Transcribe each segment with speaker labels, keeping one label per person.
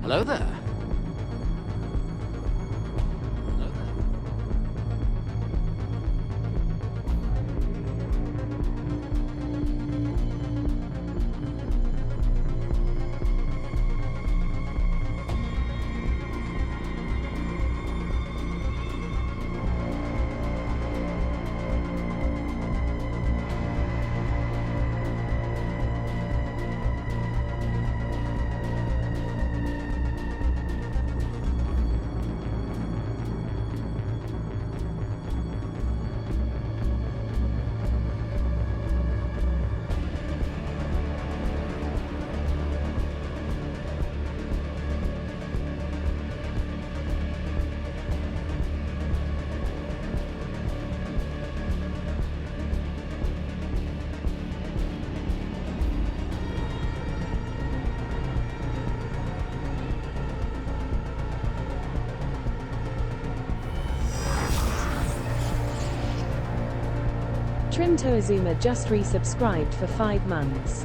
Speaker 1: Hello there. Hello there.
Speaker 2: Trinto Azuma just resubscribed for 5 months.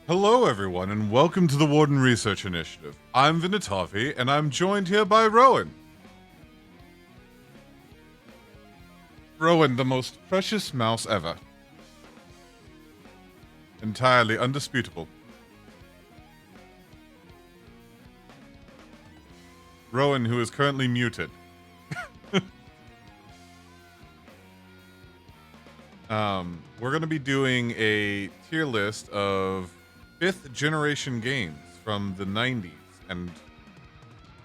Speaker 3: Hello, everyone, and welcome to the Warden Research Initiative. I'm Vinatavi, and I'm joined here by Rowan. Rowan, the most precious mouse ever. Entirely undisputable. Rowan, who is currently muted. We're going to be doing a tier list of 5th generation games from the 90s and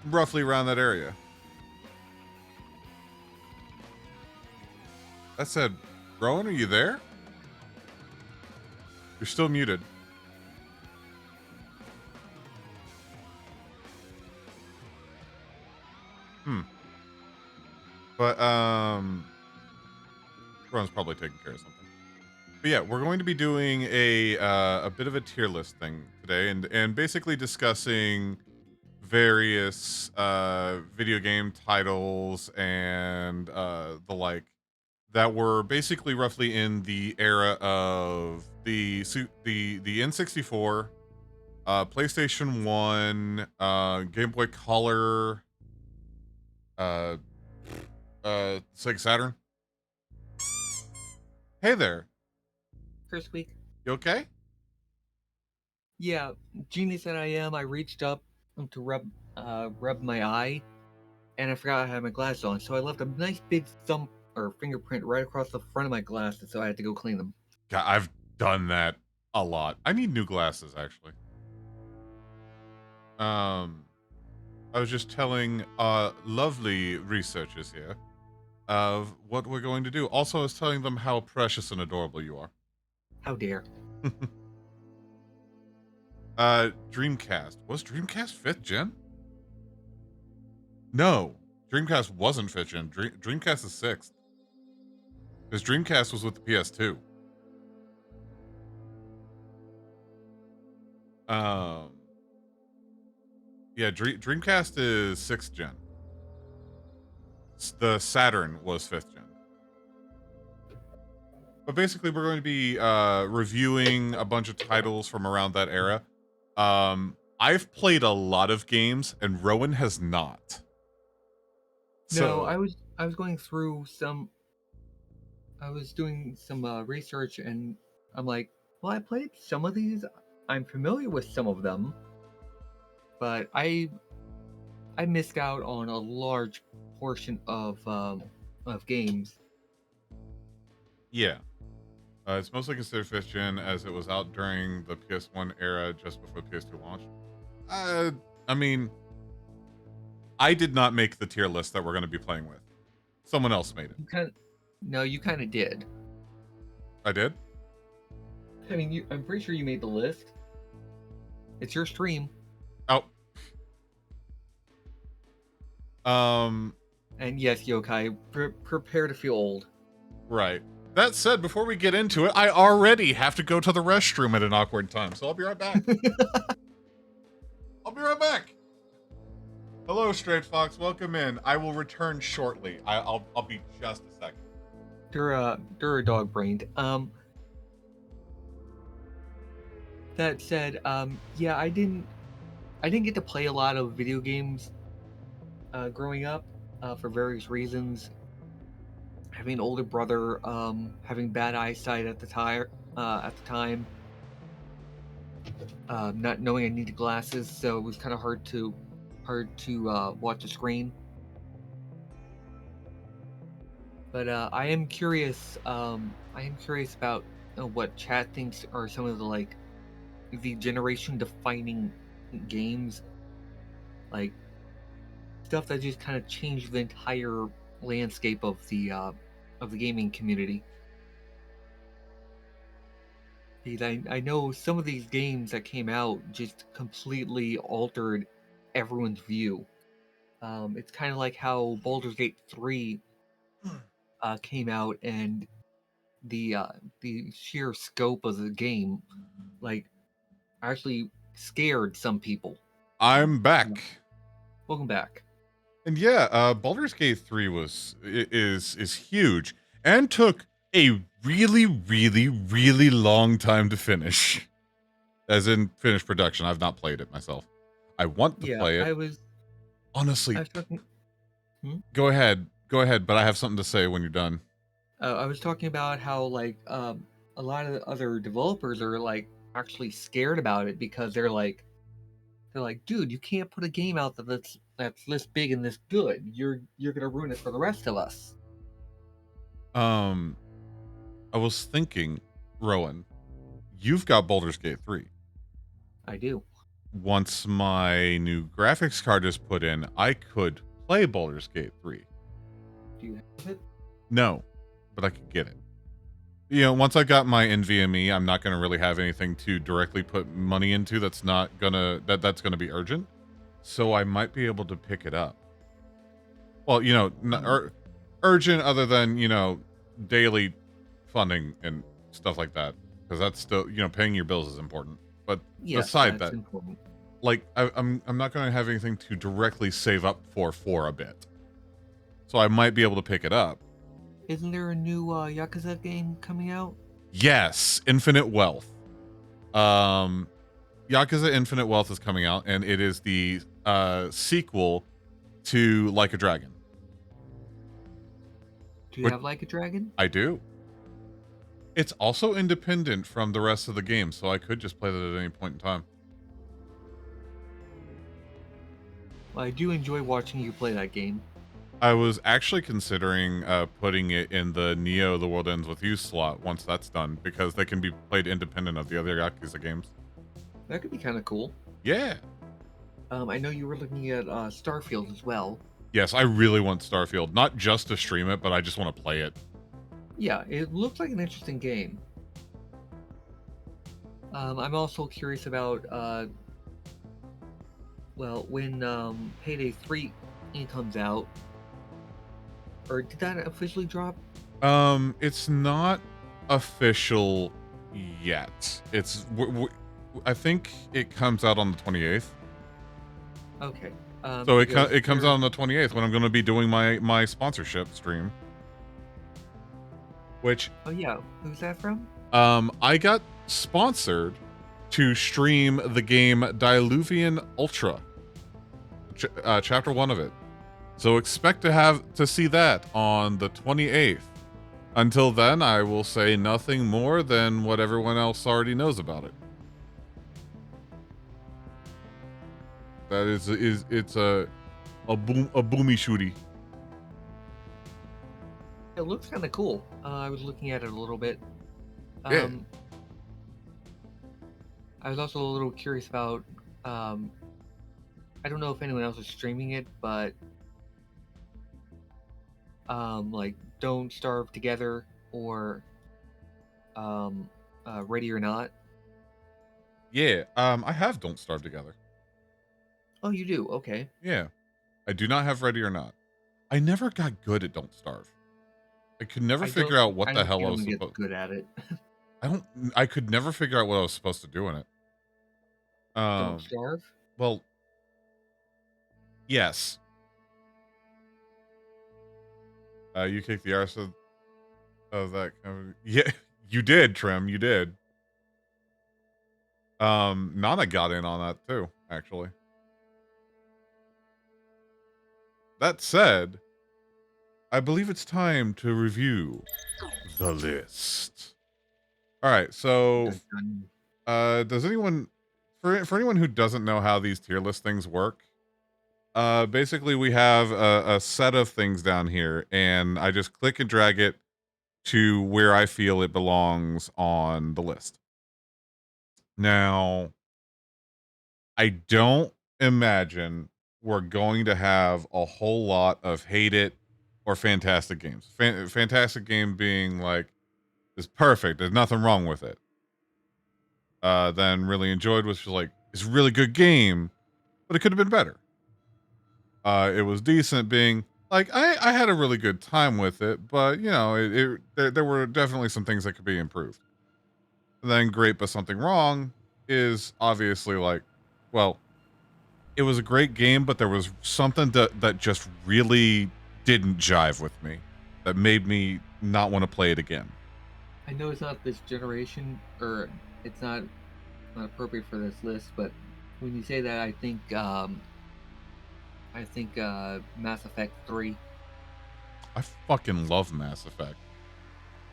Speaker 3: roughly around that area. That said, Rowan, are you there? You're still muted. But, Rowan's probably taking care of something. But yeah, we're going to be doing a bit of a tier list thing today, and basically discussing various video game titles and the like that were basically roughly in the era of the N64, PlayStation 1, Game Boy Color, Sega Saturn. Hey there.
Speaker 1: First week.
Speaker 3: You okay?
Speaker 1: Yeah, genius that I am, I reached up to rub my eye, and I forgot I had my glasses on, so I left a nice big thumb or fingerprint right across the front of my glasses, so I had to go clean them.
Speaker 3: God, I've done that a lot. I need new glasses, actually. I was just telling lovely researchers here of what we're going to do. Also, I was telling them how precious and adorable you are.
Speaker 1: How dare.
Speaker 3: Dreamcast. Was Dreamcast 5th gen? No. Dreamcast wasn't 5th gen. Dreamcast is 6th. Because Dreamcast was with the PS2. Yeah, Dreamcast is 6th gen. The Saturn was 5th gen. But basically, we're going to be reviewing a bunch of titles from around that era. I've played a lot of games, and Rowan has not.
Speaker 1: No, I was going through some. I was doing some research, and I'm like, well, I played some of these. I'm familiar with some of them, but I missed out on a large portion of games.
Speaker 3: Yeah. It's mostly considered 5th gen as it was out during the PS1 era just before PS2 launched. I mean, I did not make the tier list that we're going to be playing with. Someone else made it.
Speaker 1: You kind of did.
Speaker 3: I did?
Speaker 1: I mean, I'm pretty sure you made the list. It's your stream.
Speaker 3: Oh.
Speaker 1: And yes, Yokai, prepare to feel old.
Speaker 3: Right. That said, before we get into it, I already have to go to the restroom at an awkward time, so I'll be right back. I'll be right back. Hello, Straight Fox. Welcome in. I will return shortly. I'll be just a second.
Speaker 1: You're dog brained. That said, yeah, I didn't get to play a lot of video games growing up for various reasons. Having an older brother, having bad eyesight at the time, not knowing I needed glasses, so it was kind of hard to watch the screen. But I am curious. About what chat thinks are some of the generation-defining games, like stuff that just kind of changed the entire landscape of the gaming community. Because I know some of these games that came out just completely altered everyone's view. It's kind of like how Baldur's Gate 3 came out, and the sheer scope of the game actually scared some people.
Speaker 3: I'm back.
Speaker 1: Welcome back.
Speaker 3: And yeah, Baldur's Gate 3 is huge and took a really, really, really long time to finish. as in finished production. I've not played it myself. I want to
Speaker 1: Yeah,
Speaker 3: play it.
Speaker 1: I was
Speaker 3: Honestly,
Speaker 1: talking. Hmm?
Speaker 3: go ahead. Go ahead, but I have something to say when you're done.
Speaker 1: I was talking about how a lot of the other developers are like actually scared about it because they're like, dude, you can't put a game out that's this big and this good. You're gonna ruin it for the rest of us.
Speaker 3: Um, I was thinking, Rowan, you've got Baldur's Gate 3.
Speaker 1: I do.
Speaker 3: Once my new graphics card is put in, I could play Baldur's Gate 3.
Speaker 1: Do you have it?
Speaker 3: No, but I could get it. You know, once I got my NVMe, I'm not going to really have anything to directly put money into that's that's going to be urgent. So I might be able to pick it up. Well, you know, urgent other than, you know, daily funding and stuff like that, because that's still, you know, paying your bills is important. But
Speaker 1: Yes,
Speaker 3: beside
Speaker 1: that's
Speaker 3: that,
Speaker 1: important.
Speaker 3: like I'm not going to have anything to directly save up for a bit. So I might be able to pick it up.
Speaker 1: Isn't there a new Yakuza game coming out?
Speaker 3: Yes, Infinite Wealth. Yakuza Infinite Wealth is coming out, and it is the sequel to Like a Dragon.
Speaker 1: Do you have Like a Dragon?
Speaker 3: I do. It's also independent from the rest of the game, so I could just play that at any point in time.
Speaker 1: Well, I do enjoy watching you play that game.
Speaker 3: I was actually considering putting it in the Neo The World Ends With You slot once that's done, because they can be played independent of the other Yakuza games.
Speaker 1: That could be kind of cool.
Speaker 3: Yeah.
Speaker 1: I know you were looking at Starfield as well.
Speaker 3: Yes, I really want Starfield. Not just to stream it, but I just want to play it.
Speaker 1: Yeah, it looks like an interesting game. I'm also curious about, well, when Payday 3 comes out, or did that officially drop?
Speaker 3: It's not official yet. It's I think it comes out on the 28th.
Speaker 1: Okay.
Speaker 3: So it comes out on the 28th when I'm going to be doing my sponsorship stream. Which
Speaker 1: Oh yeah, who's that from?
Speaker 3: I got sponsored to stream the game Diluvian Ultra, chapter 1 of it. So expect to see that on the 28th. Until then, I will say nothing more than what everyone else already knows about it. That it's a boomy shooty.
Speaker 1: It looks kind of cool. I was looking at it a little bit.
Speaker 3: Yeah.
Speaker 1: I was also a little curious about. I don't know if anyone else is streaming it, but like Don't Starve Together or Ready or Not.
Speaker 3: Yeah. I have Don't Starve Together.
Speaker 1: Oh, you do? Okay.
Speaker 3: Yeah. I do not have Ready or Not. I never got good at Don't Starve. I could never figure out what the hell I was supposed to
Speaker 1: good at it.
Speaker 3: I could never figure out what I was supposed to do in it.
Speaker 1: Don't Starve?
Speaker 3: Well, yes. You kicked the arse of that company. Yeah, you did, Trim. You did. Nana got in on that too, actually. That said, I believe it's time to review the list. All right, so does anyone for anyone who doesn't know how these tier list things work, basically we have a set of things down here, and I just click and drag it to where I feel it belongs on the list. Now, I don't imagine we're going to have a whole lot of hate it or fantastic games. Fantastic game being like, is perfect. There's nothing wrong with it. Then really enjoyed, which was like, it's a really good game, but it could have been better. It was decent, being like, I had a really good time with it, but you know, there were definitely some things that could be improved. And then great, but something wrong is obviously like, well, it was a great game, but there was something that just really didn't jive with me, that made me not want to play it again.
Speaker 1: I know it's not this generation, or it's not not appropriate for this list, but when you say that, I think Mass Effect 3.
Speaker 3: I fucking love Mass Effect.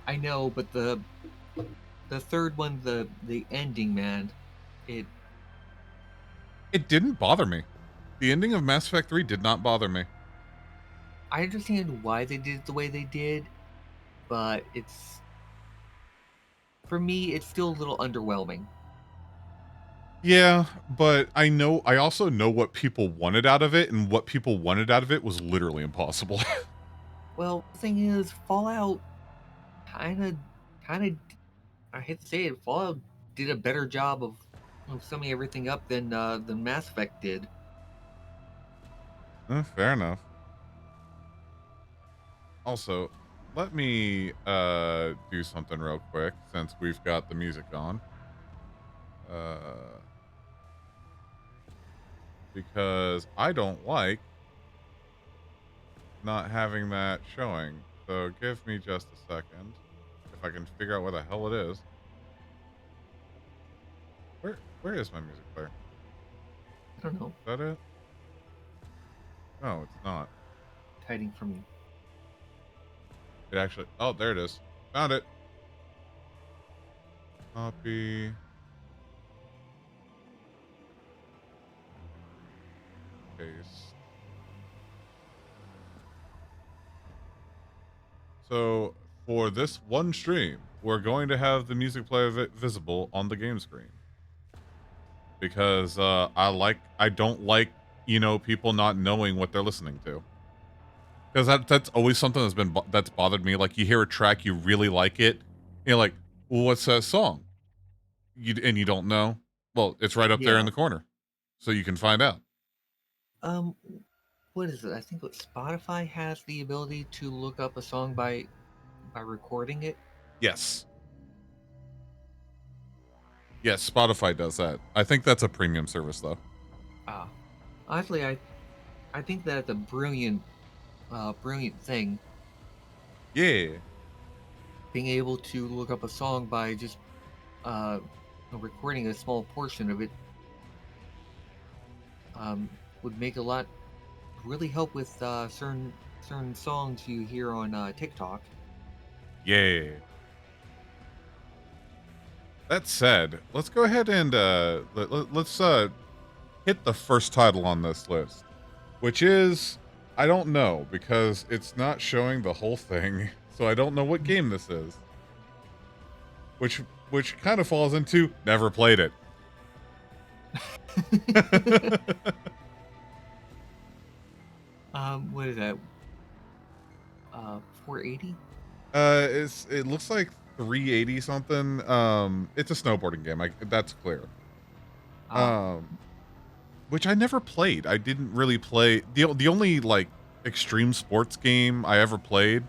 Speaker 1: I know, but the third one, the ending, man, it
Speaker 3: didn't bother me. The ending of Mass Effect 3 did not bother me.
Speaker 1: I understand why they did it the way they did, but for me, it's still a little underwhelming.
Speaker 3: Yeah, but I also know what people wanted out of it, and what people wanted out of it was literally impossible.
Speaker 1: Well, the thing is, Fallout kind of, kind of, I hate to say it, Fallout did a better job of summing everything up than Mass Effect did.
Speaker 3: Fair enough. Also, let me do something real quick since we've got the music on. Because I don't like not having that showing. So give me just a second. If I can figure out where the hell it is. Where is my music player?
Speaker 1: I don't know,
Speaker 3: Is that it? No, it's not.
Speaker 1: it's hiding from you.
Speaker 3: It actually, oh, there it is. Found it. Copy. Paste. So for this one stream, we're going to have the music player visible on the game screen. Because I don't like, people not knowing what they're listening to. Because that's always something that's bothered me. Like, you hear a track, you really like it, you're like, well, what's that song? And you don't know. Well, it's right up there in
Speaker 1: Yeah.
Speaker 3: the corner, so you can find out.
Speaker 1: Um, what is it? I think what Spotify has the ability to look up a song by recording it.
Speaker 3: Yes. Yes, Spotify does that. I think that's a premium service, though.
Speaker 1: Honestly, I think that's a brilliant thing.
Speaker 3: Yeah.
Speaker 1: Being able to look up a song by just uh, recording a small portion of it would make a lot, really help with certain songs you hear on TikTok.
Speaker 3: Yeah. That said, let's go ahead and let's hit the first title on this list, which is, I don't know, because it's not showing the whole thing, so I don't know what game this is. Which kind of falls into never played it.
Speaker 1: What is that? 480?
Speaker 3: It looks like 380 something. It's a snowboarding game. That's clear. Which I never played. I didn't really play. The only like extreme sports game I ever played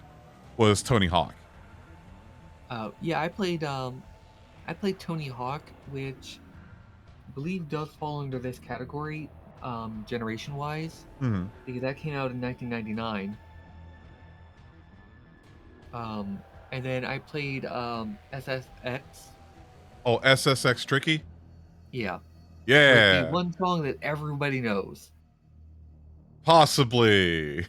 Speaker 3: was Tony Hawk.
Speaker 1: Yeah, I played Tony Hawk, which I believe does fall under this category, generation wise,
Speaker 3: Mm-hmm.
Speaker 1: because that came out in 1999. And then I played SSX.
Speaker 3: Oh, SSX Tricky?
Speaker 1: Yeah. With the
Speaker 3: Yeah.
Speaker 1: one song that everybody knows.
Speaker 3: Possibly.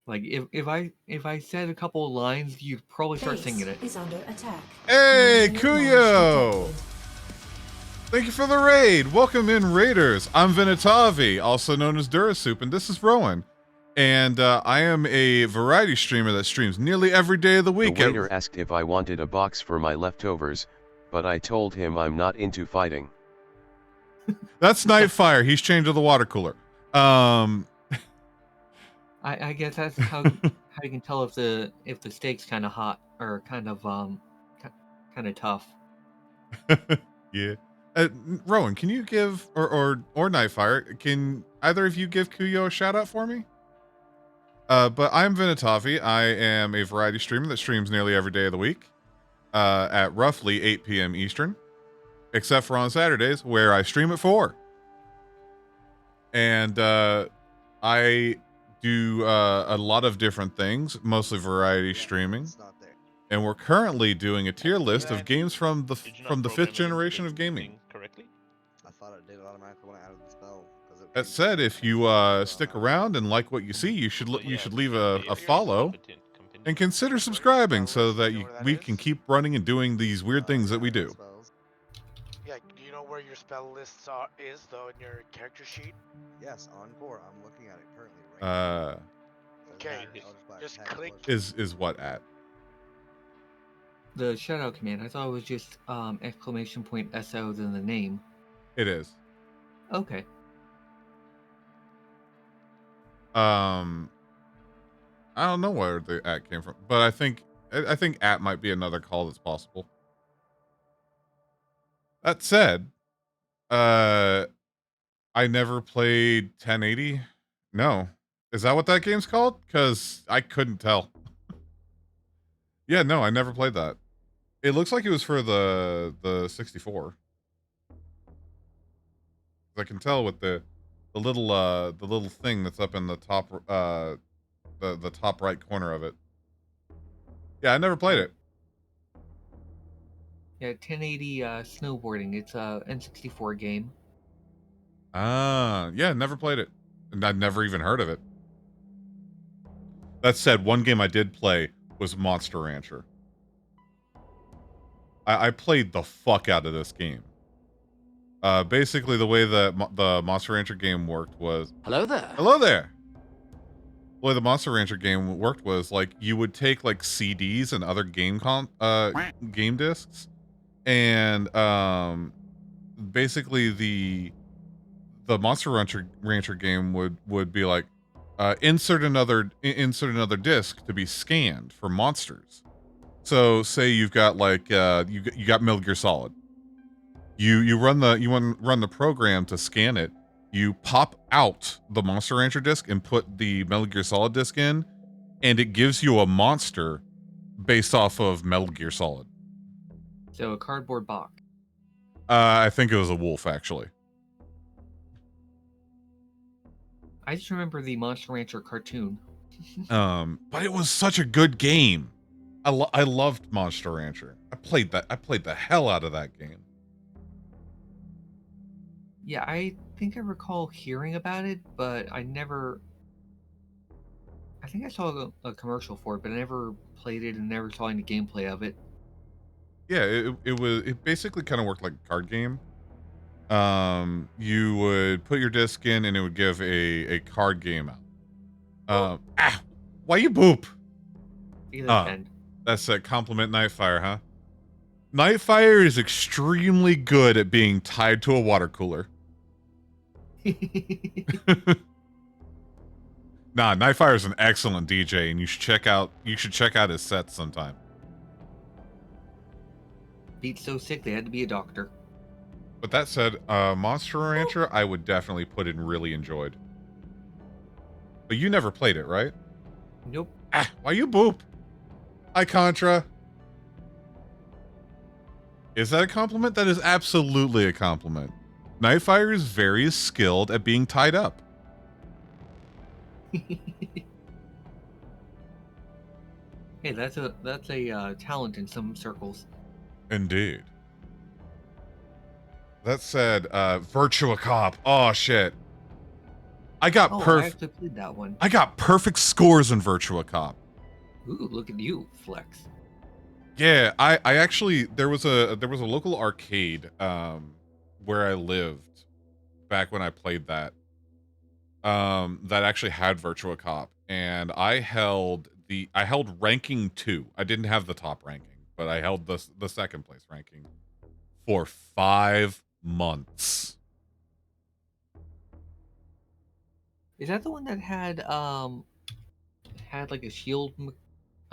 Speaker 1: Like if I said a couple of lines, you'd probably start singing it.
Speaker 4: Is under attack.
Speaker 3: Hey, Kuyo! Thank you for the raid. Welcome in, Raiders. I'm Venetavi, also known as Durasup, and this is Rowan. And I am a variety streamer that streams nearly every day of the week.
Speaker 5: The waiter asked if I wanted a box for my leftovers, but I told him I'm not into fighting.
Speaker 3: That's Nightfire. He's chained to the water cooler.
Speaker 1: I guess that's how you can tell if the steak's kind of hot or kind of tough.
Speaker 3: Yeah. Rowan, can you give or Nightfire? Can either of you give Kuyo a shout out for me? But I'm Venetavi. I am a variety streamer that streams nearly every day of the week, at roughly 8 p.m. Eastern, except for on Saturdays where I stream at 4. And I do a lot of different things, mostly variety streaming. and we're currently doing a tier list of games from the
Speaker 4: Did you not
Speaker 3: fifth
Speaker 4: program it into
Speaker 3: generation
Speaker 4: the
Speaker 3: of gaming.
Speaker 4: thing correctly?
Speaker 6: I thought it did it automatically when I added the spell.
Speaker 3: That said, if you stick around and like what you see, you should
Speaker 4: Well,
Speaker 3: you
Speaker 4: yeah,
Speaker 3: should leave
Speaker 4: but
Speaker 3: a
Speaker 4: if you're
Speaker 3: follow
Speaker 4: incompetent-
Speaker 3: and consider subscribing so that we can keep running and doing these weird things that we do.
Speaker 7: Yeah, do you know where your spell lists is though in your character sheet?
Speaker 6: Yes, Encore. I'm looking at it currently right now.
Speaker 7: Okay, just click.
Speaker 3: Is what at?
Speaker 1: The shoutout command. I thought it was just exclamation point SO than the name.
Speaker 3: It is.
Speaker 1: Okay.
Speaker 3: I don't know where the at came from, but I think at might be another call that's possible. That said, I never played 1080. No. Is that what that game's called? Because I couldn't tell. Yeah, no, I never played that. It looks like it was for the 64. I can tell with the little thing that's up in the top the top right corner of it. Yeah, I never played it.
Speaker 1: Yeah, 1080 snowboarding. It's a N64 game.
Speaker 3: Yeah, never played it. And I'd never even heard of it. That said, one game I did play was Monster Rancher. I played the fuck out of this game. Basically, the way the Monster Rancher game worked was...
Speaker 8: Hello there.
Speaker 3: Hello there! The way the Monster Rancher game worked was, like, you would take, like, CDs and other game discs, and, basically the Monster Rancher game would be like, insert another disc to be scanned for monsters. So say you've got like you got Metal Gear Solid. You run the program to scan it. You pop out the Monster Rancher disc and put the Metal Gear Solid disc in, and it gives you a monster based off of Metal Gear Solid.
Speaker 1: So a cardboard box.
Speaker 3: I think it was a wolf, actually.
Speaker 1: I just remember the Monster Rancher cartoon.
Speaker 3: But it was such a good game. I loved Monster Rancher. I played the hell out of that game.
Speaker 1: Yeah, I think I recall hearing about it, but I think I saw a commercial for it, but I never played it and never saw any gameplay of it.
Speaker 3: Yeah, it basically kind of worked like a card game. You would put your disc in and it would give a card game out. Why you boop? That's a compliment Nightfire, huh? Nightfire is extremely good at being tied to a water cooler. Nah, Nightfire is an excellent DJ, and you should check out his sets sometime.
Speaker 1: Beats so sick they had to be a doctor.
Speaker 3: But that said, Monster Rancher I would definitely put in really enjoyed. But you never played it, right?
Speaker 1: Nope.
Speaker 3: Why you boop? Hi, Contra. Is that a compliment? That is absolutely a compliment. Nightfire is very skilled at being tied up.
Speaker 1: Hey, that's a talent in some circles.
Speaker 3: Indeed. That said, Virtua Cop. Oh shit. I got
Speaker 1: I actually played that one.
Speaker 3: I got perfect scores in Virtua Cop.
Speaker 1: Ooh, look at you, flex.
Speaker 3: Yeah, I actually there was a local arcade where I lived back when I played that. That actually had Virtua Cop, and I held ranking 2. I didn't have the top ranking, but I held the second place ranking for 5 months.
Speaker 1: Is that the one that had like a shield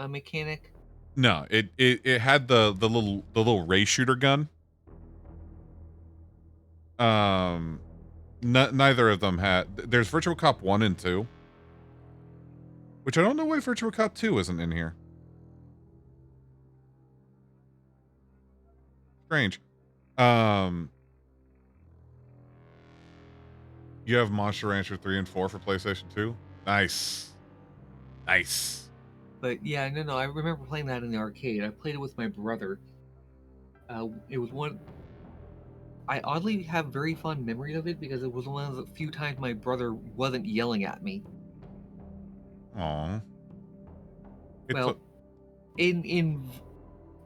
Speaker 1: mechanic?
Speaker 3: No, it had the little ray shooter gun. Neither of them had. There's Virtua Cop 1 and 2, which I don't know why Virtua Cop 2 isn't in here. Strange. You have Monster Rancher 3 and 4 for PlayStation 2? Nice. Nice.
Speaker 1: But yeah, no, I remember playing that in the arcade. I played it with my brother. It was one. I oddly have very fond memories of it because it was one of the few times my brother wasn't yelling at me.
Speaker 3: Aw.
Speaker 1: Well, in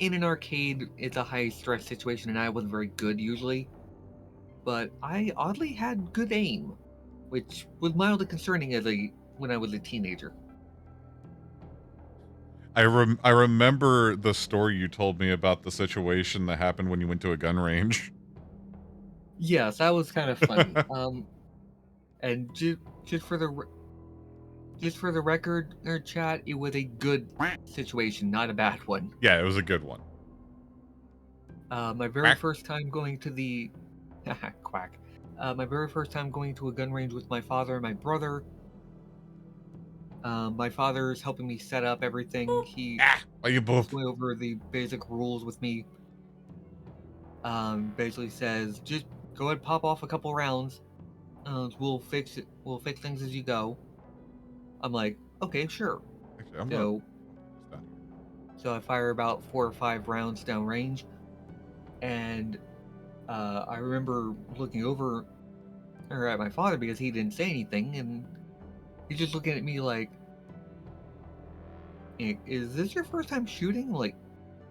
Speaker 1: an arcade, it's a high stress situation, and I wasn't very good usually. But I oddly had good aim, which was mildly concerning when I was a teenager.
Speaker 3: I remember the story you told me about the situation that happened when you went to a gun range.
Speaker 1: Yes, that was kind of funny. And just for the record, or chat, it was a good situation, not a bad one.
Speaker 3: Yeah, it was a good one.
Speaker 1: My very first time going to the quack. My very first time going to a gun range with my father and my brother. My father's helping me set up everything. He
Speaker 3: you both
Speaker 1: went over the basic rules with me. Basically says just go ahead, pop off a couple rounds. We'll fix it. We'll fix things as you go. I'm like, okay, sure.
Speaker 3: Actually,
Speaker 1: so I fire about 4 or 5 rounds downrange, and I remember looking over at my father because he didn't say anything, and he's just looking at me like, "Is this your first time shooting?" I'm like,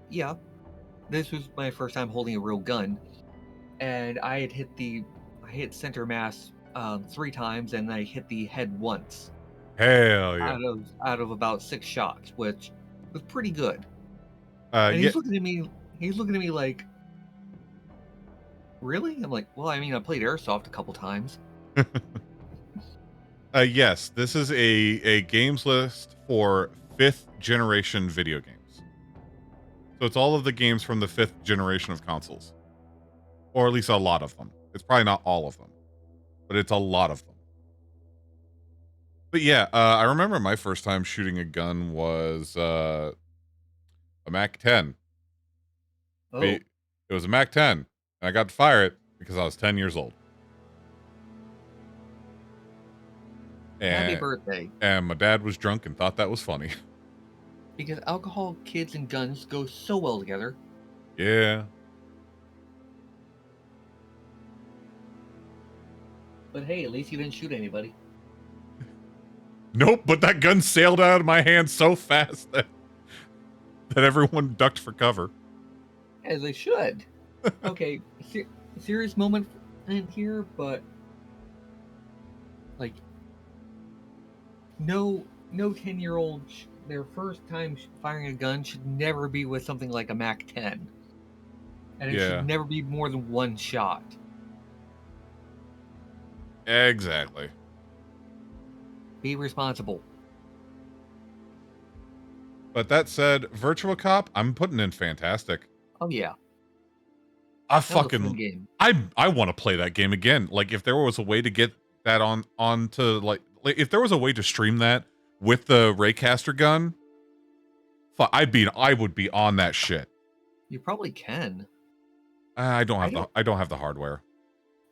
Speaker 1: yeah, this was my first time holding a real gun, and I had hit center mass 3 times, and I hit the head once.
Speaker 3: Hell yeah!
Speaker 1: Out of about 6 shots, which was pretty good.
Speaker 3: And
Speaker 1: he's looking at me. He's looking at me like, really? I'm like, well, I mean, I played airsoft a couple times.
Speaker 3: Yes, this is a games list for 5th generation video games. So it's all of the games from the 5th generation of consoles, or at least a lot of them. It's probably not all of them, but it's a lot of them. But yeah, I remember my first time shooting a gun was a Mac 10.
Speaker 1: Oh.
Speaker 3: It was a Mac 10, and I got to fire it because I was 10 years old.
Speaker 1: Happy birthday.
Speaker 3: And my dad was drunk and thought that was funny.
Speaker 1: Because alcohol, kids, and guns go so well together.
Speaker 3: Yeah.
Speaker 1: But hey, at least you didn't shoot anybody.
Speaker 3: Nope, but that gun sailed out of my hand so fast that everyone ducked for cover.
Speaker 1: As they should. Okay, serious moment in here, but like, no 10-year-old, their first time firing a gun should never be with something like a Mac 10. And it should never be more than 1 shot.
Speaker 3: Exactly.
Speaker 1: Be responsible.
Speaker 3: But that said, Virtua Cop, I'm putting in fantastic.
Speaker 1: Oh yeah.
Speaker 3: I want to play that game again. Like, if there was a way to get that onto like if there was a way to stream that with the Raycaster gun, I would be on that shit.
Speaker 1: You probably can.
Speaker 3: I don't have the hardware.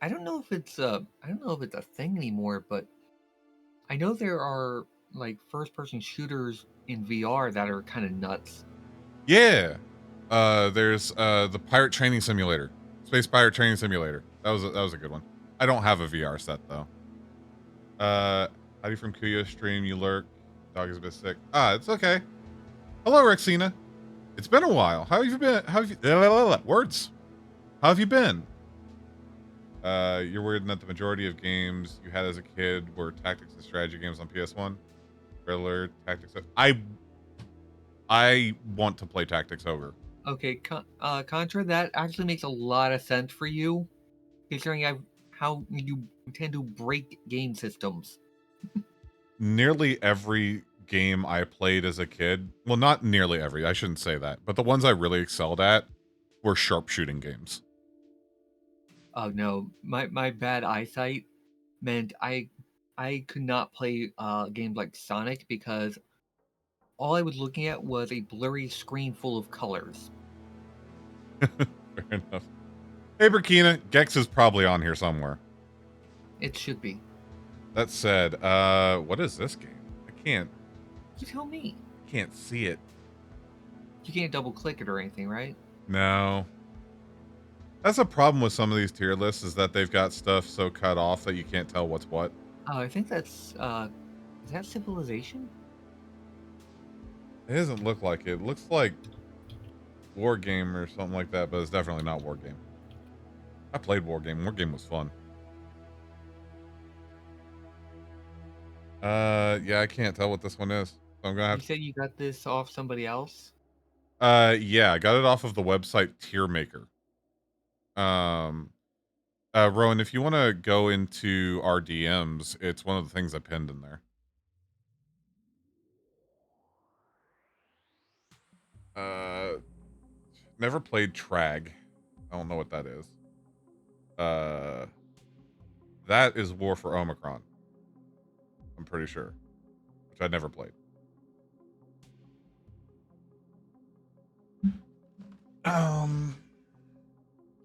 Speaker 1: I don't know if it's a thing anymore, but I know there are like first-person shooters in VR that are kind of nuts.
Speaker 3: Yeah. There's the Pirate Training Simulator. Space Pirate Training Simulator. That was a good one. I don't have a VR set though. Howdy from Kuya stream, you lurk. Dog is a bit sick. It's okay. Hello, Rexina. It's been a while. How have you been? Words. How have you been? You're worried that the majority of games you had as a kid were tactics and strategy games on PS1. Thriller, tactics. I want to play Tactics Ogre.
Speaker 1: Okay, Contra, that actually makes a lot of sense for you, considering how you tend to break game systems.
Speaker 3: Nearly every game I played as a kid, well, not nearly every, I shouldn't say that, but the ones I really excelled at were sharpshooting games.
Speaker 1: Oh no, my bad eyesight meant I could not play games like Sonic because all I was looking at was a blurry screen full of colors.
Speaker 3: Fair enough. Hey, Burkina, Gex is probably on here somewhere.
Speaker 1: It should be.
Speaker 3: That said, what is this game? I can't.
Speaker 1: You tell me.
Speaker 3: can't see it.
Speaker 1: You can't double click it or anything, right?
Speaker 3: No. That's a problem with some of these tier lists, is that they've got stuff so cut off that you can't tell what's what.
Speaker 1: Oh, I think that's is that Civilization?
Speaker 3: It doesn't look like it. It looks like War Game or something like that, but it's definitely not War Game. I played War Game. War Game was fun. Yeah, I can't tell what this one is. So I'm gonna have
Speaker 1: You said you got this off somebody else?
Speaker 3: yeah, I got it off of the website Tier Maker. Rowan, if you want to go into our DMs, it's one of the things I pinned in there. Never played Trag. I don't know what that is. That is War for Omicron. I'm pretty sure, which I never played.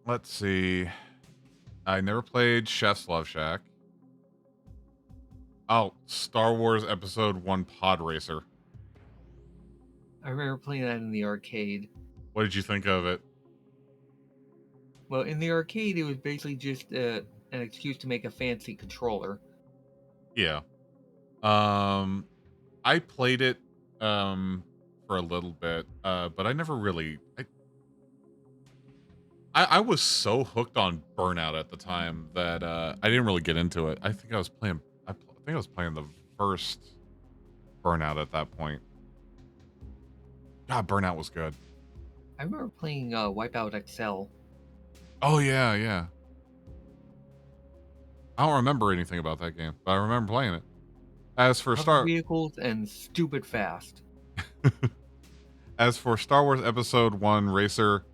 Speaker 3: Let's see. I never played Chef's Love Shack. Oh, Star Wars Episode 1 Pod Racer.
Speaker 1: I remember playing that in the arcade.
Speaker 3: What did you think of it?
Speaker 1: Well, in the arcade, it was basically just an excuse to make a fancy controller.
Speaker 3: Yeah. I played it for a little bit, but I never really. I was so hooked on Burnout at the time that I didn't really get into it. I think I was playing. I think I was playing the first Burnout at that point. God, Burnout was good.
Speaker 1: I remember playing Wipeout XL.
Speaker 3: Oh yeah, yeah. I don't remember anything about that game, but I remember playing it. As for
Speaker 1: Vehicles and stupid fast.
Speaker 3: As for Star Wars Episode 1 Racer,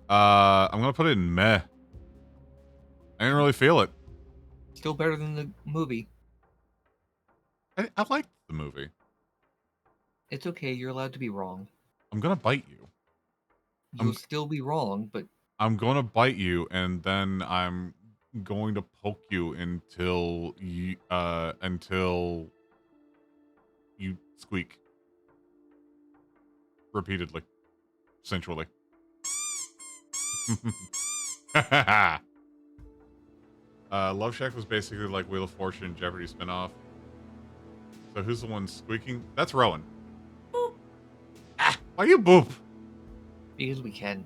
Speaker 3: I'm gonna put it in meh. I didn't really feel it.
Speaker 1: Still better than the movie.
Speaker 3: I liked the movie.
Speaker 1: It's okay, you're allowed to be wrong.
Speaker 3: I'm gonna bite you.
Speaker 1: You'll still be wrong, but
Speaker 3: I'm gonna bite you, and then I'm going to poke you until you squeak repeatedly, sensually. Love Shack was basically like Wheel of Fortune Jeopardy spinoff. So who's the one squeaking? That's Rowan. Boop. Ah, why you boop?
Speaker 1: because we can.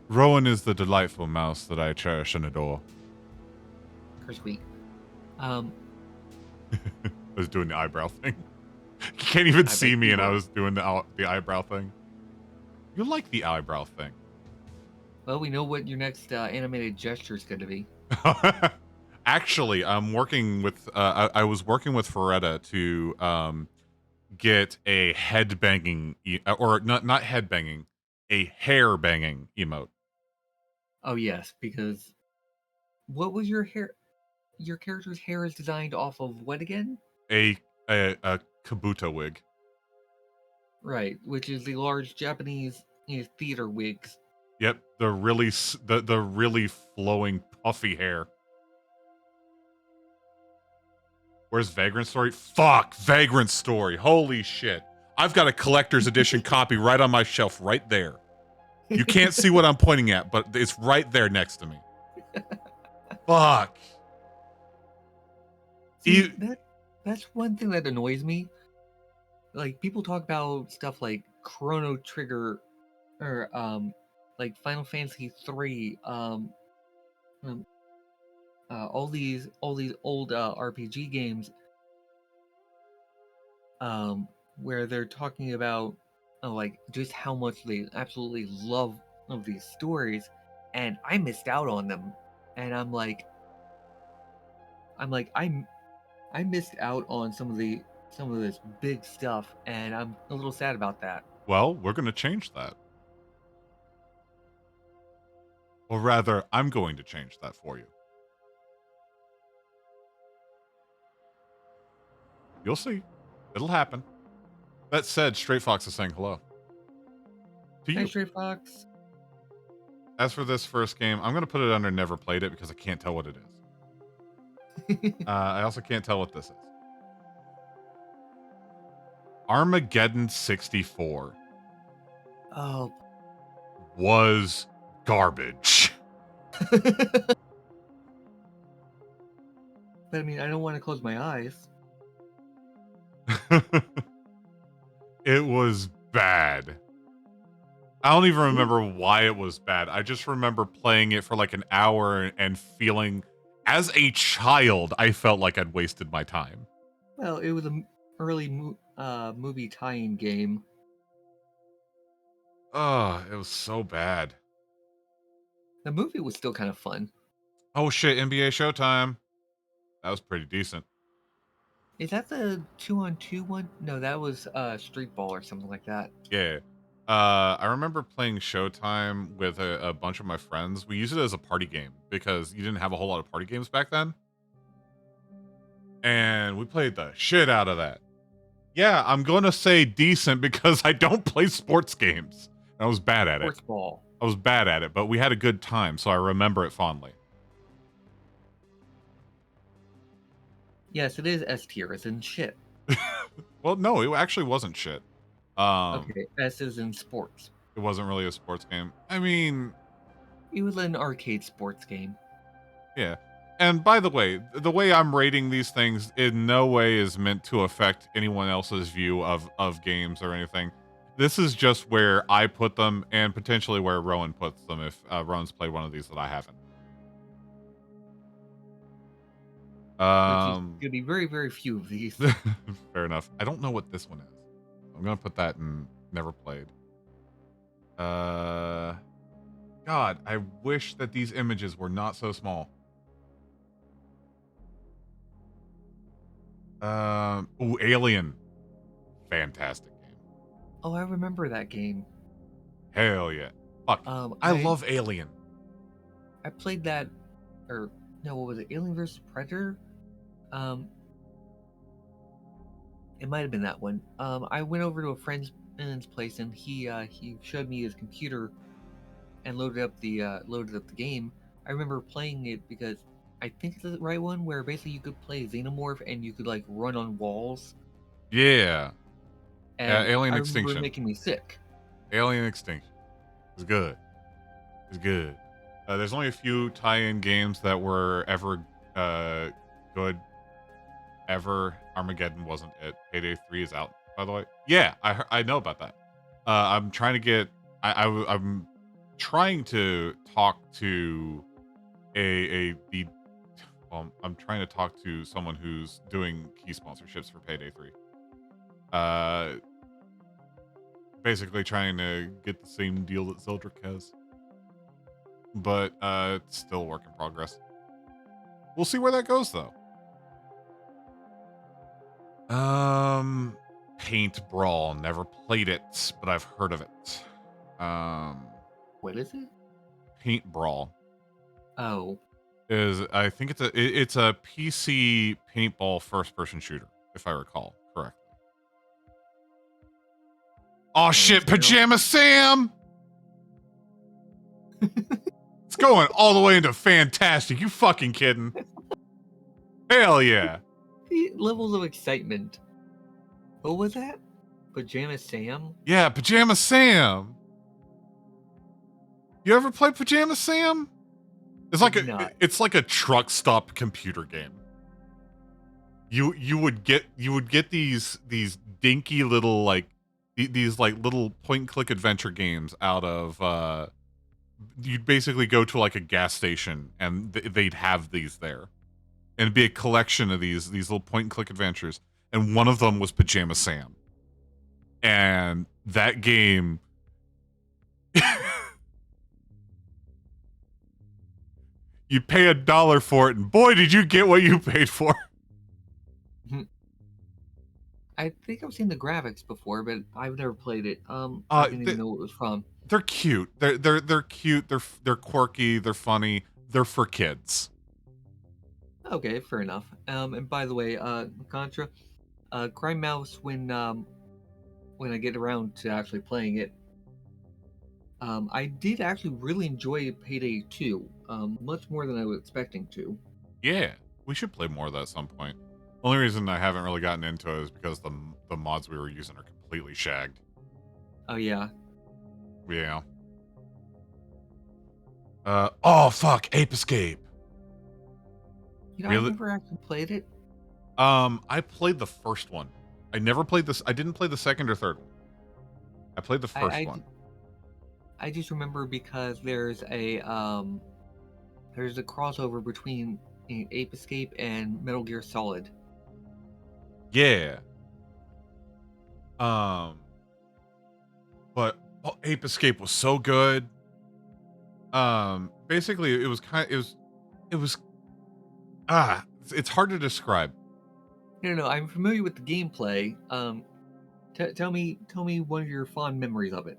Speaker 3: Rowan is the delightful mouse that I cherish and adore.
Speaker 1: Squeak.
Speaker 3: I was doing the eyebrow thing. You can't even see me, and I was doing the eyebrow thing. You like the eyebrow thing.
Speaker 1: Well, we know what your next animated gesture is going to be.
Speaker 3: Actually, I'm working with. I was working with Ferretta to get a head banging, or not head banging, a hair banging emote.
Speaker 1: Oh yes, because what was your hair? Your character's hair is designed off of what again?
Speaker 3: A kabuto wig.
Speaker 1: Right, which is the large Japanese theater wigs.
Speaker 3: Yep, the really flowing puffy hair. Where's Vagrant Story? Fuck, Vagrant Story. Holy shit. I've got a collector's edition copy right on my shelf right there. You can't see what I'm pointing at, but it's right there next to me. Fuck.
Speaker 1: See, that's one thing that annoys me. Like, people talk about stuff like Chrono Trigger or like Final Fantasy 3, all these old RPG games, where they're talking about like just how much they absolutely love of these stories, and I missed out on them, and I missed out on some of this big stuff, and I'm a little sad about that.
Speaker 3: Well, we're going to change that. Or rather, I'm going to change that for you. You'll see. It'll happen. That said, Straight Fox is saying hello. To you.
Speaker 1: Hey, Stray Fox.
Speaker 3: As for this first game, I'm going to put it under never played it because I can't tell what it is. I also can't tell what this is. Armageddon 64
Speaker 1: Oh.
Speaker 3: was garbage.
Speaker 1: But I mean, I don't want to close my eyes.
Speaker 3: It was bad. I don't even remember why it was bad. I just remember playing it for like an hour and feeling, as a child, I felt like I'd wasted my time.
Speaker 1: Well, it was an early movie tie-in game.
Speaker 3: Oh, it was so bad.
Speaker 1: The movie was still kind of fun.
Speaker 3: Oh shit, NBA Showtime. That was pretty decent.
Speaker 1: Is that the 2-on-2 one? No, that was Street Ball or something like that.
Speaker 3: Yeah. I remember playing Showtime with a bunch of my friends. We used it as a party game because you didn't have a whole lot of party games back then. And we played the shit out of that. Yeah, I'm going to say decent because I don't play sports games. I was bad at
Speaker 1: Sports
Speaker 3: it.
Speaker 1: Ball.
Speaker 3: I was bad at it, but we had a good time, so I remember it fondly.
Speaker 1: Yes, it is S tier, as in shit.
Speaker 3: Well, no, it actually wasn't shit.
Speaker 1: Okay, S is in sports.
Speaker 3: It wasn't really a sports game. I mean,
Speaker 1: It was an arcade sports game.
Speaker 3: yeah. And by the way I'm rating these things in no way is meant to affect anyone else's view of games or anything. This is just where I put them and potentially where Rowan puts them if Rowan's played one of these that I haven't.
Speaker 1: Which is gonna be very, very few of these.
Speaker 3: Fair enough. I don't know what this one is. I'm gonna put that in never played. God, I wish that these images were not so small. Ooh, Alien. Fantastic game.
Speaker 1: Oh, I remember that game.
Speaker 3: Hell yeah. Fuck. I love Alien.
Speaker 1: I played that, or no, what was it? Alien vs. Predator? It might have been that one. I went over to a friend's place and he showed me his computer and loaded up the game. I remember playing it because I think it's the right one where basically you could play Xenomorph and you could like run on walls.
Speaker 3: Yeah.
Speaker 1: And
Speaker 3: Alien
Speaker 1: I
Speaker 3: Extinction.
Speaker 1: remember making me sick.
Speaker 3: Alien Extinction. It was good. It was good. There's only a few tie-in games that were ever good. Ever. Armageddon wasn't it. Payday 3 is out, by the way. Yeah, I know about that. I'm trying to get. I'm trying to talk to I'm trying to talk to someone who's doing key sponsorships for Payday 3. Basically trying to get the same deal that Zeldrick has. But it's still a work in progress. We'll see where that goes though. Paint Brawl. Never played it, but I've heard of it.
Speaker 1: What is it?
Speaker 3: Paint Brawl.
Speaker 1: Oh.
Speaker 3: I think it's a PC paintball first-person shooter, if I recall correctly. Oh shit, Pajama Sam! It's going all the way into fantastic. You fucking kidding? Hell yeah.
Speaker 1: The levels of excitement. What was that? Pajama Sam?
Speaker 3: Yeah, Pajama Sam. You ever play Pajama Sam? It's like a truck stop computer game. You would get these dinky little like these like little point and click adventure games out of you'd basically go to like a gas station and they'd have these there. And it'd be a collection of these little point and click adventures, and one of them was Pajama Sam. And that game you pay $1 for it, and boy, did you get what you paid for.
Speaker 1: I think I've seen the graphics before, but I've never played it. I didn't even know what it was from.
Speaker 3: They're cute. They're cute. They're quirky. They're funny. They're for kids.
Speaker 1: Okay, fair enough. And by the way, Contra, Crime Mouse, when I get around to actually playing it, I did actually really enjoy Payday 2, much more than I was expecting to.
Speaker 3: Yeah, we should play more of that at some point. Only reason I haven't really gotten into it is because the mods we were using are completely shagged.
Speaker 1: Oh yeah.
Speaker 3: Yeah. Oh fuck, Ape Escape.
Speaker 1: You know,
Speaker 3: Really?
Speaker 1: I never actually played it.
Speaker 3: I played the first one. I never played this. I didn't play the second or third one. I played the first one.
Speaker 1: I just remember because there's a crossover between Ape Escape and Metal Gear Solid.
Speaker 3: Yeah. But Ape Escape was so good. Basically it was it's hard to describe.
Speaker 1: No, I'm familiar with the gameplay. Tell me one of your fond memories of it.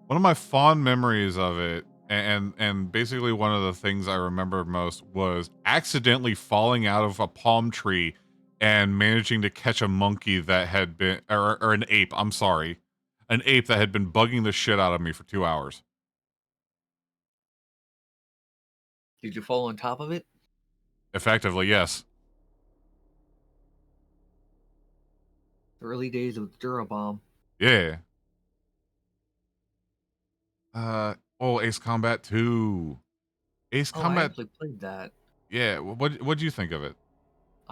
Speaker 3: One of my fond memories of it, and basically one of the things I remember most, was accidentally falling out of a palm tree and managing to catch a monkey that had been, or an ape, I'm sorry. An ape that had been bugging the shit out of me for 2 hours.
Speaker 1: Did you fall on top of it?
Speaker 3: Effectively, yes.
Speaker 1: The early days of Durabomb.
Speaker 3: Yeah. Ace Combat 2. Ace
Speaker 1: I
Speaker 3: Combat.
Speaker 1: actually played that.
Speaker 3: Yeah, what'd you think of it?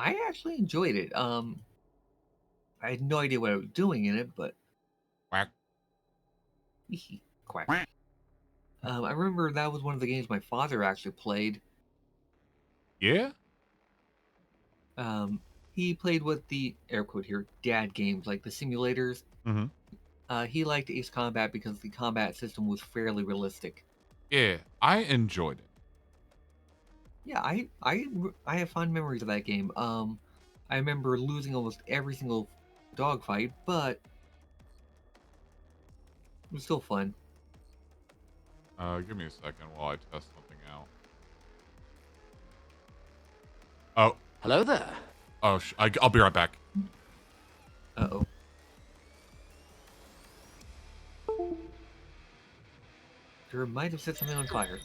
Speaker 1: I actually enjoyed it. I had no idea what I was doing in it, but
Speaker 3: Quack.
Speaker 1: quack. I remember that was one of the games my father actually played.
Speaker 3: Yeah?
Speaker 1: He played with the air quote here dad games like the simulators.
Speaker 3: Mm-hmm.
Speaker 1: He liked Ace Combat because the combat system was fairly realistic.
Speaker 3: Yeah, I enjoyed it.
Speaker 1: Yeah, I have fond memories of that game. I remember losing almost every single dogfight, but it was still fun.
Speaker 3: Give me a second while I test something out. Oh.
Speaker 4: Hello there.
Speaker 3: Oh, I'll be right back.
Speaker 1: Uh-oh. There might have set something on fire.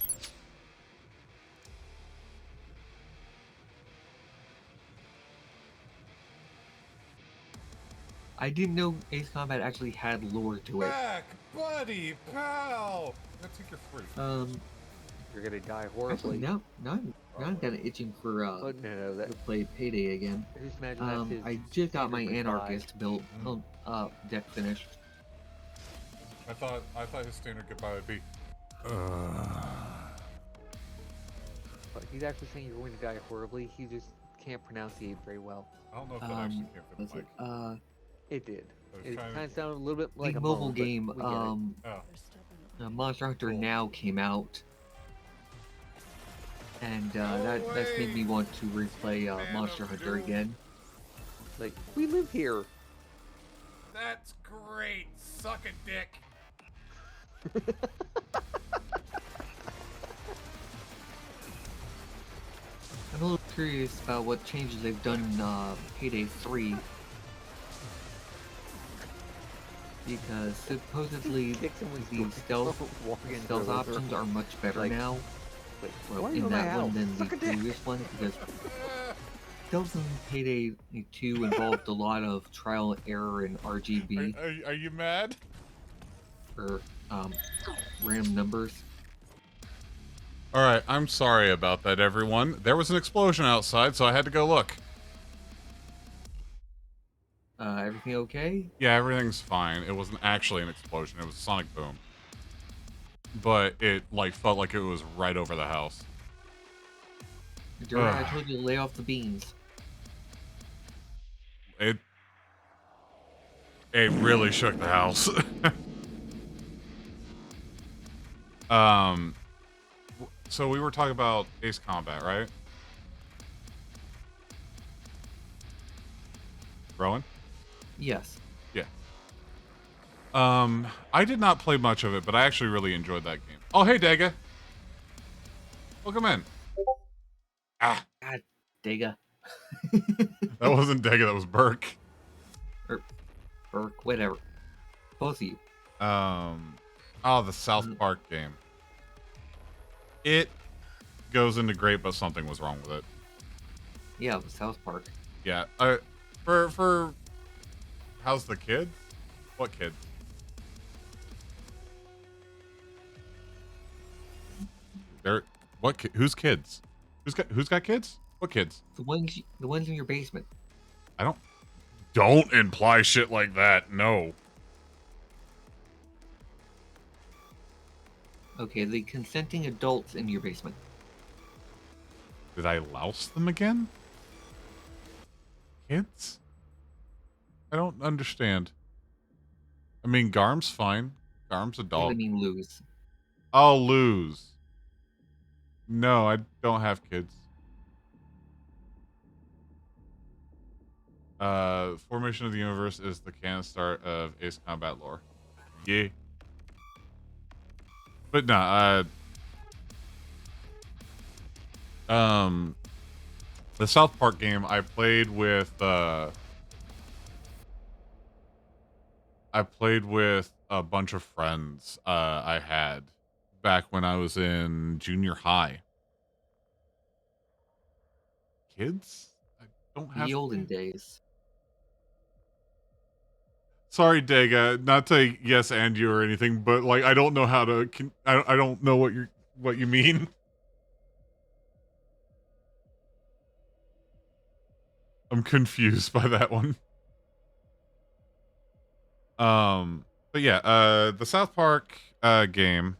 Speaker 1: I didn't know Ace Combat actually had lore to it.
Speaker 3: Back, buddy, pal. Let's take your fruit.
Speaker 4: You're gonna die horribly.
Speaker 1: Actually, now I'm kind of itching for
Speaker 4: no,
Speaker 1: to play Payday again.
Speaker 4: Just imagine that's his
Speaker 1: I just got my
Speaker 4: standard
Speaker 1: Anarchist built deck finished.
Speaker 3: I thought his standard goodbye would be.
Speaker 4: But he's actually saying you're going to die horribly. He just can't pronunciate very well.
Speaker 3: I don't know if that actually came from
Speaker 1: Was
Speaker 3: Mike.
Speaker 4: It did.
Speaker 3: was
Speaker 4: It
Speaker 3: kind
Speaker 4: kind of sounded a little bit like
Speaker 1: the
Speaker 4: a
Speaker 1: mobile
Speaker 4: moan, but
Speaker 1: game
Speaker 4: we get it.
Speaker 1: Monster Hunter
Speaker 3: Cool.
Speaker 1: Now came out, and that's made me want to replay Monster Hunter again.
Speaker 4: Like, we live here.
Speaker 3: That's great. Suck a dick.
Speaker 1: I'm a little curious about what changes they've done in Payday 3. Because supposedly
Speaker 4: Kick someone's
Speaker 1: the
Speaker 4: door,
Speaker 1: stealth
Speaker 4: walk into
Speaker 1: stealth
Speaker 4: a
Speaker 1: options are much better
Speaker 4: Like,
Speaker 1: now.
Speaker 4: Like,
Speaker 1: Well,
Speaker 4: why are you
Speaker 1: in
Speaker 4: in my
Speaker 1: that one
Speaker 4: house?
Speaker 1: than the
Speaker 4: Suck a dick.
Speaker 1: previous one, because stealth in Payday 2 involved a lot of trial and error in RGB
Speaker 3: Are you mad?
Speaker 1: for random numbers.
Speaker 3: All right, I'm sorry about that, everyone. There was an explosion outside, so I had to go look.
Speaker 1: Everything okay?
Speaker 3: Yeah, everything's fine. It wasn't actually an explosion. It was a sonic boom. But it, felt like it was right over the house.
Speaker 1: Duran, I told you to lay off the beans.
Speaker 3: It really shook the house. So we were talking about Ace Combat, right? Rowan?
Speaker 1: Yes.
Speaker 3: Yeah. I did not play much of it, but I actually really enjoyed that game. Oh, hey, Dega. Welcome in. Ah.
Speaker 1: God, Dega.
Speaker 3: That wasn't Dega, that was Burke.
Speaker 1: Burke, whatever. Both of you.
Speaker 3: The South Park game. It goes into great, but something was wrong with it.
Speaker 1: Yeah, South Park.
Speaker 3: Yeah, For how's the kids? What kids? They're what? Whose kids? Who's got kids? What kids?
Speaker 1: The ones in your basement.
Speaker 3: I don't imply shit like that. No.
Speaker 1: Okay, the consenting adults in your basement.
Speaker 3: Did I louse them again? Kids? I don't understand. I mean, Garm's fine. Garm's a
Speaker 1: I
Speaker 3: dog.
Speaker 1: mean lose.
Speaker 3: I'll lose. No, I don't have kids. Formation of the Universe is the canon start of Ace Combat lore. Yeah. But nah, the South Park game I played with a bunch of friends I had back when I was in junior high. Kids? I don't have
Speaker 1: The olden
Speaker 3: kids.
Speaker 1: days.
Speaker 3: Sorry, Dega, not to yes and you or anything, but like I don't know how to. I don't know what you mean. I'm confused by that one. But yeah, the South Park game,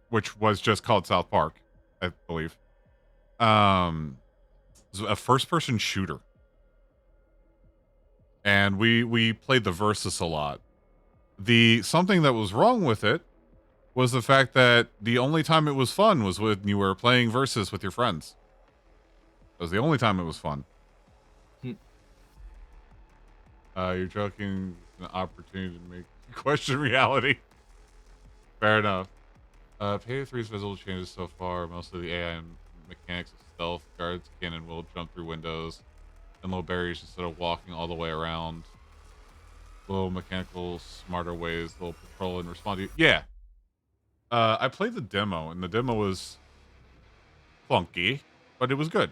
Speaker 3: which was just called South Park, I believe, was a first-person shooter. And we played the Versus a lot. Something that was wrong with it was the fact that the only time it was fun was when you were playing Versus with your friends. That was the only time it was fun. You're joking, an opportunity to make question reality. Fair enough. Payday 3's visible changes so far. Most of the AI and mechanics of stealth. Guards can and will jump through windows and low barriers instead of walking all the way around. Little mechanical, smarter ways. Little patrol and respond to you. Yeah. I played the demo, and the demo was funky, but it was good.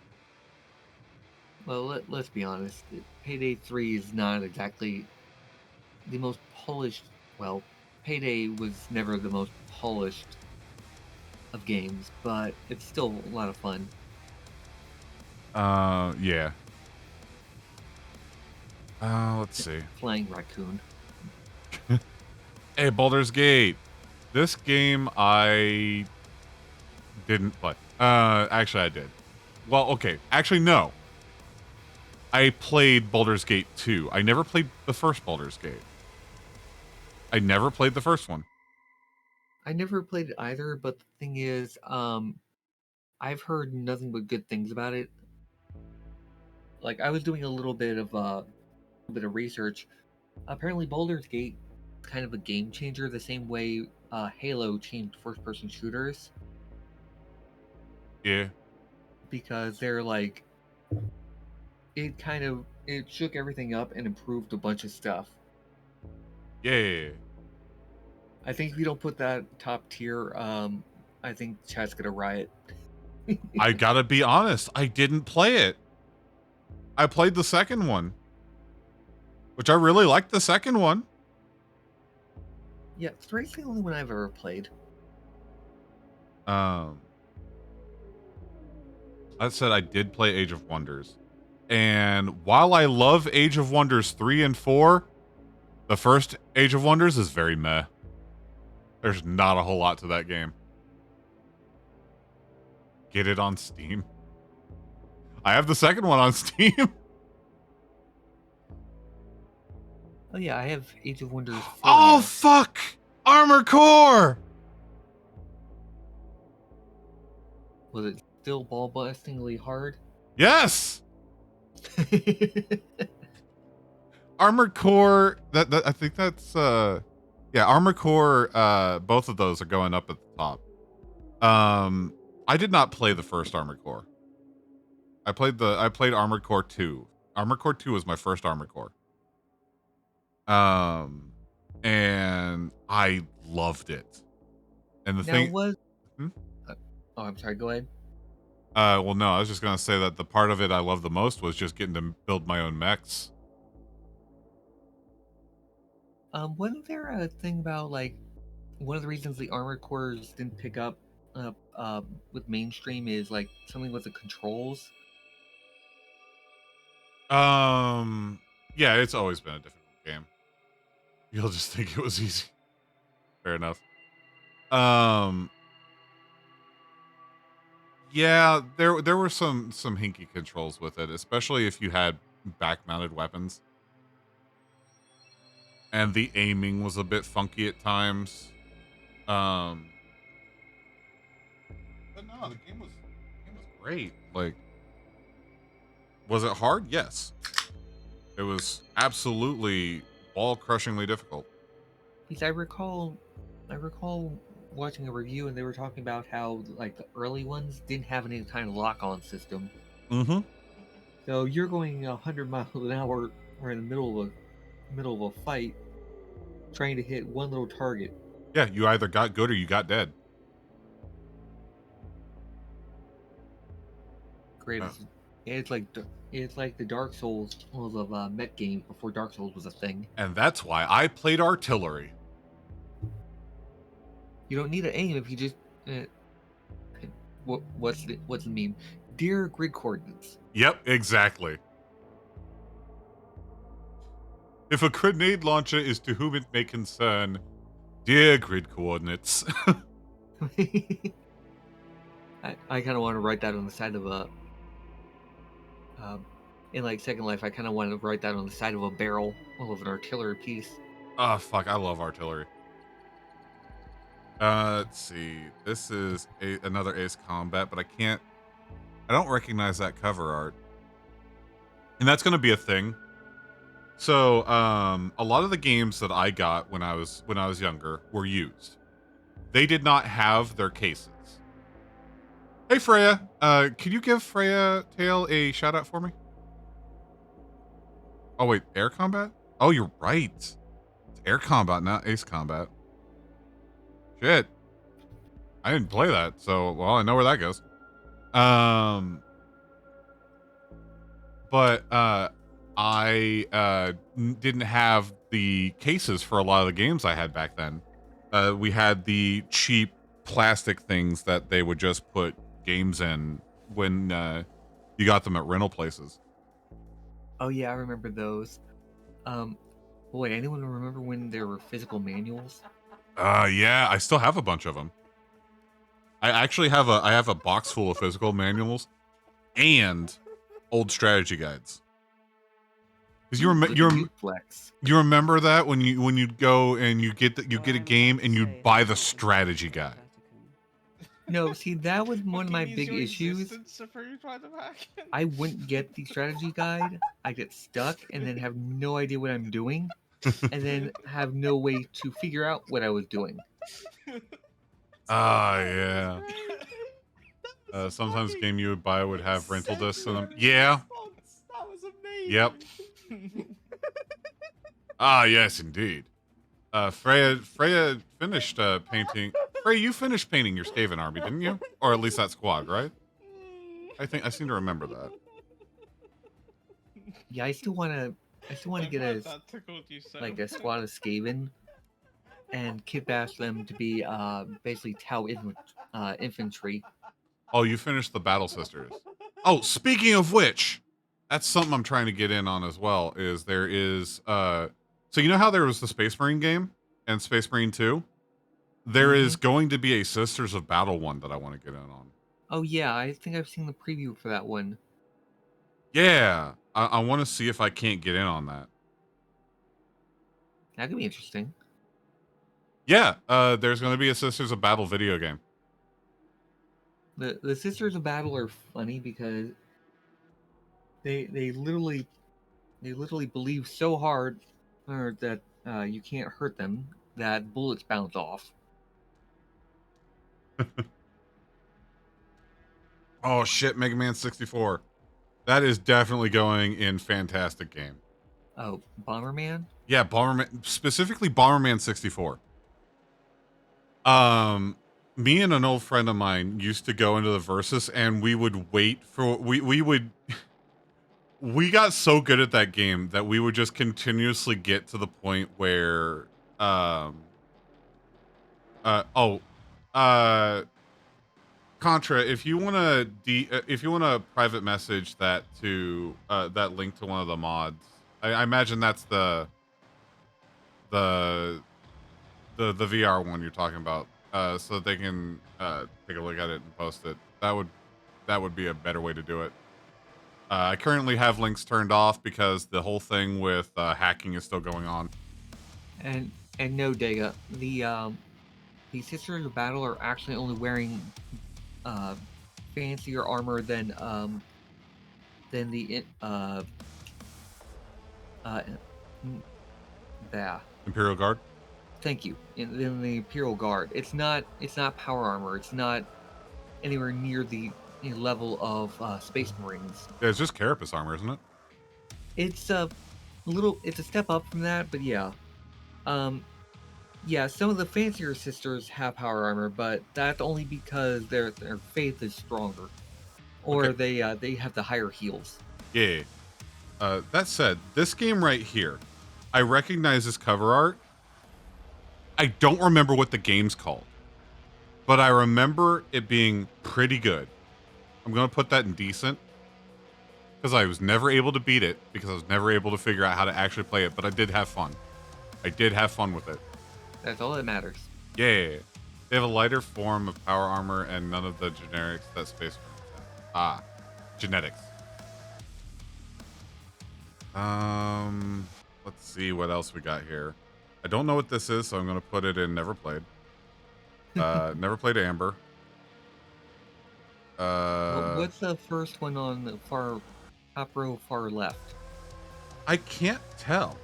Speaker 1: Well, let's be honest. Payday 3 is not exactly the most polished. Well, Payday was never the most polished of games, but it's still a lot of fun.
Speaker 3: Yeah. Let's see.
Speaker 1: Flying Raccoon.
Speaker 3: Hey, Baldur's Gate. This game I didn't play. Actually I did. Well, okay. Actually, no. I played Baldur's Gate 2. I never played the first Baldur's Gate. I never played the first one.
Speaker 1: I never played it either, but the thing is, I've heard nothing but good things about it. Like, I was doing a little bit of research. Apparently, Baldur's Gate is kind of a game changer, the same way Halo changed first-person shooters.
Speaker 3: Yeah.
Speaker 1: Because they're like, it shook everything up and improved a bunch of stuff.
Speaker 3: Yeah.
Speaker 1: I think if you don't put that top tier, I think chat's gonna riot.
Speaker 3: I gotta be honest, I didn't play it. I played the second one, which I really liked the second one.
Speaker 1: Yeah, 3's the only one I've ever played.
Speaker 3: That said, I did play Age of Wonders. And while I love Age of Wonders 3 and 4, the first Age of Wonders is very meh. There's not a whole lot to that game. Get it on Steam. I have the second one on Steam.
Speaker 1: Oh yeah, I have Age of Wonders 4
Speaker 3: Oh,
Speaker 1: now.
Speaker 3: fuck! Armored Core!
Speaker 1: Was it still ball-bustingly hard?
Speaker 3: Yes! Armored Core, that I think that's yeah, Armored Core, both of those are going up at the top. I did not play the first Armored Core. I played Armored Core 2. Armored Core 2 was my first Armored Core. And I loved it. And the thing
Speaker 1: was
Speaker 3: Hmm?
Speaker 1: oh, I'm sorry, go ahead.
Speaker 3: Well, no, I was just gonna say that the part of it I loved the most was just getting to build my own mechs.
Speaker 1: Wasn't there a thing about like one of the reasons the Armored Cores didn't pick up with mainstream is like something with the controls?
Speaker 3: Yeah, it's always been a difficult game. You'll just think it was easy. Fair enough. Yeah, there were some hinky controls with it, especially if you had back-mounted weapons. And the aiming was a bit funky at times. But no, the game was great. Like, was it hard? Yes. It was absolutely ball-crushingly difficult.
Speaker 1: Because I recall watching a review and they were talking about how like the early ones didn't have any kind of lock-on system.
Speaker 3: Mm-hmm.
Speaker 1: So you're going 100 miles an hour or in the middle of a fight, trying to hit one little target.
Speaker 3: Yeah, you either got good or you got dead.
Speaker 1: Great. It's like the Dark Souls of mech games before Dark Souls was a thing.
Speaker 3: And that's why I played artillery.
Speaker 1: You don't need to aim if you just what's the meme? Dear grid coordinates.
Speaker 3: Yep, exactly. If a grenade launcher is to whom it may concern, dear grid coordinates.
Speaker 1: I kind of want to write that on the side of a in like Second Life. I kind of want to write that on the side of a barrel of an artillery piece.
Speaker 3: Oh fuck, I love artillery. Let's see. This is another Ace Combat, but I don't recognize that cover art. And that's going to be a thing. So, a lot of the games that I got when I was younger were used. They did not have their cases. Hey Freya, could you give Freya Tail a shout out for me? Oh wait, Air Combat? Oh, you're right. It's Air Combat, not Ace Combat. Shit. I didn't play that, so well, I know where that goes. But I didn't have the cases for a lot of the games I had back then. We had the cheap plastic things that they would just put games in when you got them at rental places.
Speaker 1: Oh yeah, I remember those. Boy, anyone remember when there were physical manuals?
Speaker 3: Yeah, I still have a bunch of them. I actually have a box full of physical manuals and old strategy guides. Because you remember that when you'd go and you get a game and you'd buy the strategy guide.
Speaker 1: No, see, that was one of my big issues. I wouldn't get the strategy guide. I get stuck and then have no idea what I'm doing, and then have no way to figure out what I was doing.
Speaker 3: Yeah. Sometimes the game you would buy would have rental discs in them. Yeah.
Speaker 8: That was amazing.
Speaker 3: Yep. Yes, indeed. Freya finished painting. Freya, you finished painting your Skaven army, didn't you? Or at least that squad, right? I seem to remember that.
Speaker 1: Yeah, I still want to get a squad of Skaven and kit bash them to be basically Tau infantry.
Speaker 3: Oh, you finished the Battle Sisters. Oh, speaking of which, that's something I'm trying to get in on as well. Is there is so you know how there was the Space Marine game and Space Marine 2? There is going to be a Sisters of Battle one that I want to get in on.
Speaker 1: Oh yeah, I think I've seen the preview for that one.
Speaker 3: Yeah, I want to see if I can't get in on that.
Speaker 1: That could be interesting.
Speaker 3: Yeah, there's going to be a Sisters of Battle video game.
Speaker 1: The Sisters of Battle are funny because they literally believe so hard that you can't hurt them that bullets bounce off.
Speaker 3: Oh shit, Mega Man 64. That is definitely going in fantastic game.
Speaker 1: Oh, Bomberman?
Speaker 3: Yeah, specifically Bomberman 64. me and an old friend of mine used to go into the versus, and we would wait for we would. We got so good at that game that we would just continuously get to the point where oh Contra, if you want to private message that to that link to one of the mods, I imagine that's the VR one you're talking about, so that they can take a look at it and post it. That would be a better way to do it. I currently have links turned off because the whole thing with hacking is still going on.
Speaker 1: And no, Dega, the Sisters of Battle are actually only wearing fancier armor than the
Speaker 3: Imperial Guard.
Speaker 1: Thank you. In the Imperial Guard, it's not power armor. It's not anywhere near the level of Space Marines.
Speaker 3: Yeah, it's just Carapace armor, isn't it?
Speaker 1: It's a step up from that, but yeah. Yeah, some of the fancier sisters have power armor, but that's only because their faith is stronger, or
Speaker 3: Okay.
Speaker 1: they have the higher heals.
Speaker 3: Yeah. That said, this game right here, I recognize this cover art. I don't remember what the game's called, but I remember it being pretty good. I'm going to put that in decent, because I was never able to beat it, because I was never able to figure out how to actually play it, but I did have fun. I did have fun with it.
Speaker 1: That's all that matters.
Speaker 3: Yeah. They have a lighter form of power armor and none of the generics that Space Marines have. Ah, genetics. Let's see what else we got here. I don't know what this is, so I'm going to put it in never played. Never played Amber.
Speaker 1: What's the first one on the top row, far left?
Speaker 3: I can't tell.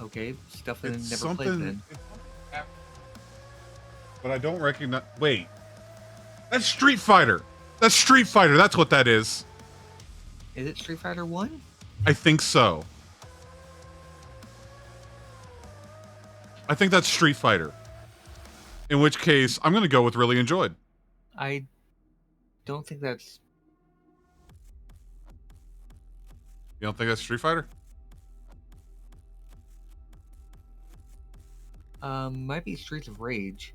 Speaker 1: Okay, stuff in
Speaker 3: It's
Speaker 1: never played then.
Speaker 3: But I don't recognize. Wait, that's Street Fighter. That's Street Fighter. That's what that is.
Speaker 1: Is it Street Fighter 1?
Speaker 3: I think so. I think that's Street Fighter. In which case, I'm going to go with really enjoyed.
Speaker 1: I don't think that's.
Speaker 3: You don't think that's Street Fighter?
Speaker 1: Might be Streets of Rage.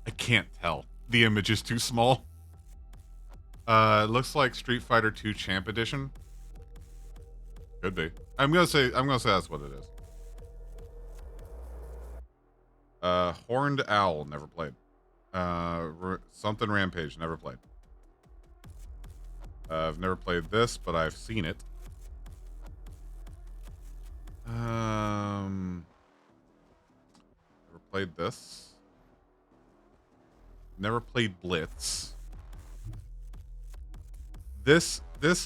Speaker 3: I can't tell. The image is too small. It looks like Street Fighter 2 Champ Edition. Could be. I'm gonna say that's what it is. Horned Owl, never played. Something Rampage, never played. I've never played this, but I've seen it. Never played this. Never played Blitz. This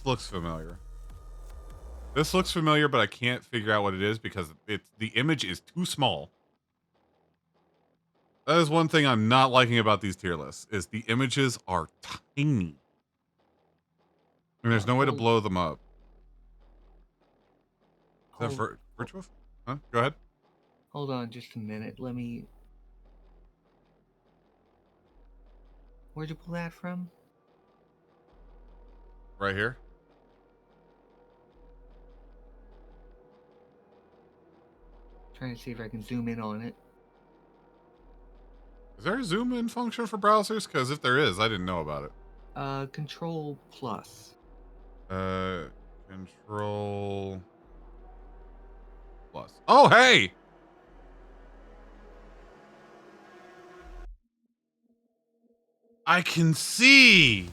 Speaker 3: looks familiar. This looks familiar, but I can't figure out what it is because the image is too small. That is one thing I'm not liking about these tier lists, is the images are tiny. And there's no way to blow them up. Is that Virtua? Huh? Go ahead.
Speaker 1: Hold on just a minute. Let me. Where'd you pull that from?
Speaker 3: Right here.
Speaker 1: Trying to see if I can zoom in on it.
Speaker 3: Is there a zoom in function for browsers? Because if there is, I didn't know about it.
Speaker 1: Control plus.
Speaker 3: Control plus. Oh, hey! I can see!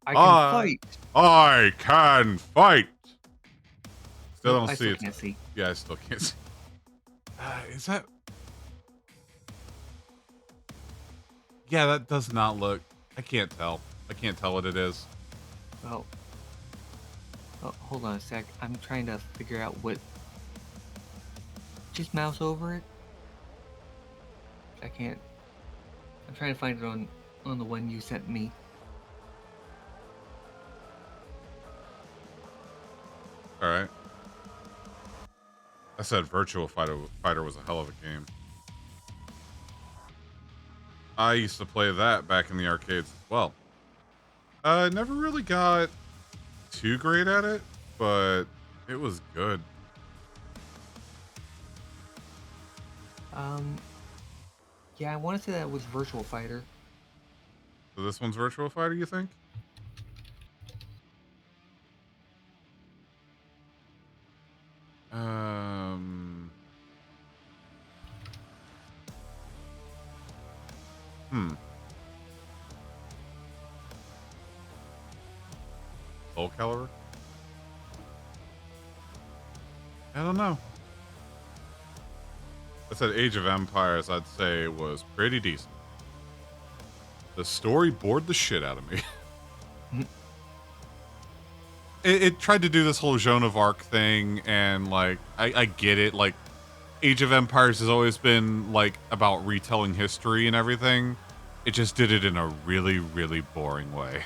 Speaker 1: I can fight!
Speaker 3: I can fight! Still
Speaker 1: Nope,
Speaker 3: don't
Speaker 1: I
Speaker 3: see
Speaker 1: still
Speaker 3: it.
Speaker 1: can't see.
Speaker 3: Yeah, I still can't see. Is that... Yeah, that does not look... I can't tell. I can't tell what it is.
Speaker 1: Oh, hold on a sec. I'm trying to figure out what... Just mouse over it? I can't... I'm trying to find it on the one you sent me.
Speaker 3: Alright. I said Virtua Fighter was a hell of a game. I used to play that back in the arcades as well. Never really got too great at it, but it was good.
Speaker 1: Yeah, I want to say that was Virtual Fighter.
Speaker 3: So this one's Virtua Fighter, you think? Soul Calibur? I don't know. I said Age of Empires, I'd say was pretty decent. The story bored the shit out of me. It tried to do this whole Joan of Arc thing, and like, I get it. Like, Age of Empires has always been like about retelling history and everything. It just did it in a really, really boring way.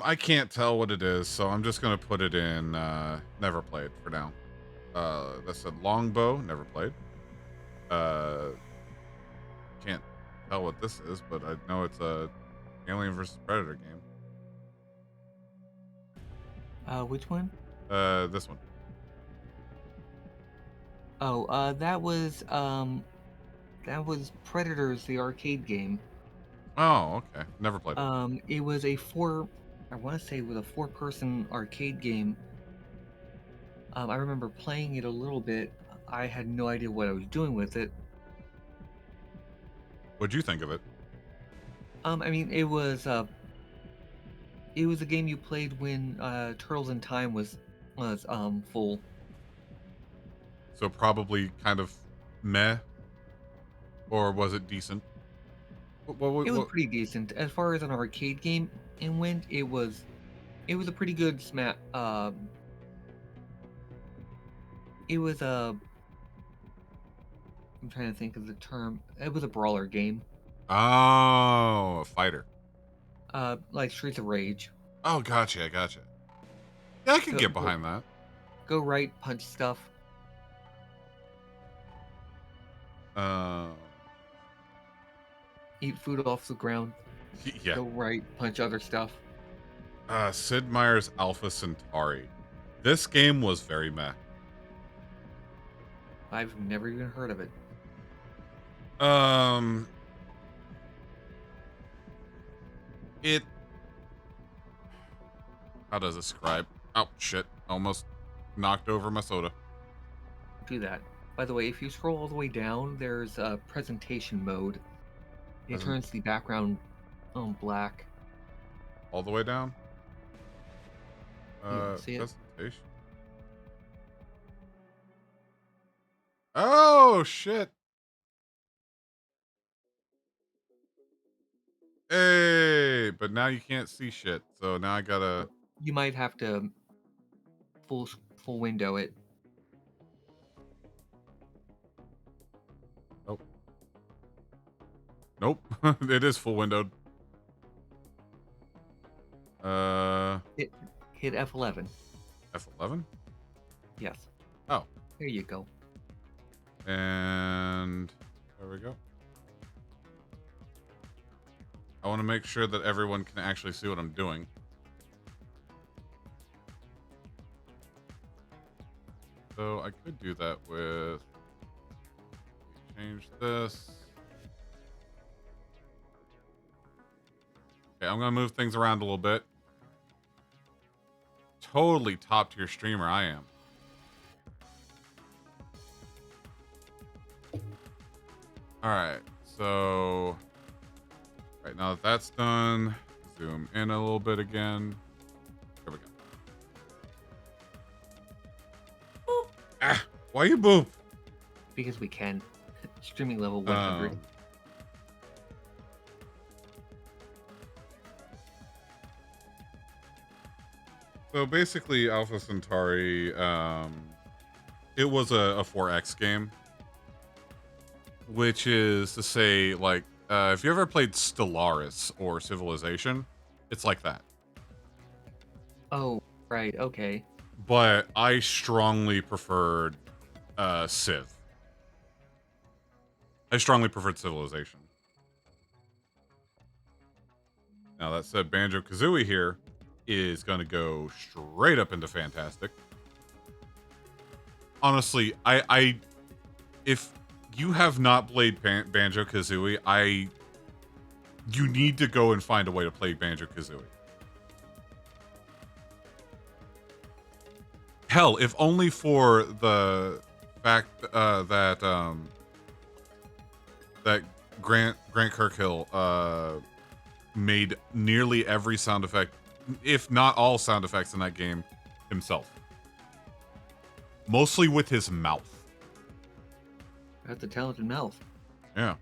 Speaker 3: I can't tell what it is, so I'm just gonna put it in never played for now. That said Longbow, never played. Can't tell what this is, but I know it's a Alien vs Predator game.
Speaker 1: Which one?
Speaker 3: This one.
Speaker 1: Oh, that was Predators, the arcade game.
Speaker 3: Oh, okay. Never played it.
Speaker 1: It was I want to say it was a 4-person arcade game. I remember playing it a little bit. I had no idea what I was doing with it.
Speaker 3: What'd you think of it?
Speaker 1: I mean, it was a game you played when Turtles in Time was full.
Speaker 3: So probably kind of meh, or was it decent?
Speaker 1: It was pretty decent as far as an arcade game went. It was a pretty good smash. It was a. I'm trying to think of the term. It was a brawler game.
Speaker 3: Oh, a fighter.
Speaker 1: Like Streets of Rage.
Speaker 3: Oh, gotcha. Yeah, I could get behind that.
Speaker 1: Go right, punch stuff. Eat food off the ground.
Speaker 3: Yeah.
Speaker 1: Go right, punch other stuff.
Speaker 3: Sid Meier's Alpha Centauri. This game was very meh.
Speaker 1: I've never even heard of it.
Speaker 3: How does it describe? Oh, shit. Almost knocked over my soda.
Speaker 1: Do that. By the way, if you scroll all the way down, there's a presentation mode. It turns the background black.
Speaker 3: All the way down?
Speaker 1: See it?
Speaker 3: Presentation. Oh, shit. Hey, but now you can't see shit. So now I gotta...
Speaker 1: You might have to full window it.
Speaker 3: Nope. It is full windowed.
Speaker 1: Hit F11.
Speaker 3: F11?
Speaker 1: Yes.
Speaker 3: Oh.
Speaker 1: There you go.
Speaker 3: And there we go. I want to make sure that everyone can actually see what I'm doing. So I could do that with... Change this. Okay, I'm going to move things around a little bit. Totally top tier streamer I am. Alright, so... Right now that that's done, zoom in a little bit again. There we go. Boop. Ah, why you boop?
Speaker 1: Because we can. Streaming level 100.
Speaker 3: So basically, Alpha Centauri, it was a 4X game, which is to say, like, if you ever played Stellaris or Civilization, it's like that.
Speaker 1: Oh, right, okay.
Speaker 3: but I strongly preferred Civ. I strongly preferred Civilization. Now that said, Banjo-Kazooie here is going to go straight up into Fantastic. Honestly, if you have not played Banjo-Kazooie, you need to go and find a way to play Banjo-Kazooie. Hell, if only for the fact that Grant Kirkhill made nearly every sound effect, if not all sound effects in that game himself. Mostly with his mouth.
Speaker 1: That's a talented mouth.
Speaker 3: Yeah.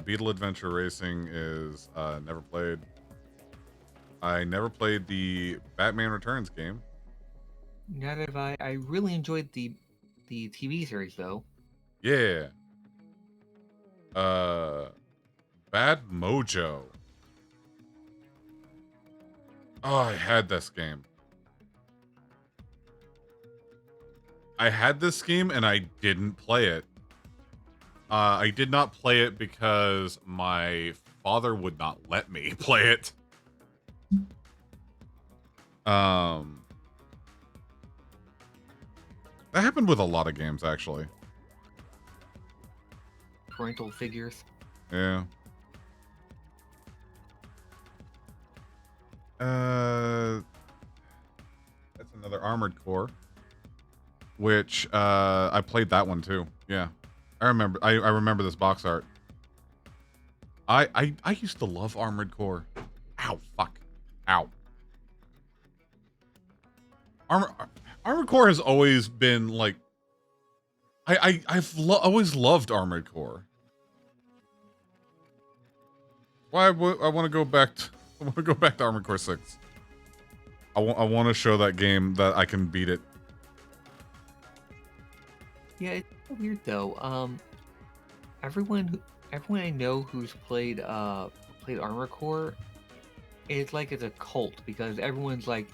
Speaker 3: Beetle Adventure Racing is never played. I never played the Batman Returns game.
Speaker 1: Neither have I. I really enjoyed the TV series though.
Speaker 3: Yeah. Bad Mojo. Oh, I had this game. I had this game and I didn't play it. I did not play it because my father would not let me play it. That happened with a lot of games, actually.
Speaker 1: Parental figures.
Speaker 3: Yeah. That's another Armored Core, which I played that one too. Yeah, I remember. I remember this box art. I used to love Armored Core. Ow, fuck, ow. Armored Core has always been like. I've always loved Armored Core. Why I want to go back to Armored Core 6. I want to show that game that I can beat it.
Speaker 1: Yeah, it's so weird though. Everyone I know who's played Armored Core, it's like it's a cult because everyone's like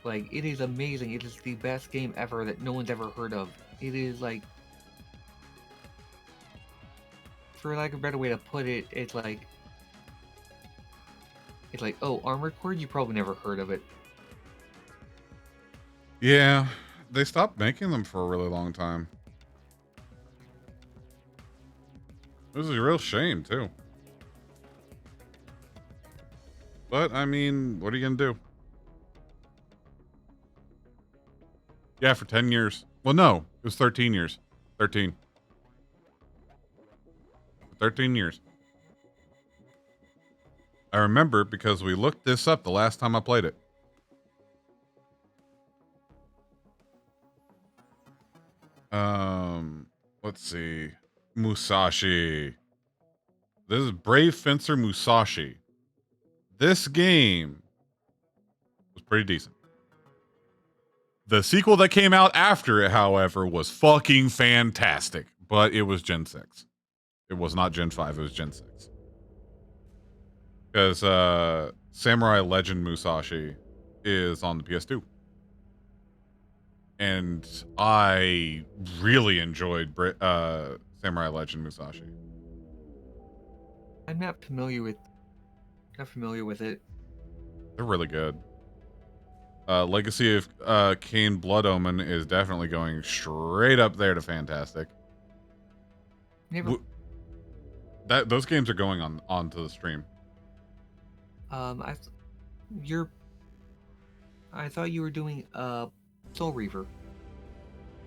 Speaker 1: it is amazing. It is the best game ever that no one's ever heard of. It is like, for lack of a better way to put it, it's like, oh, Armored Core, you probably never heard of it.
Speaker 3: Yeah, they stopped making them for a really long time. It was a real shame, too. But, I mean, what are you going to do? Yeah, for 10 years. Well, no, it was 13 years. 13. 13 years. I remember because we looked this up the last time I played it. Let's see. Musashi. This is Brave Fencer Musashi. This game was pretty decent. The sequel that came out after it, however, was fucking fantastic, but it was Gen 6. It was not Gen 5, it was Gen 6. Because Samurai Legend Musashi is on the PS2. And I really enjoyed Samurai Legend Musashi.
Speaker 1: I'm not familiar with it.
Speaker 3: They're really good. Legacy of Kain Blood Omen is definitely going straight up there to fantastic.
Speaker 1: Never.
Speaker 3: Those games are going onto the stream.
Speaker 1: I thought you were doing Soul Reaver.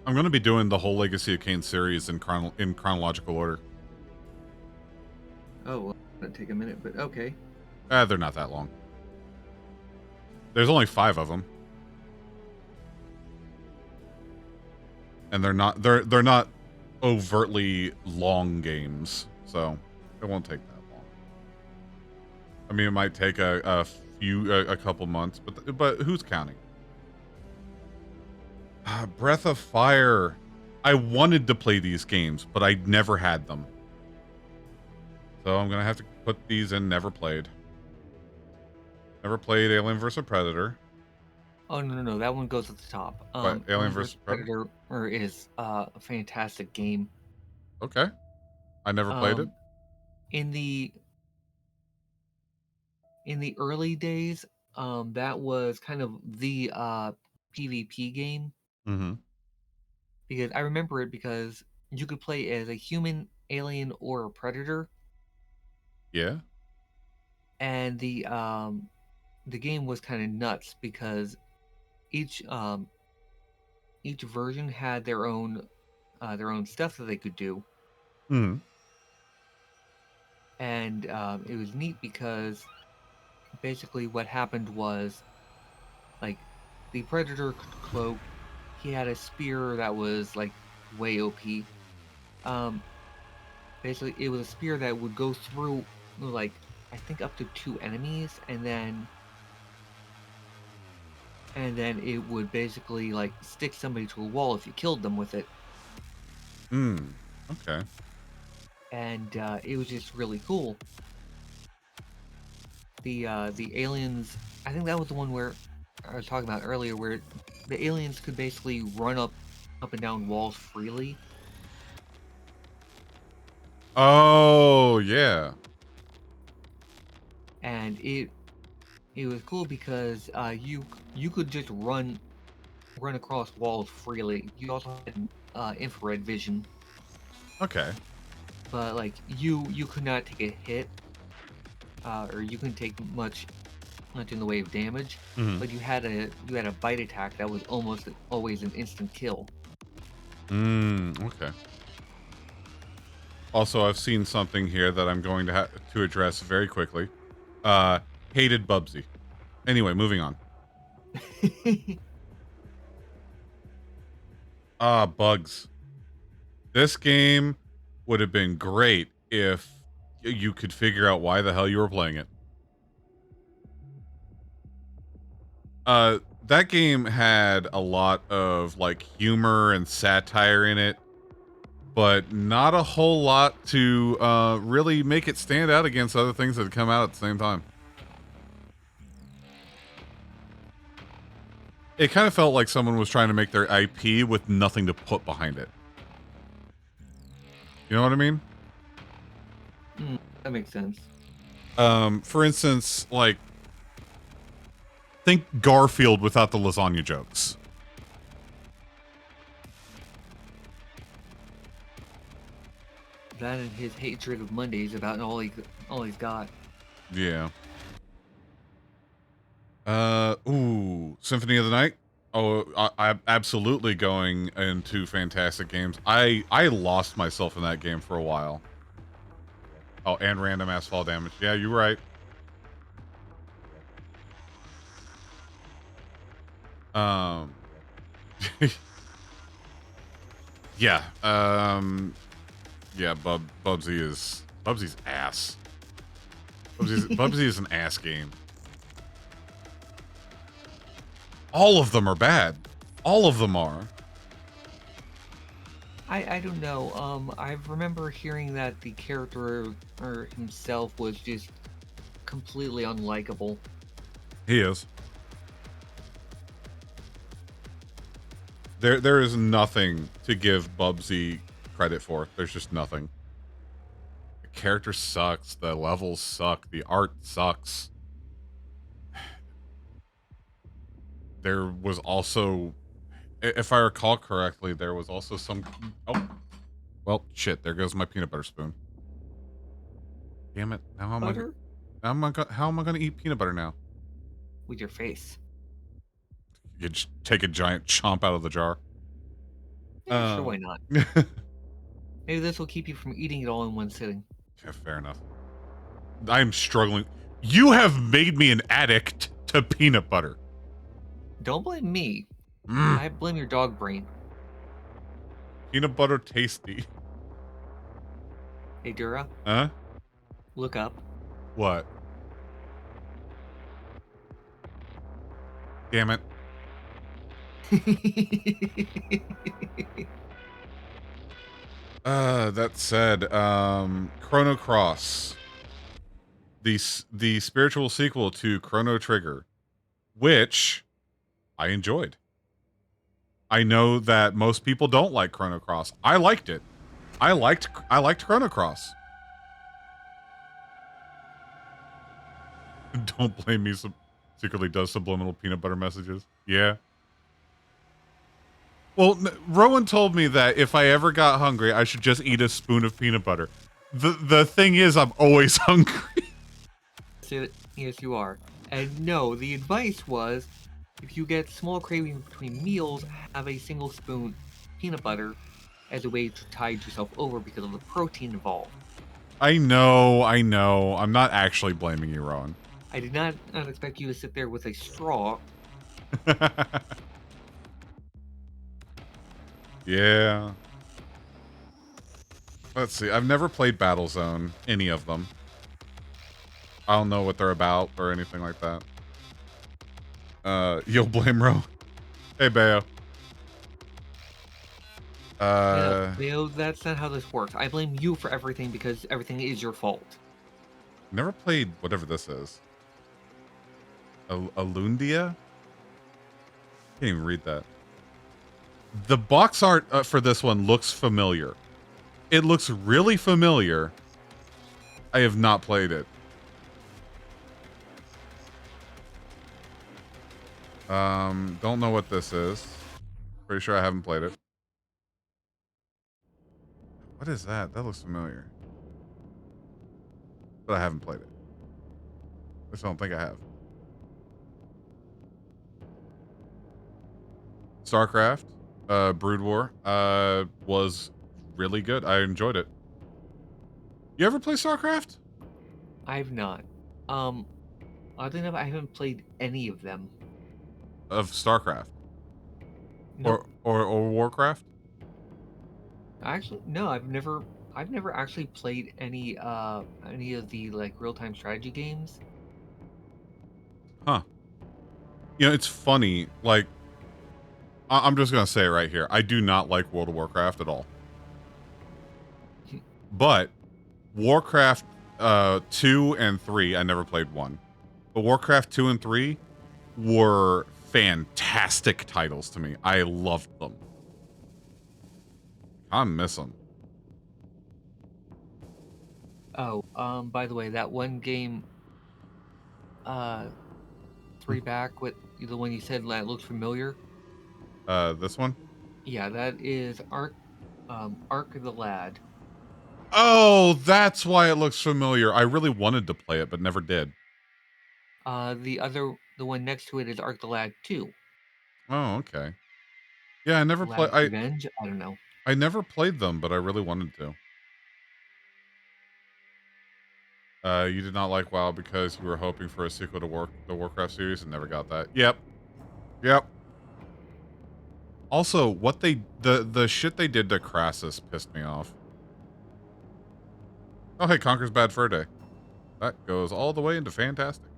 Speaker 3: I'm going to be doing the whole Legacy of Kain series in chronological order.
Speaker 1: Oh, well, that'd take a minute, but okay.
Speaker 3: They're not that long. There's only 5 of them. And they're not overtly long games, so it won't take that long. I mean, it might take a couple months, but who's counting? Breath of Fire. I wanted to play these games, but I never had them. So I'm gonna have to put these in never played. Never played Alien vs. Predator.
Speaker 1: Oh no, that one goes at the top.
Speaker 3: What, Alien vs.
Speaker 1: Predator is a fantastic game.
Speaker 3: Okay. I never played it.
Speaker 1: In the early days, that was kind of the PvP game.
Speaker 3: Mm-hmm.
Speaker 1: Because I remember it because you could play as a human, alien, or a predator.
Speaker 3: Yeah.
Speaker 1: And the game was kind of nuts because each version had their own stuff that they could do.
Speaker 3: Mm.
Speaker 1: And it was neat because basically what happened was, like, the predator could cloak. He had a spear that was like way OP. Basically, it was a spear that would go through, like, I think up to 2 enemies, and then it would basically like stick somebody to a wall if you killed them with it.
Speaker 3: Okay.
Speaker 1: And it was just really cool. The aliens, I think that was the one where I was talking about earlier, where the aliens could basically run up and down walls freely.
Speaker 3: Oh yeah.
Speaker 1: And it was cool because you could just run across walls freely. You also had infrared vision.
Speaker 3: Okay.
Speaker 1: But like you could not take a hit, or you couldn't take much in the way of damage.
Speaker 3: Mm-hmm.
Speaker 1: But you had a bite attack that was almost always an instant kill.
Speaker 3: Okay. Also, I've seen something here that I'm going to address very quickly. Hated Bubsy. Anyway, moving on. Bugs. This game would have been great if you could figure out why the hell you were playing it. That game had a lot of like humor and satire in it, but not a whole lot to really make it stand out against other things that had come out at the same time. It kind of felt like someone was trying to make their IP with nothing to put behind it. You know what I mean?
Speaker 1: That makes sense.
Speaker 3: For instance, like, think Garfield without the lasagna jokes.
Speaker 1: That and his hatred of Mondays about all he's got.
Speaker 3: Yeah. Symphony of the Night. Oh, I'm absolutely going into fantastic games. I lost myself in that game for a while. Oh, and random ass fall damage. Yeah, you're right. Yeah. Yeah, Bubsy's ass. Bubsy is an ass game. All of them are bad. All of them are.
Speaker 1: I don't know. I remember hearing that the character or himself was just completely unlikable.
Speaker 3: He is. There is nothing to give Bubsy credit for. There's just nothing. The character sucks. The levels suck. The art sucks. There was also, if I recall correctly, there was also some... Oh. Well, shit. There goes my peanut butter spoon. Damn it. Now how am I going to eat peanut butter now?
Speaker 1: With your face.
Speaker 3: You just take a giant chomp out of the jar.
Speaker 1: Yeah, sure, why not? Maybe this will keep you from eating it all in one sitting.
Speaker 3: Yeah, fair enough. I'm struggling. You have made me an addict to peanut butter.
Speaker 1: Don't blame me. I blame your dog brain.
Speaker 3: Peanut butter tasty.
Speaker 1: Hey, Dura.
Speaker 3: Huh?
Speaker 1: Look up.
Speaker 3: What? Damn it. That said, Chrono Cross. the spiritual sequel to Chrono Trigger, which I enjoyed. I know that most people don't like Chrono Cross. I liked it. I liked Chrono Cross. Don't blame me. Secretly does subliminal peanut butter messages. Yeah. Well, Rowan told me that if I ever got hungry, I should just eat a spoon of peanut butter. The thing is, I'm always hungry.
Speaker 1: Yes, you are. And no, the advice was, if you get small cravings between meals, have a single spoon peanut butter as a way to tide yourself over because of the protein involved.
Speaker 3: I know. I'm not actually blaming you, Rowan.
Speaker 1: I did not expect you to sit there with a straw.
Speaker 3: Yeah. Let's see. I've never played Battlezone, any of them. I don't know what they're about or anything like that. You'll blame Ro. Hey, Bayo.
Speaker 1: No, that's not how this works. I blame you for everything because everything is your fault.
Speaker 3: Never played whatever this is. Alundia? Can't even read that. The box art for this one looks familiar. It looks really familiar. I have not played it. Don't know what this is. Pretty sure I haven't played it. What is that? That looks familiar. But I haven't played it. I just don't think I have. StarCraft, Brood War, was really good. I enjoyed it. You ever play StarCraft?
Speaker 1: I've not. Oddly enough, I haven't played any of them.
Speaker 3: Of StarCraft?
Speaker 1: No,
Speaker 3: Or Warcraft?
Speaker 1: actually, no. I've never actually played any of the like real-time strategy games.
Speaker 3: Huh. You know, it's funny. Like, I'm just gonna say it right here. I do not like World of Warcraft at all. But Warcraft 2 and 3, I never played 1. But Warcraft 2 and 3 were fantastic titles to me. I loved them. I miss them.
Speaker 1: Oh, by the way, that one game, 3 back with the one you said that looks familiar.
Speaker 3: This one?
Speaker 1: Yeah, that is Ark the Lad.
Speaker 3: Oh, that's why it looks familiar. I really wanted to play it, but never did.
Speaker 1: The one next to it is Ark the Lad 2.
Speaker 3: Oh, okay. Yeah, I never played.
Speaker 1: Lad's Revenge? I don't know.
Speaker 3: I never played them, but I really wanted to. You did not like WoW because you were hoping for a sequel to the Warcraft series and never got that. Yep. Also, what the shit they did to Crassus pissed me off. Oh, hey, Conker's Bad Fur Day. That goes all the way into Fantastic.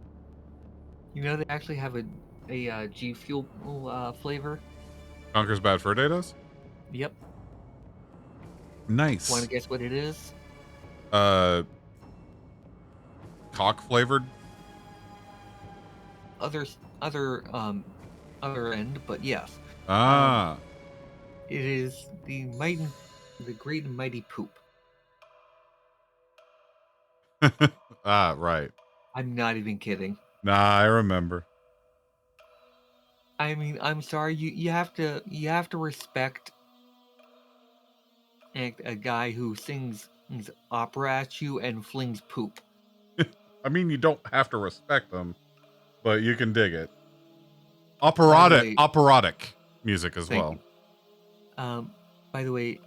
Speaker 1: You know they actually have a G Fuel flavor.
Speaker 3: Conker's Bad Fur Day does?
Speaker 1: Yep.
Speaker 3: Nice.
Speaker 1: Want to guess what it is?
Speaker 3: Cock flavored.
Speaker 1: Other end, but yes. It is the Great and Mighty Poop.
Speaker 3: Right.
Speaker 1: I'm not even kidding.
Speaker 3: Nah, I remember.
Speaker 1: I mean, I'm sorry. You have to respect a guy who sings opera at you and flings poop.
Speaker 3: I mean, you don't have to respect them, but you can dig it. Operatic music as well.
Speaker 1: By the way,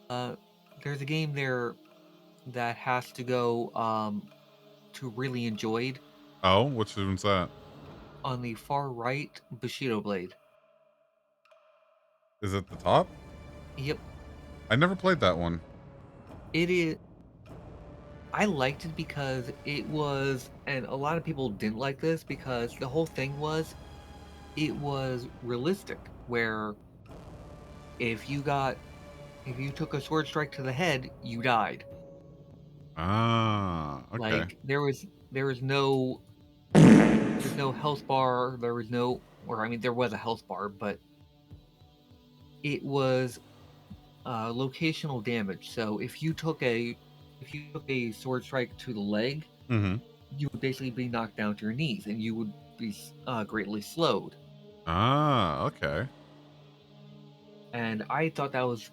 Speaker 1: there's a game there that has to go to really enjoyed.
Speaker 3: Oh, which one's that?
Speaker 1: On the far right, Bushido Blade.
Speaker 3: Is it the top?
Speaker 1: Yep.
Speaker 3: I never played that one.
Speaker 1: It is. I liked it because it was, and a lot of people didn't like this because the whole thing was, it was realistic. Where if you took a sword strike to the head, you died.
Speaker 3: Ah, okay.
Speaker 1: Like there was there's no health bar. There was no, or I mean, there was a health bar, but it was locational damage. So if you took a sword strike to the leg, you would basically be knocked down to your knees, and you would be greatly slowed.
Speaker 3: Ah, okay.
Speaker 1: And I thought that was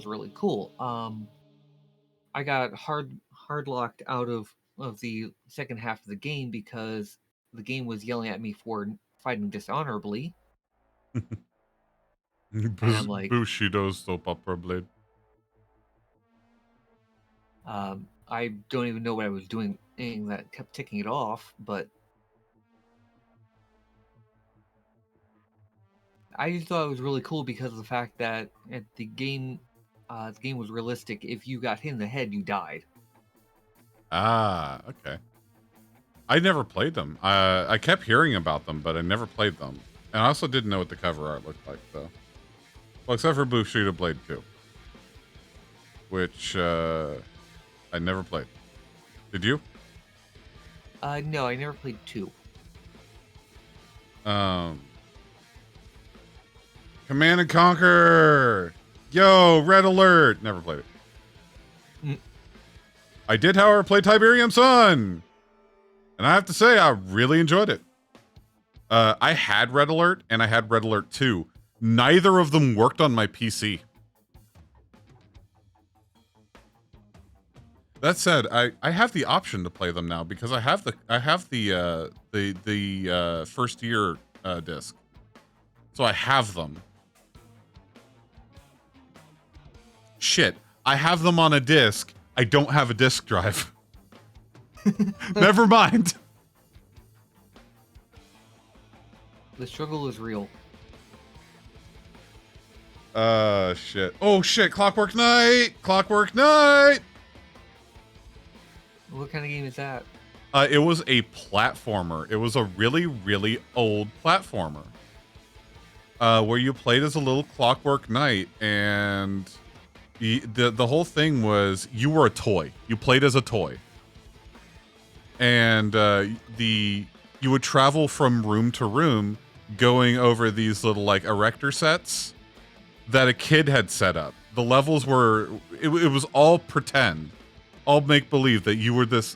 Speaker 1: really cool. I got hard locked out of the second half of the game because the game was yelling at me for fighting dishonorably. And I'm like,
Speaker 3: Bushido's soap opera blade.
Speaker 1: I don't even know what I was doing that kept ticking it off, but I just thought it was really cool because of the fact that the game was realistic. If you got hit in the head, you died.
Speaker 3: Ah, okay. I never played them. I kept hearing about them, but I never played them. And I also didn't know what the cover art looked like, though. Well, except for Bushido Blade 2. Which, I never played. Did you?
Speaker 1: No, I never played 2.
Speaker 3: Command and Conquer! Yo, Red Alert! Never played it. I did, however, play Tiberium Sun! And I have to say, I really enjoyed it. I had Red Alert, and I had Red Alert 2. Neither of them worked on my PC. That said, I have the option to play them now because I have the first year disc, so I have them. Shit, I have them on a disc. I don't have a disc drive. Never mind.
Speaker 1: The struggle is real.
Speaker 3: Shit. Oh shit, Clockwork Knight! Clockwork Knight!
Speaker 1: What kind of game is that?
Speaker 3: It was a platformer. It was a really, really old platformer. Where you played as a little Clockwork Knight, and the whole thing was you were a toy. You played as a toy. And you would travel from room to room going over these little like erector sets that a kid had set up. The levels were it was all pretend. All make believe that you were this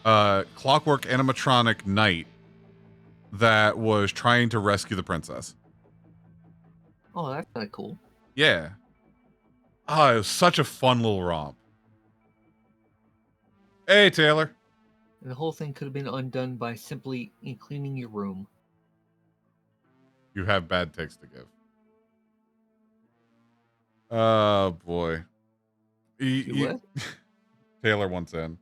Speaker 3: clockwork animatronic knight that was trying to rescue the princess.
Speaker 1: Oh, that's kind of cool.
Speaker 3: Yeah. Oh, it was such a fun little romp. Hey, Taylor.
Speaker 1: And the whole thing could have been undone by simply cleaning your room.
Speaker 3: You have bad takes to give. Oh, boy.
Speaker 1: What?
Speaker 3: Taylor wants in.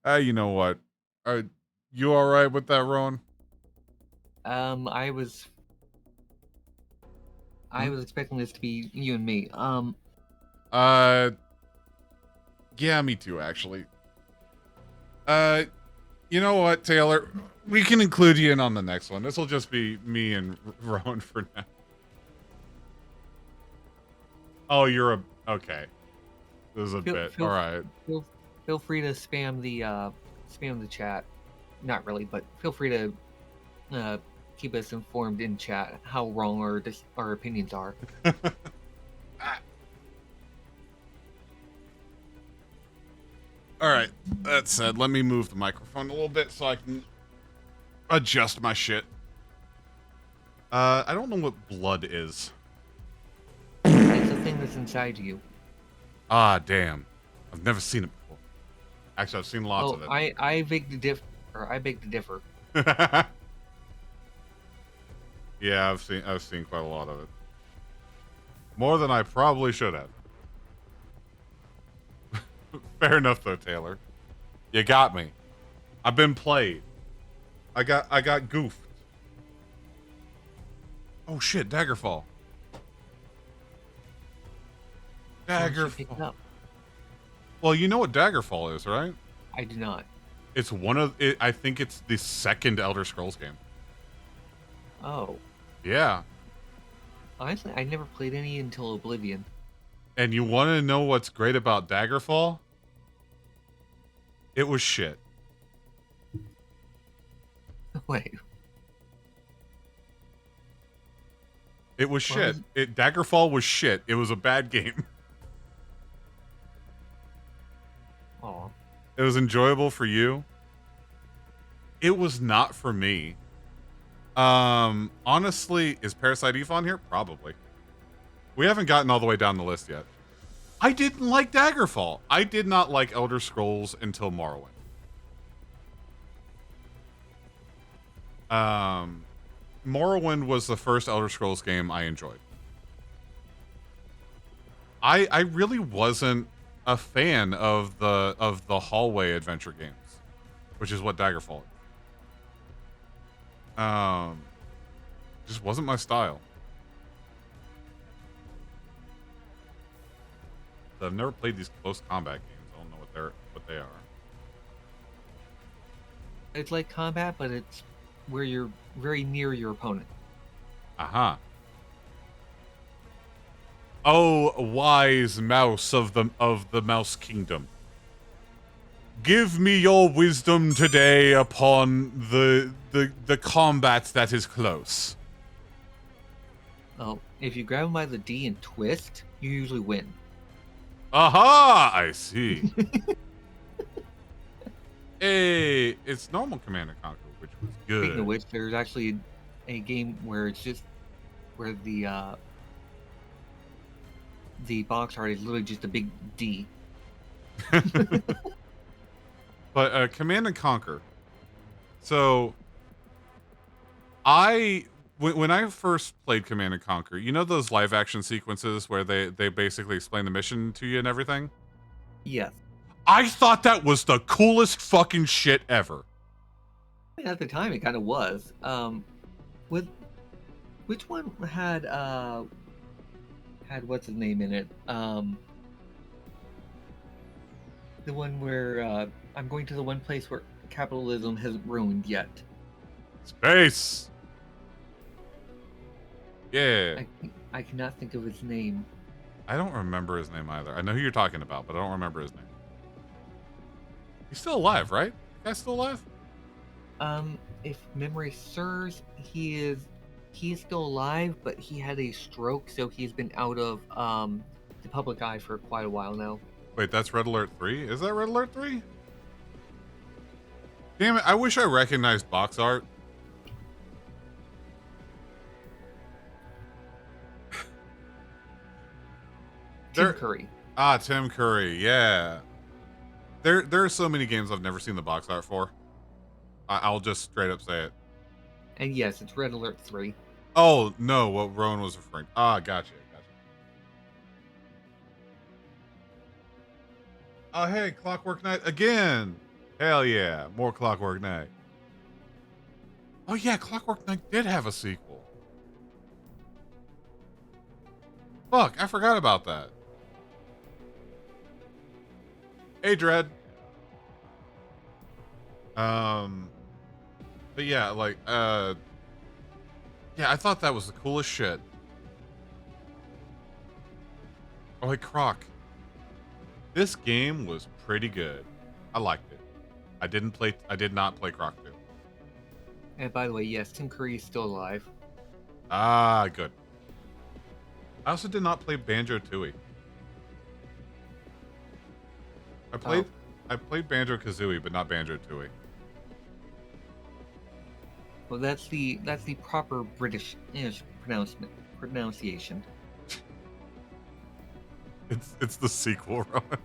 Speaker 3: You know what? Are you all right with that, Rowan?
Speaker 1: I was expecting this to be you and me.
Speaker 3: Yeah, me too, actually. You know what, Taylor? We can include you in on the next one. This will just be me and Rowan for now. Oh, you're okay. This is a bit. All right.
Speaker 1: Feel free to spam the chat. Not really, but feel free to keep us informed in chat how wrong our opinions are.
Speaker 3: All right. That said, let me move the microphone a little bit so I can adjust my shit. I don't know what blood is.
Speaker 1: It's the thing that's inside you.
Speaker 3: Ah, damn. I've never seen it before. Actually, I've seen lots of it.
Speaker 1: I beg to differ.
Speaker 3: Yeah, I've seen quite a lot of it. More than I probably should have. Fair enough though, Taylor. You got me. I've been played. I got goofed. Oh shit, Daggerfall. Daggerfall. Well, you know what Daggerfall is, right?
Speaker 1: I do not.
Speaker 3: It's I think it's the second Elder Scrolls game.
Speaker 1: Oh.
Speaker 3: Yeah.
Speaker 1: Honestly, I never played any until Oblivion.
Speaker 3: And you want to know what's great about Daggerfall? It was shit.
Speaker 1: Wait.
Speaker 3: It was shit. Daggerfall was shit. It was a bad game.
Speaker 1: Aw.
Speaker 3: It was enjoyable for you. It was not for me. Honestly, is Parasite Eve on here? Probably. We haven't gotten all the way down the list yet. I didn't like Daggerfall. I did not like Elder Scrolls until Morrowind. Morrowind was the first Elder Scrolls game I enjoyed. I really wasn't a fan of the hallway adventure games, which is what Daggerfall is. Just wasn't my style. I've never played these close combat games. I don't know what they are.
Speaker 1: It's like combat, but it's where you're very near your opponent.
Speaker 3: Uh-huh. Oh, wise mouse of the Mouse Kingdom. Give me your wisdom today upon the combat that is close.
Speaker 1: Oh, if you grab him by the D and twist, you usually win.
Speaker 3: Aha! I see. Hey, it's normal Command and Conquer, which was good.
Speaker 1: Speaking of which, there's actually a game where it's just where the box art is literally just a big D.
Speaker 3: But Command and Conquer. So when I first played Command and Conquer, you know those live action sequences where they basically explain the mission to you and everything?
Speaker 1: Yes.
Speaker 3: I thought that was the coolest fucking shit ever.
Speaker 1: At the time, it kind of was. Which one had what's his name in it? The one where I'm going to the one place where capitalism hasn't ruined yet.
Speaker 3: Space. Yeah.
Speaker 1: I cannot think of his name.
Speaker 3: I don't remember his name either. I know who you're talking about, but I don't remember his name. He's still alive, right? The guy's still alive?
Speaker 1: If memory serves, he's still alive, but he had a stroke, so he's been out of the public eye for quite a while now.
Speaker 3: Wait, that's Red Alert 3? Is that Red Alert 3? Damn it, I wish I recognized box art.
Speaker 1: Tim Curry.
Speaker 3: Ah, Tim Curry, yeah. There are so many games I've never seen the box art for. I'll just straight up say it.
Speaker 1: And yes, it's Red Alert 3.
Speaker 3: Oh, no, what Rowan was referring to. Ah, gotcha. Oh, hey, Clockwork Knight again. Hell yeah, more Clockwork Knight. Oh yeah, Clockwork Knight did have a sequel. Fuck, I forgot about that. Hey, Dread. But yeah, like, yeah, I thought that was the coolest shit. Oh, hey, Croc. This game was pretty good. I liked it. I did not play Croc 2.
Speaker 1: And by the way, yes, Tim Curry is still alive.
Speaker 3: Ah, good. I also did not play Banjo-Tooie. I played Banjo-Kazooie, but not Banjo-Tooie.
Speaker 1: Well, that's the proper British pronunciation.
Speaker 3: It's the sequel, Rowan.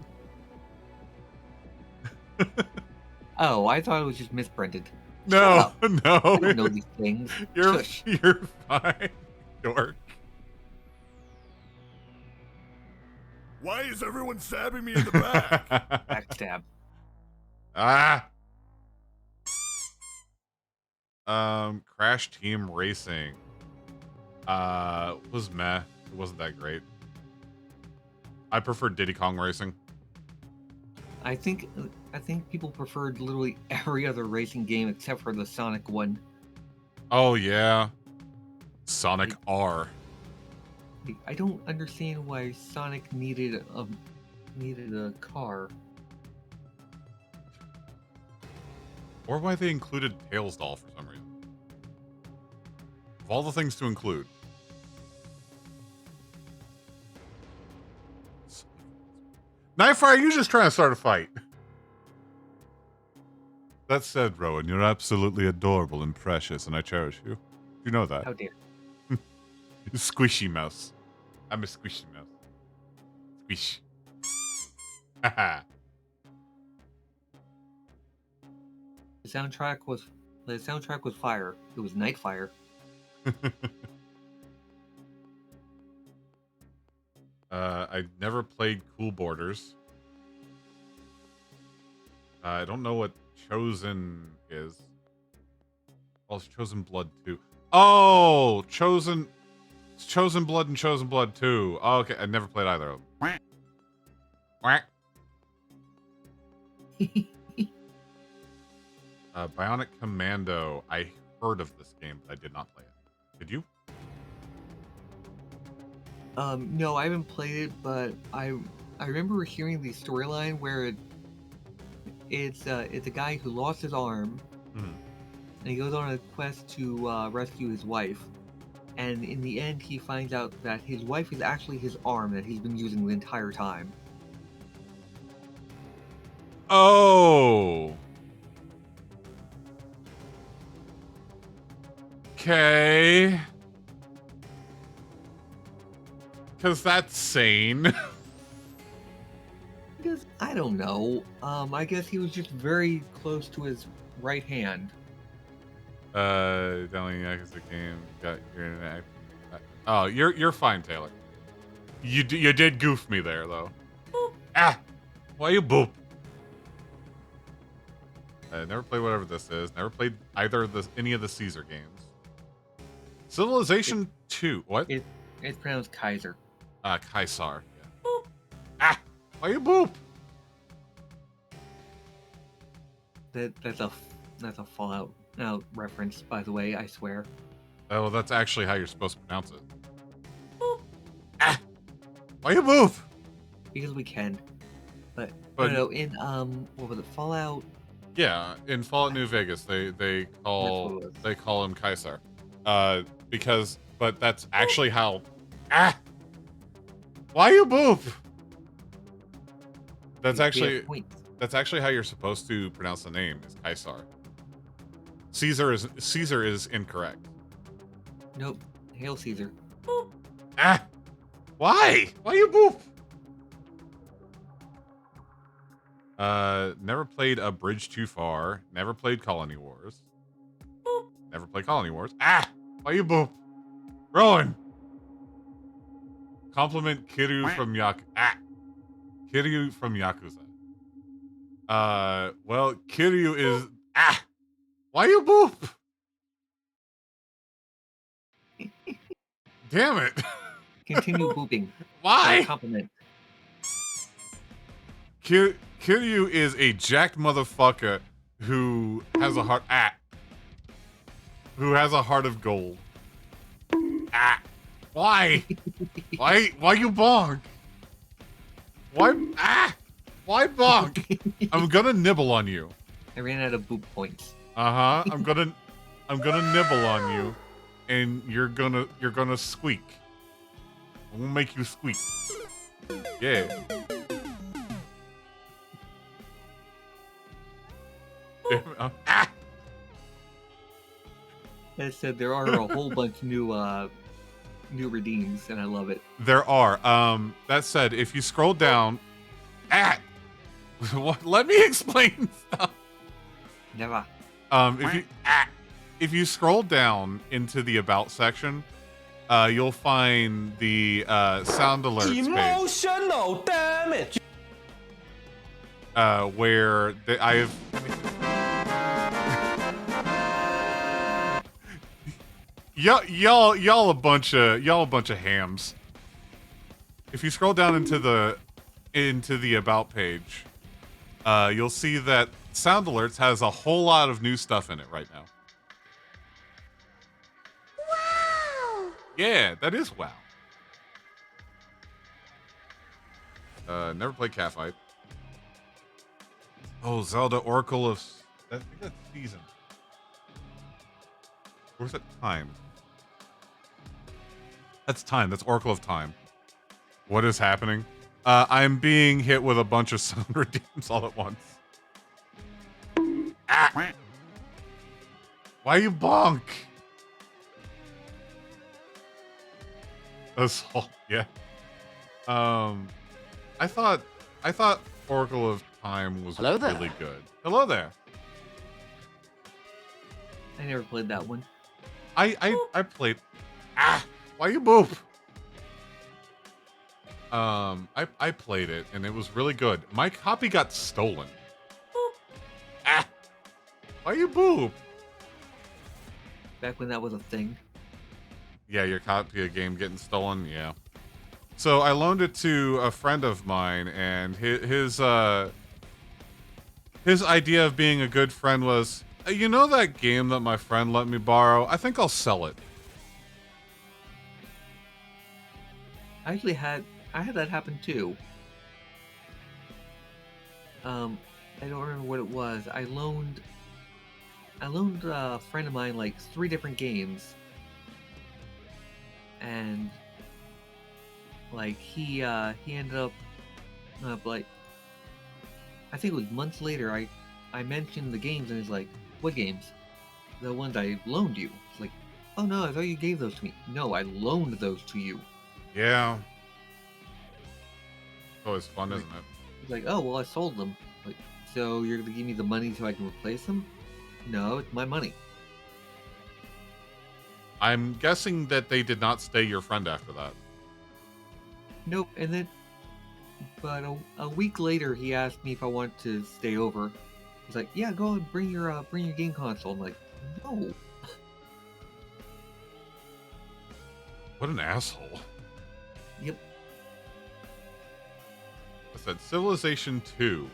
Speaker 1: Oh, I thought it was just misprinted.
Speaker 3: No.
Speaker 1: I don't know these things.
Speaker 3: You're
Speaker 1: Shush.
Speaker 3: you're fine, dork.
Speaker 8: Why is everyone stabbing me in the back?
Speaker 1: Backstab.
Speaker 3: Crash Team Racing. Was meh. It wasn't that great. I prefer Diddy Kong Racing.
Speaker 1: I think people preferred literally every other racing game except for the Sonic one.
Speaker 3: Oh yeah, Sonic R.
Speaker 1: I don't understand why Sonic needed a car.
Speaker 3: Or why they included Tails Doll for some reason. Of all the things to include. Knifefire, are you just trying to start a fight? That said, Rowan, you're absolutely adorable and precious, and I cherish you. You know that.
Speaker 1: How dare.
Speaker 3: Squishy mouse. I'm a squishy mouse. Squish. Haha.
Speaker 1: The soundtrack was fire. It was Nightfire.
Speaker 3: I never played Cool Borders. I don't know what Chosen is. Oh, it's Chosen Blood 2. Oh, Chosen Blood and Chosen Blood 2. Oh, okay, I never played either of them. Quack. Bionic Commando. I heard of this game, but I did not play it. Did you?
Speaker 1: No, I haven't played it, but I remember hearing the storyline where it's a guy who lost his arm, and he goes on a quest to rescue his wife, and in the end he finds out that his wife is actually his arm that he's been using the entire time.
Speaker 3: Oh. Okay. Because that's sane.
Speaker 1: Because I don't know. I guess he was just very close to his right hand.
Speaker 3: Telling Yakuza game got your internet. Oh, you're fine, Taylor. You did goof me there though. Boop. Ah, why you boop? Never played whatever this is. Never played either of any of the Caesar games. Civilization 2. What?
Speaker 1: It's pronounced Kaiser.
Speaker 3: Kaisar. Yeah. Boop. Ah, why you boop?
Speaker 1: That's a Fallout reference, by the way. I swear.
Speaker 3: Oh, that's actually how you're supposed to pronounce it. Boop. Ah, why you boop?
Speaker 1: Because we can. But no, in what was it? Fallout.
Speaker 3: Yeah, in Fallout New Vegas, they call him Kaisar, but that's actually how. Ah, why you boop? That's actually how you're supposed to pronounce the name is Kaisar. Caesar is incorrect.
Speaker 1: Nope. Hail Caesar.
Speaker 3: Boop. Ah, why you boop? Never played A Bridge Too Far. Never played Colony Wars. Boop. Never played Colony Wars. Ah, why you boop? Rowan. Compliment Kiryu from Kiryu from Yakuza. Well, Kiryu is why you boop? Damn it.
Speaker 1: Continue booping.
Speaker 3: Why?
Speaker 1: Compliment.
Speaker 3: Kiryu is a jacked motherfucker who has a heart of gold. Why? Why you bonk? Why bonk? I'm gonna nibble on you.
Speaker 1: I ran out of boop points.
Speaker 3: I'm gonna nibble on you, and you're gonna squeak. I'm gonna make you squeak. Yeah.
Speaker 1: As I said, there are a whole bunch of new redeems, and I love it.
Speaker 3: There are. That said, if you scroll down, let me explain stuff.
Speaker 1: Never.
Speaker 3: If you scroll down into the about section, you'll find the sound alerts page.
Speaker 9: Emotional damage.
Speaker 3: Where I've. Y'all a bunch of hams. If you scroll down into the about page, you'll see that Sound Alerts has a whole lot of new stuff in it right now. Wow! Yeah, that is wow. Never played Catfight. Oh, Zelda Oracle of I think that's season. Or is that time? That's time. That's Oracle of Time. What is happening? I'm being hit with a bunch of sound redeems all at once. Ah! Why you bonk? That's all. Yeah. I thought Oracle of Time was really good. Hello there.
Speaker 1: I never played that one.
Speaker 3: I played. Ah! Why you boop? I played it and it was really good. My copy got stolen. Ah! Why you boop?
Speaker 1: Back when that was a thing.
Speaker 3: Yeah, your copy of game getting stolen. Yeah. So I loaned it to a friend of mine, and his idea of being a good friend was, you know that game that my friend let me borrow? I think I'll sell it.
Speaker 1: I had that happen too. I don't remember what it was. I loaned a friend of mine like 3 different games, and like he ended up like, I think it was months later. I mentioned the games, and he's like, "What games?" "The ones I loaned you." It's like, "Oh no, I thought you gave those to me." "No, I loaned those to you."
Speaker 3: Yeah. Always fun, isn't it?
Speaker 1: He's like, "Oh well, I sold them." Like, so you're gonna give me the money so I can replace them? No, it's my money.
Speaker 3: I'm guessing that they did not stay your friend after that.
Speaker 1: Nope. And then, but a week later, he asked me if I wanted to stay over. He's like, "Yeah, go and bring your game console." I'm like, "No."
Speaker 3: What an asshole.
Speaker 1: Yep.
Speaker 3: I said Civilization 2.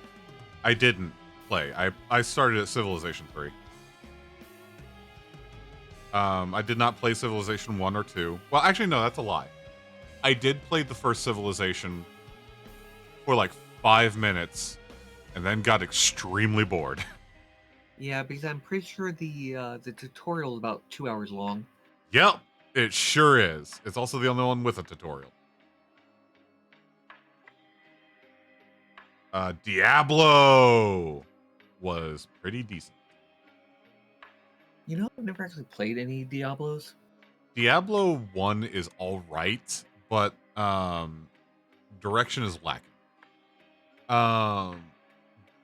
Speaker 3: I didn't play. I started at Civilization 3. I did not play Civilization 1 or 2. Well, actually, no, that's a lie. I did play the first Civilization for like 5 minutes and then got extremely bored.
Speaker 1: Yeah, because I'm pretty sure the tutorial is about 2 hours long.
Speaker 3: Yep, it sure is. It's also the only one with a tutorial. Diablo was pretty decent.
Speaker 1: You know, I've never actually played any Diablos.
Speaker 3: Diablo 1 is alright, but direction is lacking.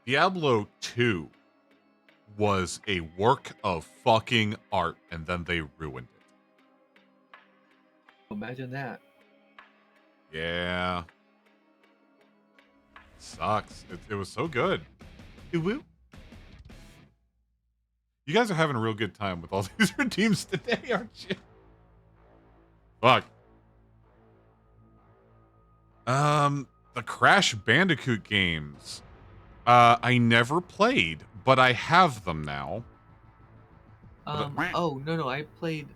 Speaker 3: Diablo 2 was a work of fucking art, and then they ruined it.
Speaker 1: Imagine that.
Speaker 3: Yeah. Sucks. It was so good. You guys are having a real good time with all these redeems today, aren't you? Fuck. The Crash Bandicoot games. I never played, but I have them now.
Speaker 1: Oh no, I played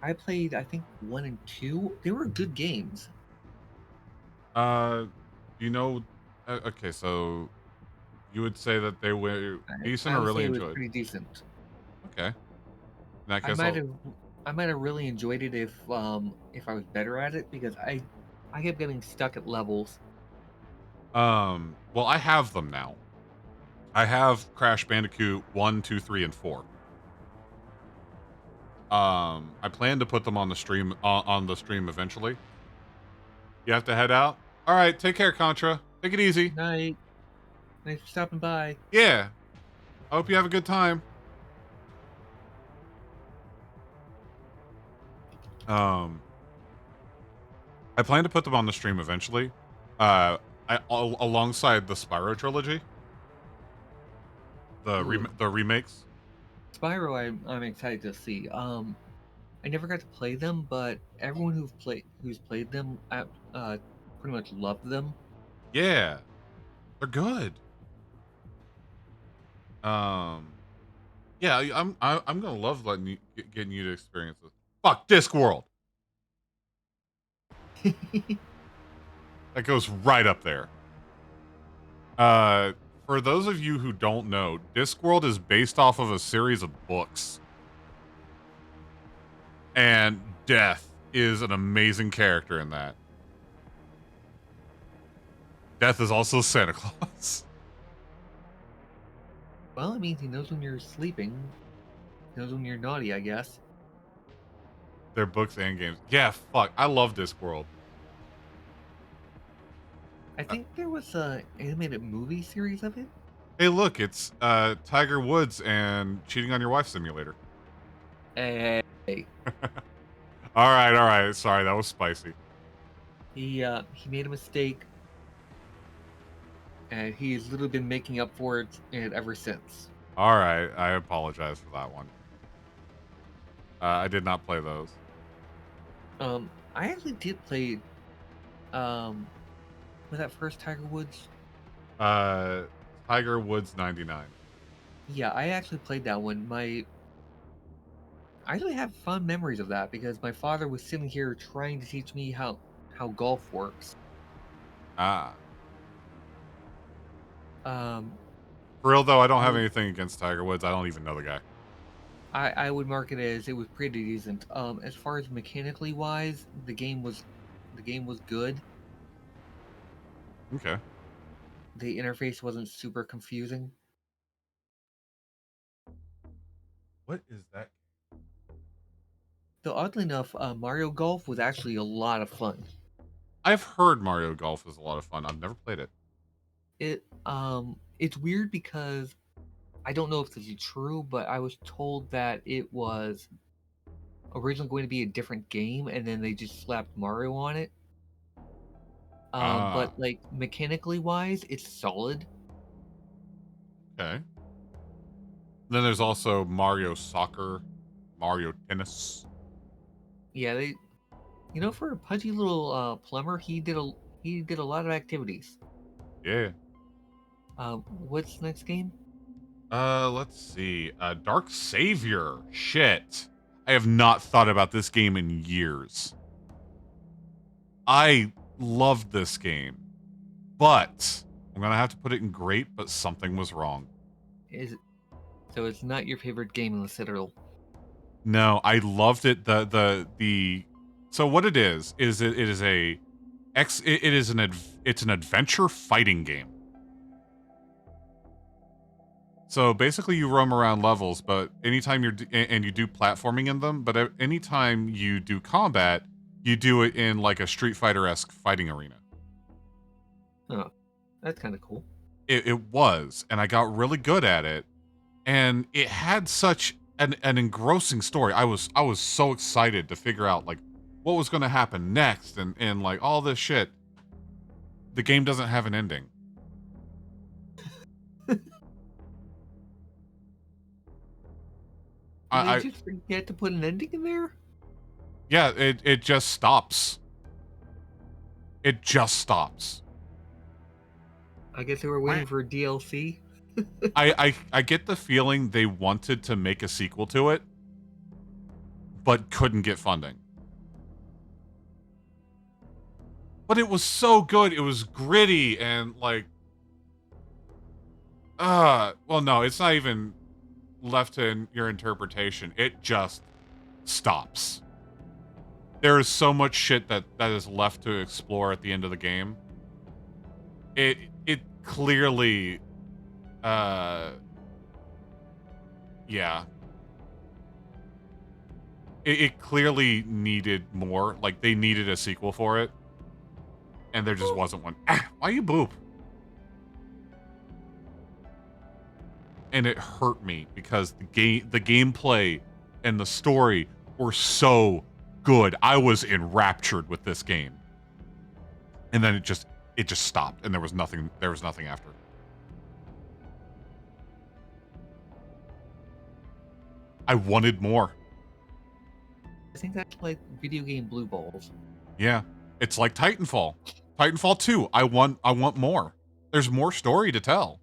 Speaker 1: I think 1 and 2. They were good games.
Speaker 3: You know, okay, so you would say that they were decent or really enjoyed?
Speaker 1: Pretty decent.
Speaker 3: Okay. In that case,
Speaker 1: I might have really enjoyed it if I was better at it, because I kept getting stuck at levels.
Speaker 3: well, I have them now. I have Crash Bandicoot 1, 2, 3, and 4. I plan to put them on the stream eventually. You have to head out? All right, take care, Contra. Take it easy.
Speaker 1: Night. Thanks for stopping by.
Speaker 3: Yeah. I hope you have a good time. I plan to put them on the stream eventually. Alongside the Spyro trilogy. The remakes.
Speaker 1: Spyro, I'm excited to see. I never got to play them, but everyone who's played them pretty much loved them.
Speaker 3: Yeah, they're good. Yeah, I'm gonna love getting you to experience this. Fuck Discworld. That goes right up there. for those of you who don't know, Discworld is based off of a series of books. And Death is an amazing character in that. Death is also Santa Claus.
Speaker 1: Well, it means he knows when you're sleeping. He knows when you're naughty, I guess.
Speaker 3: They're books and games. Yeah, fuck. I love Discworld.
Speaker 1: I think there was a animated movie series of it.
Speaker 3: Hey, look, it's Tiger Woods and Cheating on Your Wife Simulator.
Speaker 1: Hey.
Speaker 3: All right. Sorry, that was spicy.
Speaker 1: He made a mistake, and he's literally been making up for it ever since.
Speaker 3: All right, I apologize for that one. I did not play those.
Speaker 1: I actually did play, was that first Tiger Woods?
Speaker 3: Tiger Woods 99.
Speaker 1: Yeah, I actually played that one. I actually have fond memories of that because my father was sitting here trying to teach me how golf works.
Speaker 3: Ah.
Speaker 1: Um,
Speaker 3: For real though, I don't have anything against Tiger Woods. I don't even know the guy.
Speaker 1: I would mark it as it was pretty decent. As far as mechanically wise, the game was good.
Speaker 3: Okay.
Speaker 1: The interface wasn't super confusing.
Speaker 3: What is that?
Speaker 1: Though oddly enough, Mario Golf was actually a lot of fun.
Speaker 3: I've heard Mario Golf is a lot of fun. I've never played it.
Speaker 1: It's weird because I don't know if this is true, but I was told that it was originally going to be a different game, and then they just slapped Mario on it. But like mechanically wise, it's solid.
Speaker 3: Okay. Then there's also Mario Soccer, Mario Tennis.
Speaker 1: Yeah, for a pudgy little plumber, he did a lot of activities.
Speaker 3: Yeah.
Speaker 1: What's the next game?
Speaker 3: Let's see. Dark Savior. Shit. I have not thought about this game in years. I loved this game. But I'm gonna have to put it in great, but something was wrong.
Speaker 1: So it's not your favorite game in the Citadel?
Speaker 3: No, I loved it. So what it is it's an adventure fighting game. So basically you roam around levels, but anytime you do platforming in them, but anytime you do combat, you do it in like a Street Fighter-esque fighting arena.
Speaker 1: Oh, that's kind of cool.
Speaker 3: It was, and I got really good at it, and it had such an engrossing story. I was so excited to figure out like what was going to happen next and like all this shit. The game doesn't have an ending.
Speaker 1: Did you forget to put an ending in there?
Speaker 3: Yeah, it just stops. It just stops.
Speaker 1: I guess they were waiting for DLC.
Speaker 3: I get the feeling they wanted to make a sequel to it, but couldn't get funding. But it was so good. It was gritty and like, well, no, it's not even left to your interpretation. It just stops. There is so much shit that is left to explore at the end of the game. It clearly, yeah. It clearly needed more. Like, they needed a sequel for it. And there just wasn't one. Why you boop? And it hurt me because the gameplay and the story were so good. I was enraptured with this game. And then it just stopped and there was nothing after. I wanted more.
Speaker 1: I think that's like video game blue balls.
Speaker 3: Yeah. It's like Titanfall. Titanfall 2. I want more. There's more story to tell.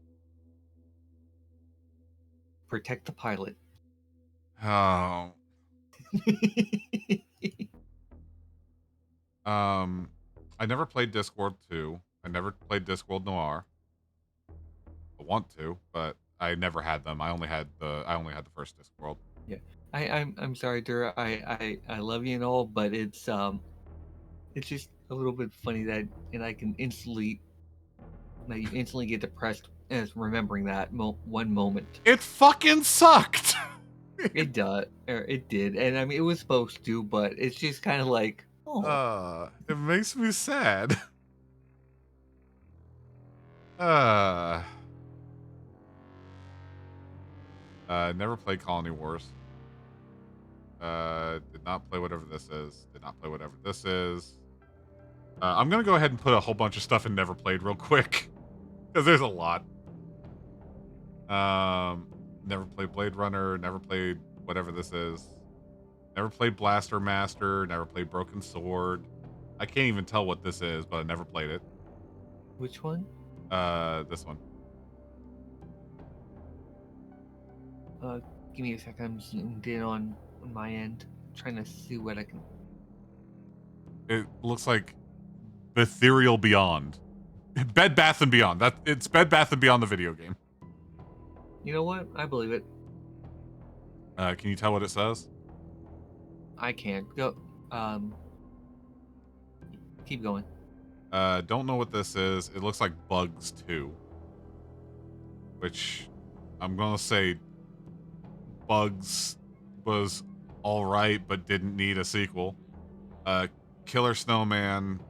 Speaker 1: Protect the pilot.
Speaker 3: Oh. I never played Discworld 2. I never played Discworld Noir. I want to, but I never had them. I only had the first Discworld.
Speaker 1: Yeah, I'm sorry, Dura. I love you and all, but it's just a little bit funny that, and I can instantly, that you instantly get depressed as remembering that one moment.
Speaker 3: It fucking sucked.
Speaker 1: It does, or it did, and I mean it was supposed to, but it's just kind of like, oh,
Speaker 3: It makes me sad. Never played Colony Wars. Did not play whatever this is. Did not play whatever this is. I'm gonna go ahead and put a whole bunch of stuff in never played real quick, because there's a lot. Never played Blade Runner. Never played whatever this is. Never played Blaster Master. Never played Broken Sword. I can't even tell what this is, but I never played it.
Speaker 1: which one?
Speaker 3: This one.
Speaker 1: Give me a second. I'm zoomed in on my end, trying to see what I can.
Speaker 3: It looks like Ethereal Beyond. Bed Bath & Beyond. It's Bed Bath & Beyond the video game.
Speaker 1: You know what? I believe it.
Speaker 3: Can you tell what it says?
Speaker 1: I can't go. Keep going.
Speaker 3: Don't know what this is. It looks like Bugs 2. Which I'm gonna say Bugs was alright, but didn't need a sequel. Killer Snowman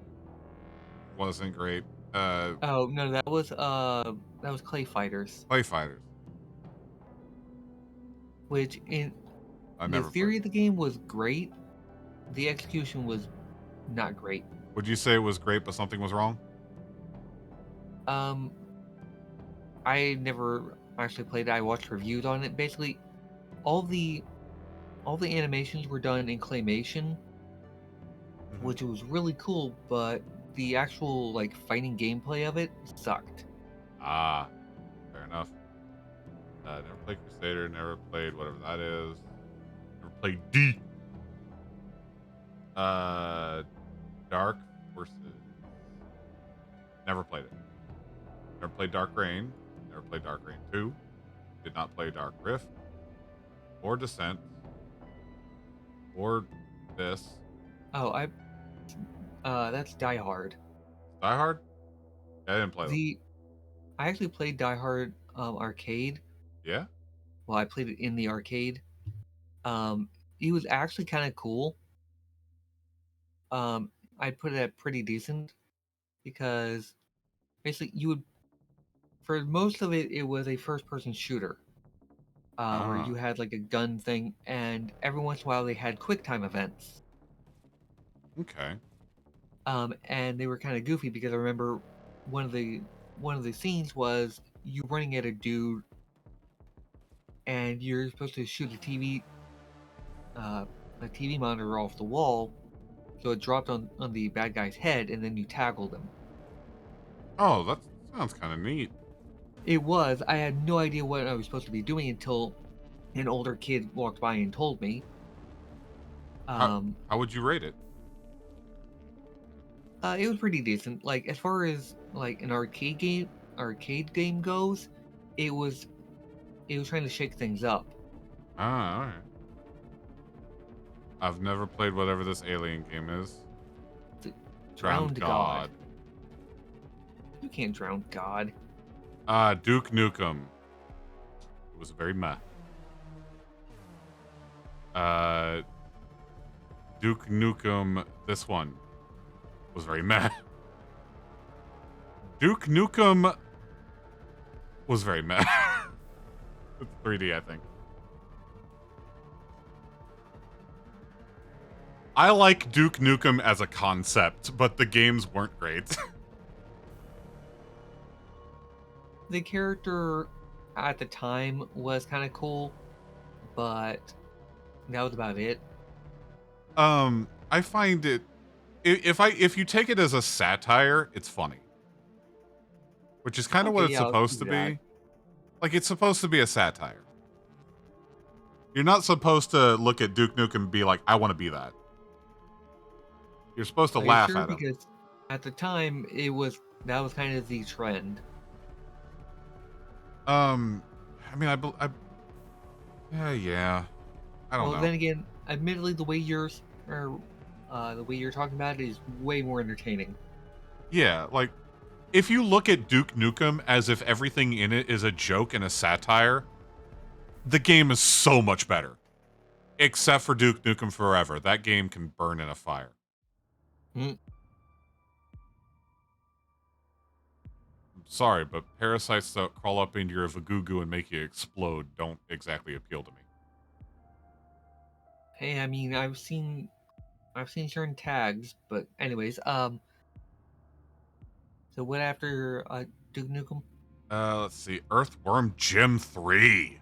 Speaker 3: wasn't great.
Speaker 1: Oh no, that was Clay Fighters,
Speaker 3: Play Fighters.
Speaker 1: which in
Speaker 3: I
Speaker 1: the
Speaker 3: never
Speaker 1: theory
Speaker 3: played.
Speaker 1: of the game was great. The execution was not great.
Speaker 3: Would you say it was great, but something was wrong?
Speaker 1: I never actually played it. I watched reviews on it. Basically, all the animations were done in claymation, which was really cool, but the actual like fighting gameplay of it sucked.
Speaker 3: Ah, fair enough. Never played Crusader, never played whatever that is. Never played D. Dark Forces. Never played it. Never played Dark Reign. Never played Dark Reign 2. Did not play Dark Rift. Or Descent. Or this.
Speaker 1: Oh, that's Die Hard.
Speaker 3: Die Hard? Yeah, I didn't play them.
Speaker 1: I actually played Die Hard arcade.
Speaker 3: Yeah?
Speaker 1: Well, I played it in the arcade. It was actually kind of cool. I'd put it at pretty decent because basically you would, for most of it, it was a first-person shooter where you had like a gun thing, and every once in a while they had QuickTime events.
Speaker 3: Okay.
Speaker 1: And they were kind of goofy because I remember one of the scenes was you running at a dude, and you're supposed to shoot a TV monitor off the wall, so it dropped on the bad guy's head, and then you tackled him.
Speaker 3: Oh, that sounds kind of neat.
Speaker 1: It was. I had no idea what I was supposed to be doing until an older kid walked by and told me.
Speaker 3: How would you rate it?
Speaker 1: It was pretty decent. Like as far as like an arcade game goes, it was trying to shake things up.
Speaker 3: Ah, alright. I've never played whatever this alien game is.
Speaker 1: Drowned God. You can't drown God.
Speaker 3: Duke Nukem. It was very meh. Duke Nukem, this one was very meh. Duke Nukem was very meh. It's 3D, I think. I like Duke Nukem as a concept, but the games weren't great.
Speaker 1: The character at the time was kind of cool, but that was about it.
Speaker 3: I find it, if you take it as a satire, it's funny, which is kind of what it's supposed to be. Like, it's supposed to be a satire. You're not supposed to look at Duke Nukem and be like, I want to be that. You're supposed to laugh at him.
Speaker 1: Because at the time, that was kind of the trend.
Speaker 3: I mean, yeah. I don't
Speaker 1: Well,
Speaker 3: know.
Speaker 1: then again, admittedly, the way you're talking about it is way more entertaining.
Speaker 3: Yeah, like if you look at Duke Nukem as if everything in it is a joke and a satire, the game is so much better. Except for Duke Nukem Forever. That game can burn in a fire.
Speaker 1: Mm.
Speaker 3: I'm sorry, but parasites that crawl up into your Vagugu and make you explode don't exactly appeal to me.
Speaker 1: Hey, I mean, I've seen certain tags, but anyways, so what after Duke Nukem?
Speaker 3: Let's see. Earthworm Jim 3.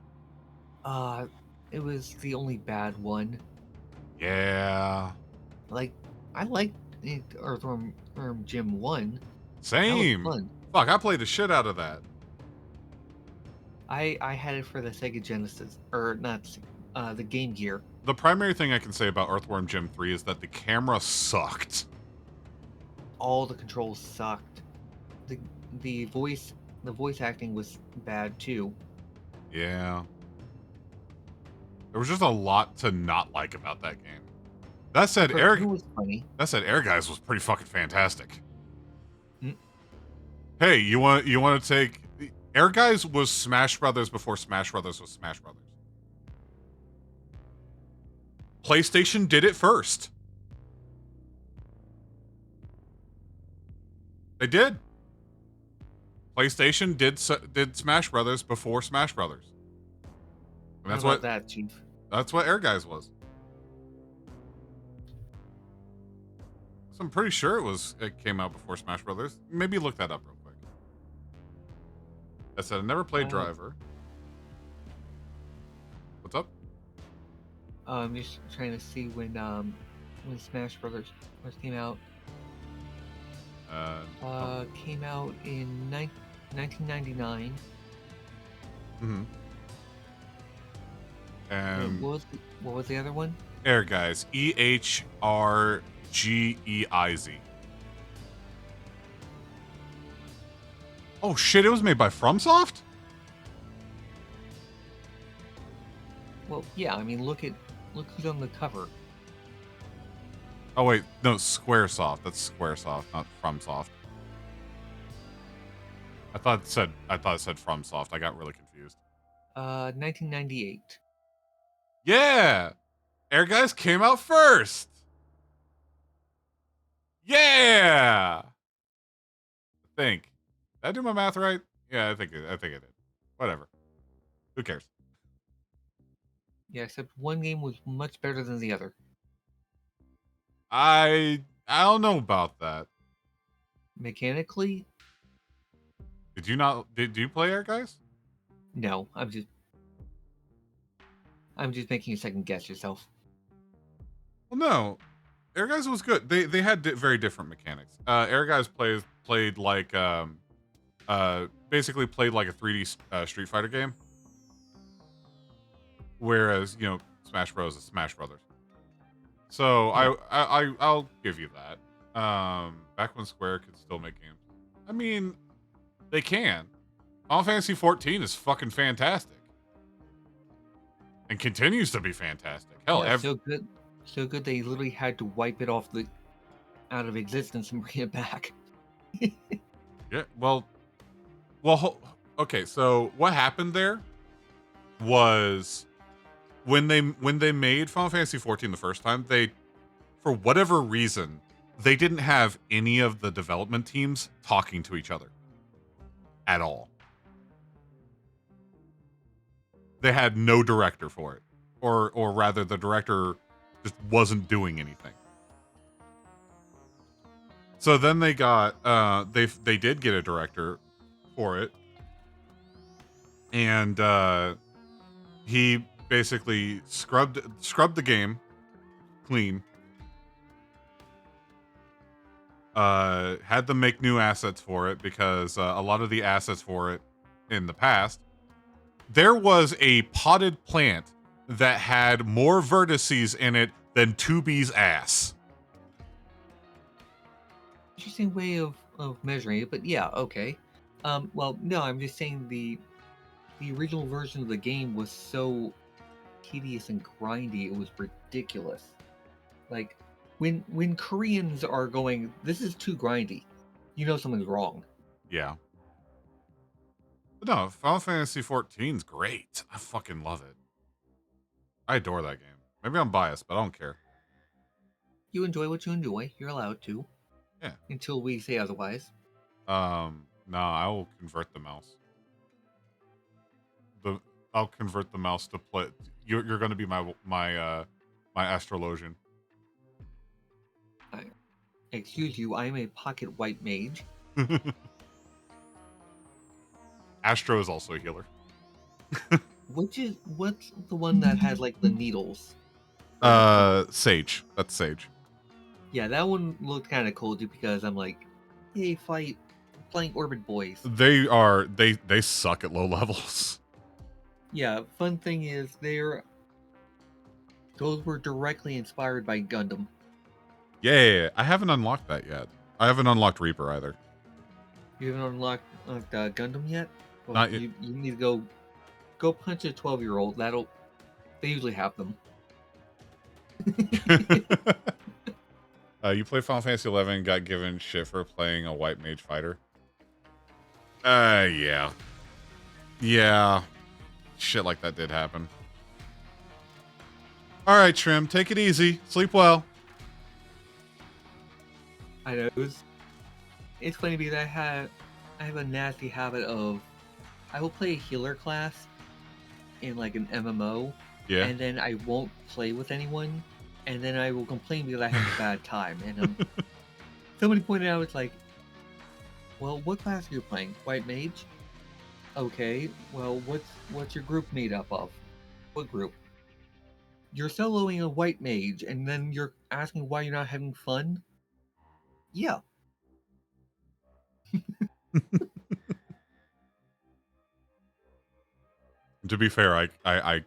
Speaker 1: It was the only bad one.
Speaker 3: Yeah.
Speaker 1: Like, I liked Earthworm Jim 1.
Speaker 3: Same.
Speaker 1: That was fun.
Speaker 3: Fuck, I played the shit out of that.
Speaker 1: I had it for the Sega Genesis, or not, the Game Gear.
Speaker 3: The primary thing I can say about Earthworm Jim 3 is that the camera sucked.
Speaker 1: All the controls sucked. The voice acting was bad too.
Speaker 3: Yeah. There was just a lot to not like about that game. That said,
Speaker 1: It was funny.
Speaker 3: That said, Air Guys was pretty fucking fantastic.
Speaker 1: Mm.
Speaker 3: Hey, you want to take Air Guys was Smash Brothers before Smash Brothers was Smash Brothers. PlayStation did it first. They did. PlayStation did Smash Brothers before Smash Brothers. And that's what
Speaker 1: that, Chief.
Speaker 3: That's what Air Guys was. So I'm pretty sure it came out before Smash Brothers. Maybe look that up real quick. I said I never played Driver. What's up?
Speaker 1: I'm just trying to see when Smash Brothers first came out. Came out in 1999.
Speaker 3: Mm-hmm. And
Speaker 1: what was the other one?
Speaker 3: Air Guys. EHRGEIZ. Oh shit! It was made by FromSoft.
Speaker 1: Well, yeah. I mean, look who's on the cover.
Speaker 3: Oh wait, no, SquareSoft. That's SquareSoft, not FromSoft. I thought it said FromSoft. I got really confused.
Speaker 1: 1998.
Speaker 3: Yeah, Air Guys came out first. Yeah. I think. Did I do my math right? Yeah, I think I did. Whatever. Who cares?
Speaker 1: Yeah, except one game was much better than the other.
Speaker 3: I don't know about that.
Speaker 1: Mechanically?
Speaker 3: Did you play Air Guys?
Speaker 1: No, I'm just making you second guess yourself.
Speaker 3: Well, no. Air Guys was good. They had very different mechanics. Air Guys played like basically played like a 3D Street Fighter game, whereas Smash Bros is Smash Brothers. So yeah. I'll give you that. Back when Square could still make games, I mean, they can. Final Fantasy 14 is fucking fantastic, and continues to be fantastic. Hell,
Speaker 1: yeah, so good they literally had to wipe it out of existence and bring it back.
Speaker 3: Yeah, well, okay. So what happened there was when they made Final Fantasy 14 the first time, they, for whatever reason, they didn't have any of the development teams talking to each other at all. They had no director for it, or rather, the director just wasn't doing anything. So then they got they did get a director for it, and he basically scrubbed the game clean. Had them make new assets for it because a lot of the assets for it in the past, there was a potted plant that had more vertices in it than 2B's ass.
Speaker 1: Interesting way of measuring it, but yeah, okay. Well, no, I'm just saying the the original version of the game was so tedious and grindy, it was ridiculous. Like when Koreans are going, this is too grindy, you know something's wrong.
Speaker 3: Yeah. But no, Final Fantasy 14's great. I fucking love it. I adore that game. Maybe I'm biased, but I don't care.
Speaker 1: You enjoy what you enjoy. You're allowed to.
Speaker 3: Yeah.
Speaker 1: Until we say otherwise.
Speaker 3: No, I will convert the mouse. I'll convert the mouse to play. You're going to be my astrologian.
Speaker 1: Excuse you, I'm a pocket white mage.
Speaker 3: Astro is also a healer.
Speaker 1: What's the one that has like the needles?
Speaker 3: Sage. That's Sage.
Speaker 1: Yeah, that one looked kind of cool because I'm like, hey, flying orbit boys.
Speaker 3: They suck at low levels.
Speaker 1: Yeah, fun thing is those were directly inspired by Gundam.
Speaker 3: Yeah, I haven't unlocked that yet. I haven't unlocked Reaper either.
Speaker 1: You haven't unlocked Gundam yet? Well,
Speaker 3: Not yet.
Speaker 1: You need to go punch a 12-year-old. They usually have them.
Speaker 3: You play Final Fantasy 11, got given shit for playing a white mage fighter. Yeah. Yeah. Shit like that did happen. All right, Trim, take it easy. Sleep well.
Speaker 1: I know. It's funny because I have a nasty habit of I will play a healer class in like an MMO,
Speaker 3: Yeah.
Speaker 1: and then I won't play with anyone, and then I will complain because I have a bad time. And somebody pointed out, it's like, well, what class are you playing? White mage? Okay. Well, what's your group made up of? What group? You're soloing a white mage, and then you're asking why you're not having fun? Yeah.
Speaker 3: To be fair, I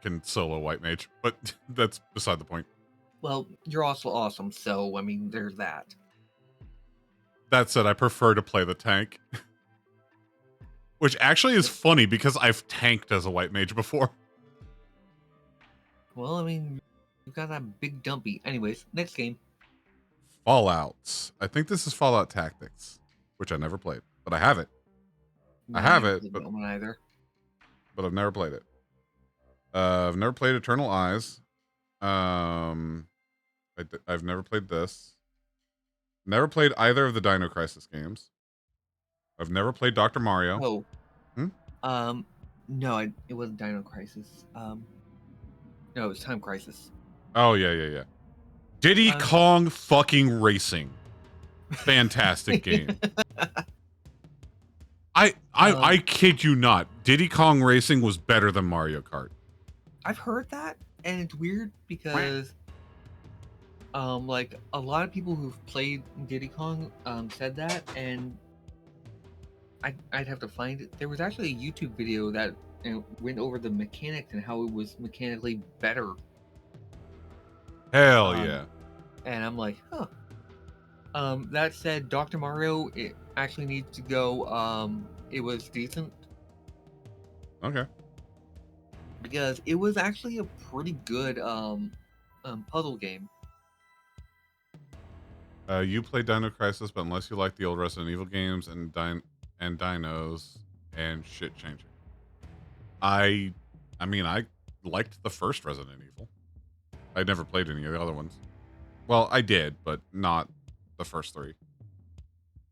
Speaker 3: can solo white mage, but that's beside the point.
Speaker 1: Well, you're also awesome, so I mean, there's that.
Speaker 3: That said, I prefer to play the tank. Which actually is funny because I've tanked as a white mage before.
Speaker 1: Well, I mean, you've got that big dumpy. Anyways, next game.
Speaker 3: Fallout. I think this is Fallout Tactics, which I never played, but I have it. I have it, but
Speaker 1: either.
Speaker 3: But I've never played it. I've never played Eternal Eyes. I've never played this. Never played either of the Dino Crisis games. I've never played Dr. Mario.
Speaker 1: Oh.
Speaker 3: Hmm?
Speaker 1: No, it wasn't Dino Crisis. No, it was Time Crisis.
Speaker 3: Oh, yeah. Diddy Kong fucking Racing. Fantastic game. I kid you not. Diddy Kong Racing was better than Mario Kart.
Speaker 1: I've heard that, and it's weird because like a lot of people who've played Diddy Kong said that, and I'd have to find it. There was actually a YouTube video that went over the mechanics and how it was mechanically better.
Speaker 3: Hell yeah.
Speaker 1: And I'm like, huh. That said, Dr. Mario, it actually needs to go. It was decent.
Speaker 3: Okay.
Speaker 1: Because it was actually a pretty good puzzle game.
Speaker 3: You play Dino Crisis, but unless you like the old Resident Evil games and dinos and shit changing. I mean, I liked the first Resident Evil. I never played any of the other ones. Well, I did, but not the first three.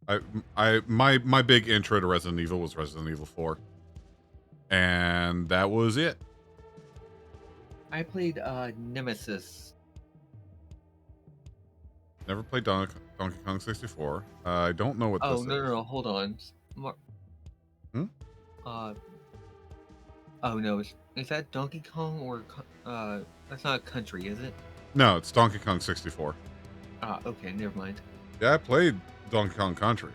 Speaker 3: My big intro to Resident Evil was Resident Evil 4. And that was it.
Speaker 1: I played Nemesis.
Speaker 3: Never played Donkey Kong 64. I don't know what this is.
Speaker 1: No, hold on. Oh no, is that Donkey Kong or that's not a country, is it?
Speaker 3: No, it's Donkey Kong 64.
Speaker 1: Okay, never mind.
Speaker 3: Yeah, I played Donkey Kong Country.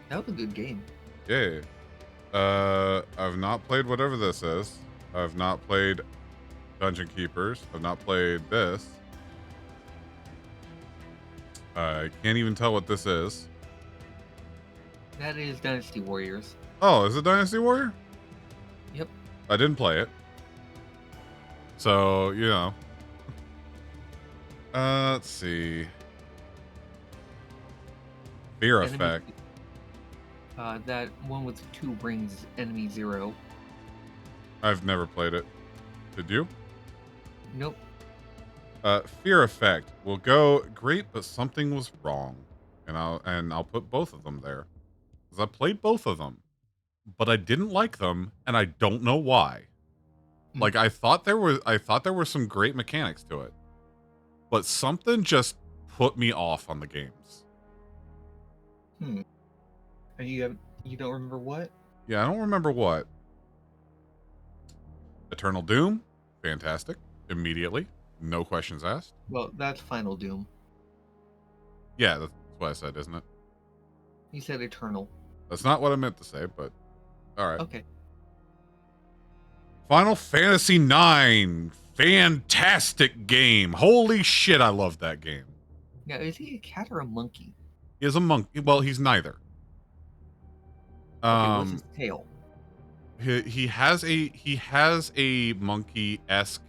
Speaker 1: That was a good game.
Speaker 3: Yeah. I've not played whatever this is. I've not played Dungeon Keepers. I've not played this. I can't even tell what this is.
Speaker 1: That is Dynasty Warriors.
Speaker 3: Oh, is it Dynasty Warrior?
Speaker 1: Yep.
Speaker 3: I didn't play it. So, you know. Let's see. Fear
Speaker 1: Enemy-
Speaker 3: Effect.
Speaker 1: That one with 2 brings enemy 0.
Speaker 3: I've never played it. Did you?
Speaker 1: Nope.
Speaker 3: Fear Effect will go great, but something was wrong. And I'll put both of them there. Because I played both of them. But I didn't like them, and I don't know why. Like I thought there were some great mechanics to it. But something just put me off on the games.
Speaker 1: And you don't remember what?
Speaker 3: Yeah, I don't remember what. Eternal Doom, fantastic. Immediately, no questions asked.
Speaker 1: Well, that's Final Doom.
Speaker 3: Yeah, that's what I said, isn't it?
Speaker 1: You said Eternal.
Speaker 3: That's not what I meant to say, but all right.
Speaker 1: Okay.
Speaker 3: Final Fantasy IX, fantastic game. Holy shit, I love that game.
Speaker 1: Now, is he a cat or a monkey?
Speaker 3: He is a monkey. Well, he's neither.
Speaker 1: Okay, what's his tail?
Speaker 3: He has a monkey-esque.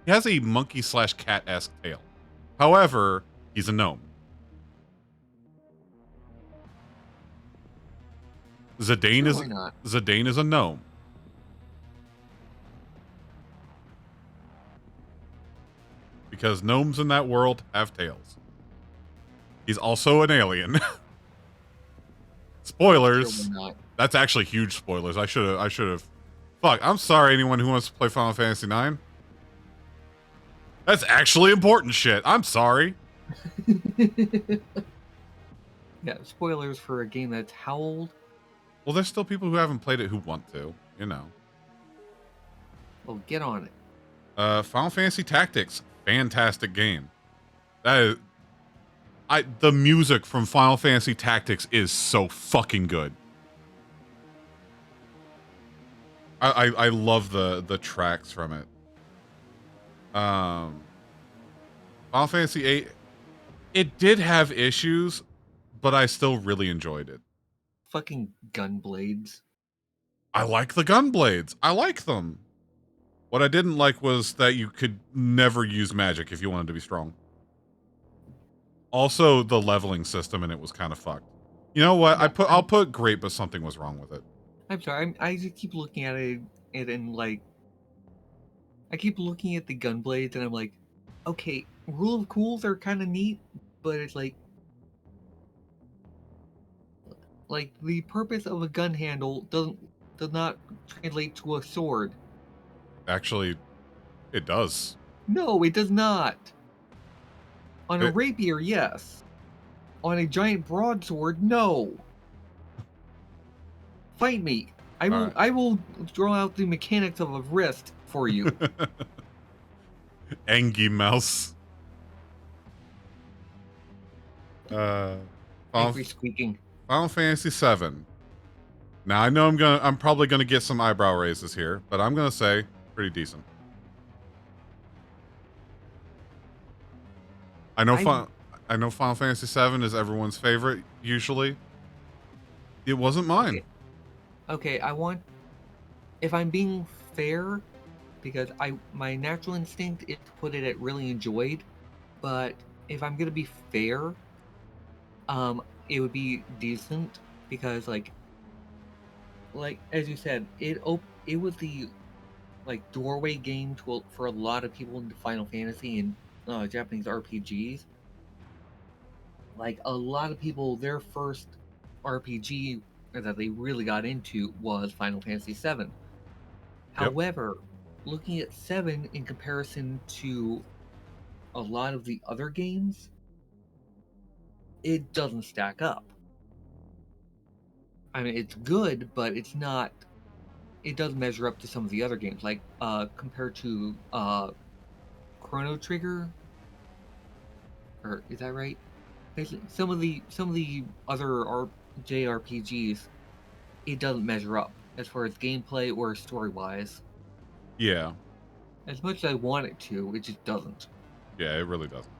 Speaker 3: He has a monkey/cat-esque tail. However, he's a gnome. Zidane is a gnome. Because gnomes in that world have tails. He's also an alien. Spoilers. That's actually huge spoilers. I should have. Fuck, I'm sorry anyone who wants to play Final Fantasy IX. That's actually important shit. I'm sorry.
Speaker 1: Yeah, spoilers for a game that's how old?
Speaker 3: Well, there's still people who haven't played it who want to, you know.
Speaker 1: Well, get on it.
Speaker 3: Final Fantasy Tactics, fantastic game. The music from Final Fantasy Tactics is so fucking good. I love the tracks from it. Final Fantasy VIII, it did have issues, but I still really enjoyed it.
Speaker 1: Fucking Gunblades.
Speaker 3: I like the Gunblades. I like them. What I didn't like was that you could never use magic if you wanted to be strong. Also, the leveling system in it was kind of fucked. You know what? I'll put great, but something was wrong with it.
Speaker 1: I'm sorry. I just keep looking at it and like, I keep looking at the Gunblades and I'm like, okay, rule of cools are kind of neat, but it's like the purpose of a gun handle does not translate to a sword.
Speaker 3: Actually, it does.
Speaker 1: No, it does not. On a rapier, yes. On a giant broadsword, no. Fight me. I will draw out the mechanics of a wrist for you.
Speaker 3: Angie Mouse.
Speaker 1: Angry squeaking.
Speaker 3: Final Fantasy VII. Now I know I'm probably gonna get some eyebrow raises here, but I'm gonna say pretty decent. I know Final Fantasy VII is everyone's favorite usually. It wasn't mine.
Speaker 1: Okay, if I'm being fair, because my natural instinct is to put it at really enjoyed, but if I'm gonna be fair, it would be decent because like as you said, it was the doorway game for a lot of people into Final Fantasy and Japanese RPGs. Like a lot of people, their first RPG that they really got into was Final Fantasy VII. Yep. However, looking at 7 in comparison to a lot of the other games, it doesn't stack up. I mean, it's good, but it doesn't measure up to some of the other games, like compared to Chrono Trigger, or is that right? Basically, some of the other JRPGs, it doesn't measure up as far as gameplay or story-wise.
Speaker 3: Yeah.
Speaker 1: As much as I want it to, it just doesn't.
Speaker 3: Yeah, it really doesn't.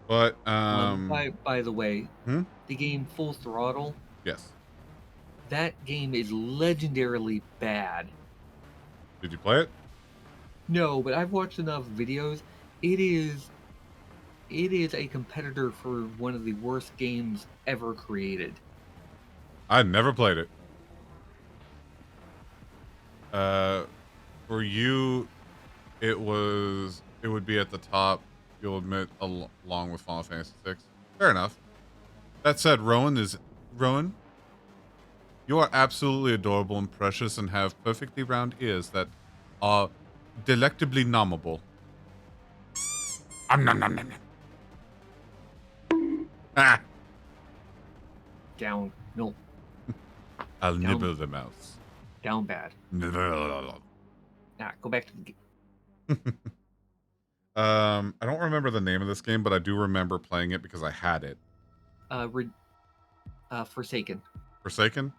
Speaker 3: But
Speaker 1: by the way, the game Full Throttle,
Speaker 3: Yes.
Speaker 1: That game is legendarily bad.
Speaker 3: Did you play it?
Speaker 1: No, but I've watched enough videos. It is a competitor for one of the worst games ever created.
Speaker 3: I never played it. For you, it would be at the top. You'll admit, along with Final Fantasy VI. Fair enough. That said, Rowan, you are absolutely adorable and precious, and have perfectly round ears that are delectably nommable. Nom, nom, nom, nom. Ah!
Speaker 1: Down. No.
Speaker 3: I'll
Speaker 1: Down.
Speaker 3: nibble the mouse.
Speaker 1: Down bad.
Speaker 3: Nibble.
Speaker 1: Nah, go back to the game.
Speaker 3: I don't remember the name of this game, but I do remember playing it because I had it.
Speaker 1: Forsaken.
Speaker 3: Forsaken?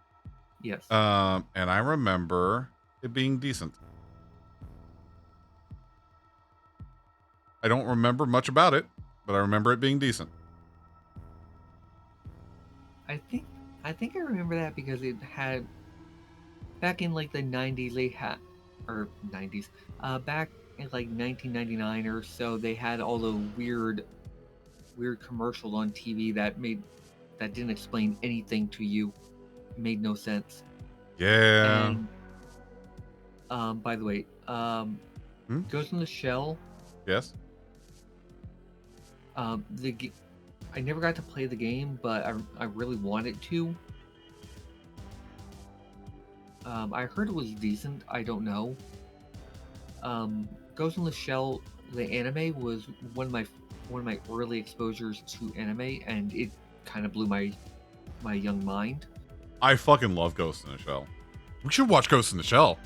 Speaker 1: Yes.
Speaker 3: And I remember it being decent. I don't remember much about it, but I remember it being decent.
Speaker 1: I think I remember that because it had back in like the 90s they had or 90s back in like 1999 or so they had all the weird commercials on TV that didn't explain anything to you. It made no sense.
Speaker 3: Yeah.
Speaker 1: And, by the way, Ghost in the Shell.
Speaker 3: Yes.
Speaker 1: I never got to play the game, but I really wanted to. I heard it was decent. I don't know. Ghost in the Shell, the anime, was one of my early exposures to anime, and it kind of blew my young mind.
Speaker 3: I fucking love Ghost in the Shell. We should watch Ghost in the Shell.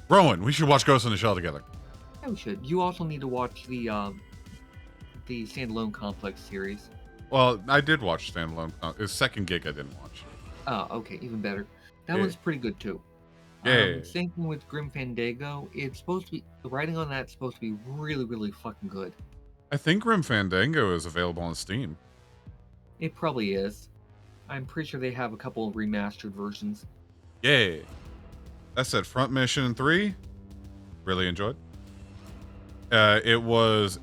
Speaker 3: Rowan, we should watch Ghost in the Shell together.
Speaker 1: Yeah, we should. You also need to watch the Standalone Complex series.
Speaker 3: Well, I did watch Standalone. His second gig I didn't watch.
Speaker 1: Oh, okay, even better. That one's pretty good too.
Speaker 3: Yeah.
Speaker 1: Same thing with Grim Fandango. It's supposed to be the writing on that's supposed to be really, really fucking good.
Speaker 3: I think Grim Fandango is available on Steam.
Speaker 1: It probably is. I'm pretty sure they have a couple of remastered versions.
Speaker 3: Yay. That said, Front Mission 3, really enjoyed. It was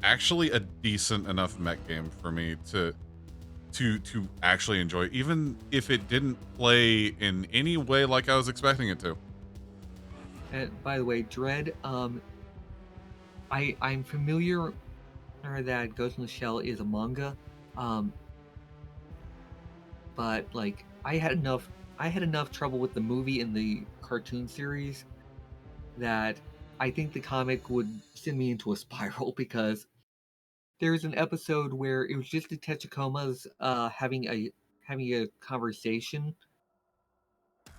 Speaker 3: actually a decent enough mech game for me to actually enjoy, even if it didn't play in any way like I was expecting it to.
Speaker 1: And by the way, Dread, I'm familiar that Ghost in the Shell is a manga, but like I had enough trouble with the movie and the cartoon series that I think the comic would send me into a spiral, because there's an episode where it was just the Tachikomas having a conversation,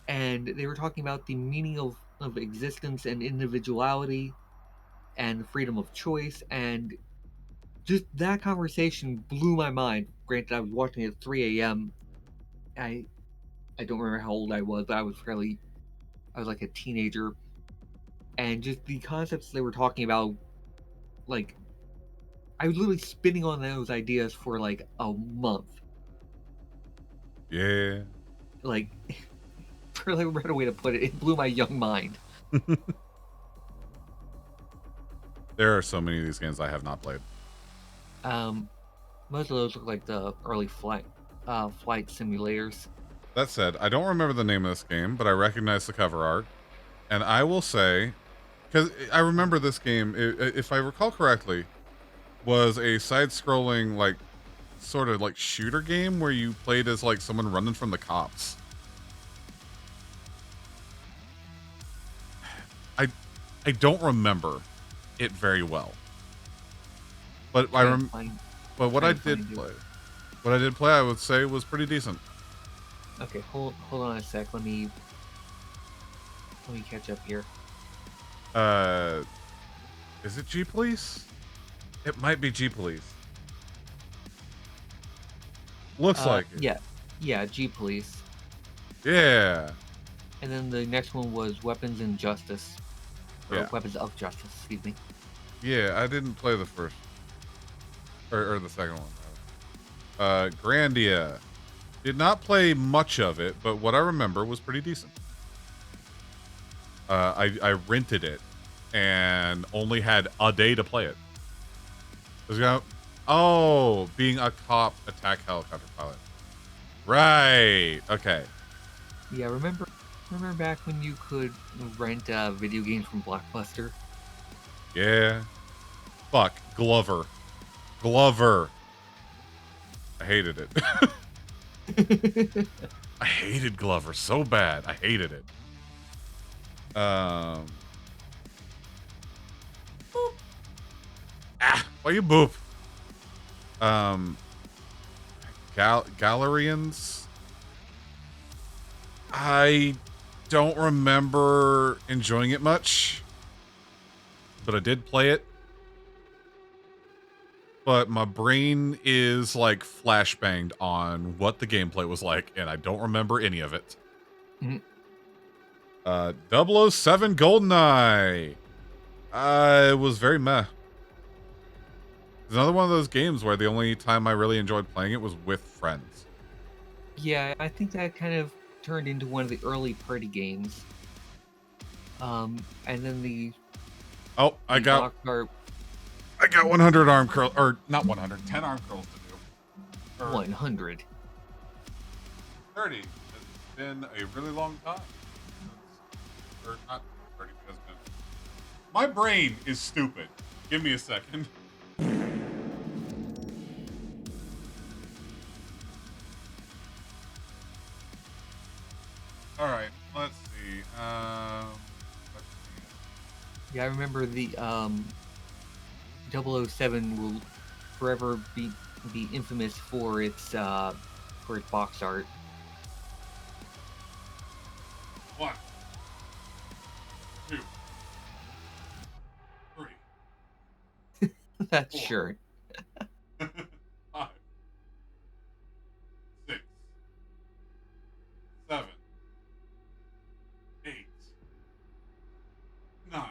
Speaker 1: and they were talking about the meaning of existence and individuality and freedom of choice, and just that conversation blew my mind. Granted, I was watching it at 3 a.m. I don't remember how old I was, but I was like a teenager, and just the concepts they were talking about, like, I was literally spinning on those ideas for like a month.
Speaker 3: Yeah.
Speaker 1: Like, for like a better way to put it, it blew my young mind.
Speaker 3: There are so many of these games I have not played.
Speaker 1: Most of those look like the early flight simulators.
Speaker 3: That said, I don't remember the name of this game, but I recognize the cover art. And I will say, because I remember this game, if I recall correctly, was a side-scrolling, like, sort of like shooter game where you played as like someone running from the cops. I don't remember it very well, but but what I did play, I would say was pretty decent.
Speaker 1: Okay, hold on a sec. Let me catch up here.
Speaker 3: Is it G Police? It might be G Police. Looks like it.
Speaker 1: Yeah, G Police.
Speaker 3: Yeah.
Speaker 1: And then the next one was Weapons and Justice. Or Weapons of Justice, excuse me.
Speaker 3: Yeah, I didn't play the first or the second one. Grandia. Did not play much of it, but what I remember was pretty decent. I rented it and only had a day to play it. Oh, being a cop attack helicopter pilot. Right. Okay.
Speaker 1: Yeah, remember back when you could rent video games from Blockbuster?
Speaker 3: Yeah. Fuck. Glover. Glover. I hated it. I hated Glover so bad. I hated it. Boop. Why you boop? Galarians. I don't remember enjoying it much, but I did play it. But my brain is like flashbanged on what the gameplay was like, and I don't remember any of it. 007 GoldenEye. It was very meh. It's another one of those games where the only time I really enjoyed playing it was with friends.
Speaker 1: Yeah, I think that kind of turned into one of the early party games. And then the...
Speaker 3: Oh, I got 100 arm curl, or not 100, 10 arm curls to do.
Speaker 1: 100.
Speaker 3: 30. It's been a really long time. Or not 30, because my brain is stupid. Give me a second. All right, let's see.
Speaker 1: Yeah, I remember the 007 will forever be infamous for its box art.
Speaker 3: One, two, three.
Speaker 1: That
Speaker 3: 4,
Speaker 1: shirt.
Speaker 3: 5, 6, 7, 8, 9,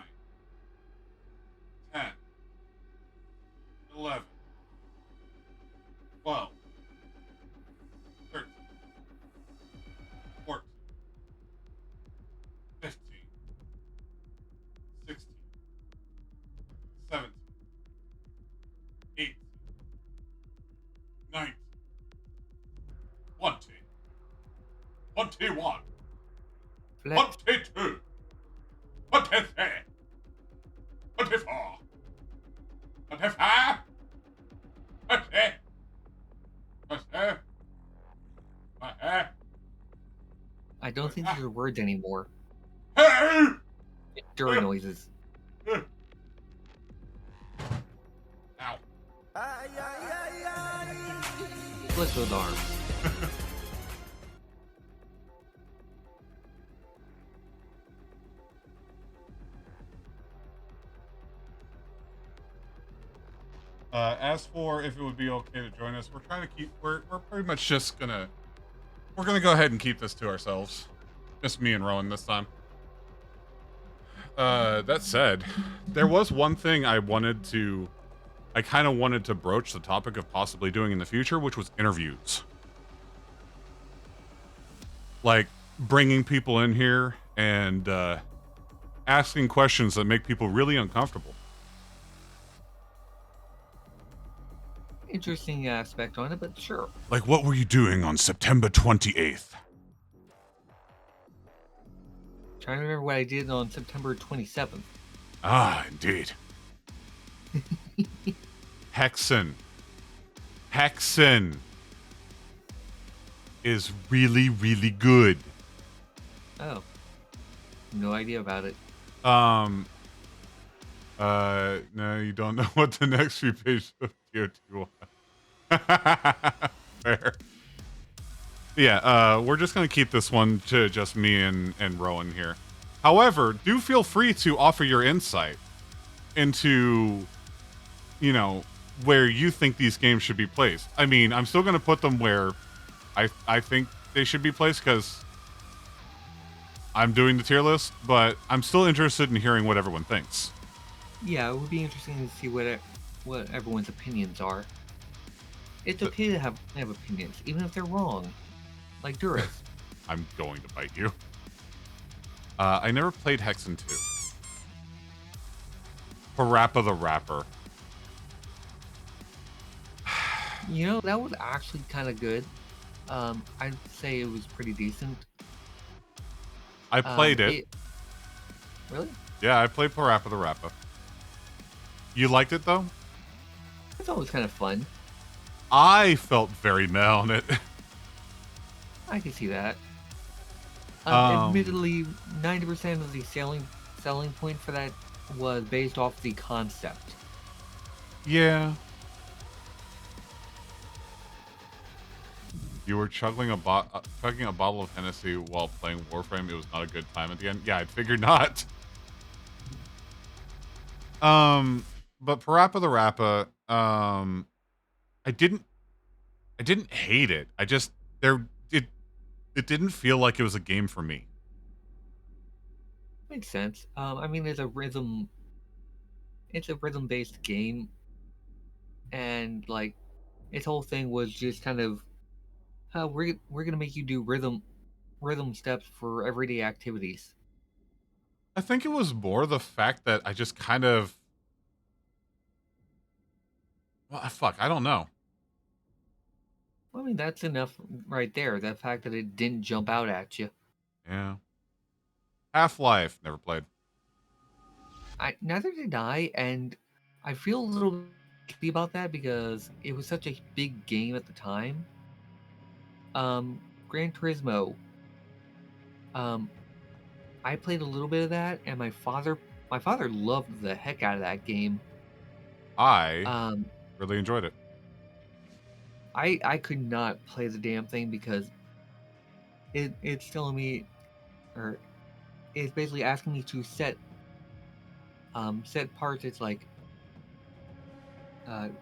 Speaker 3: 10, 11, 12, 13, 14, 15, 16, 17, 18, 19, 20, 21, 22, 23, 24, 25, 26, 27, 28.
Speaker 1: I don't think these are words anymore.
Speaker 3: Hey!
Speaker 1: Jury noises.
Speaker 3: Ow.
Speaker 1: Split those arms.
Speaker 3: As for if it would be okay to join us, we're trying to keep. We're pretty much just gonna. We're gonna go ahead and keep this to ourselves. Just me and Rowan this time. That said, there was one thing I kind of wanted to broach the topic of possibly doing in the future, which was interviews. Like bringing people in here and asking questions that make people really uncomfortable.
Speaker 1: Interesting aspect on it, but sure.
Speaker 3: Like, what were you doing on September 28th?
Speaker 1: Trying to remember what I did on September 27th.
Speaker 3: Ah, indeed. Hexen is really, really good.
Speaker 1: Oh. No idea about it.
Speaker 3: No, you don't know what the next few pages of TOT was. Fair. Yeah, we're just gonna keep this one to just me and Rowan here. However, do feel free to offer your insight into, you know, where you think these games should be placed. I mean, I'm still gonna put them where I think they should be placed because I'm doing the tier list, but I'm still interested in hearing what everyone thinks.
Speaker 1: Yeah, it would be interesting to see what everyone's opinions are. It's okay to have opinions, even if they're wrong. Like Duras.
Speaker 3: I'm going to bite you. I never played Hexen 2. Parappa the Rapper.
Speaker 1: You know, that was actually kind of good. I'd say it was pretty decent.
Speaker 3: I played it.
Speaker 1: Really?
Speaker 3: Yeah, I played Parappa the Rapper. You liked it, though?
Speaker 1: I thought it was kind of fun.
Speaker 3: I felt very meh on it.
Speaker 1: I can see that. Admittedly, 90% of the selling point for that was based off the concept.
Speaker 3: Yeah. You were chugging a bottle of Hennessy while playing Warframe. It was not a good time at the end. Yeah, I figured not. But Parappa the Rappa, I didn't hate it. I just it didn't feel like it was a game for me.
Speaker 1: Makes sense. I mean, it's a rhythm-based game, and like its whole thing was just kind of how we're gonna make you do rhythm steps for everyday activities.
Speaker 3: I think it was more the fact that I just kind of, well, fuck, I don't know.
Speaker 1: I mean, that's enough right there. The fact that it didn't jump out at you.
Speaker 3: Yeah. Half-Life, never played.
Speaker 1: Neither did I, and I feel a little guilty about that because it was such a big game at the time. Gran Turismo. I played a little bit of that, and my father loved the heck out of that game.
Speaker 3: I really enjoyed it.
Speaker 1: I could not play the damn thing because it's telling me, or it's basically asking me to set parts. It's like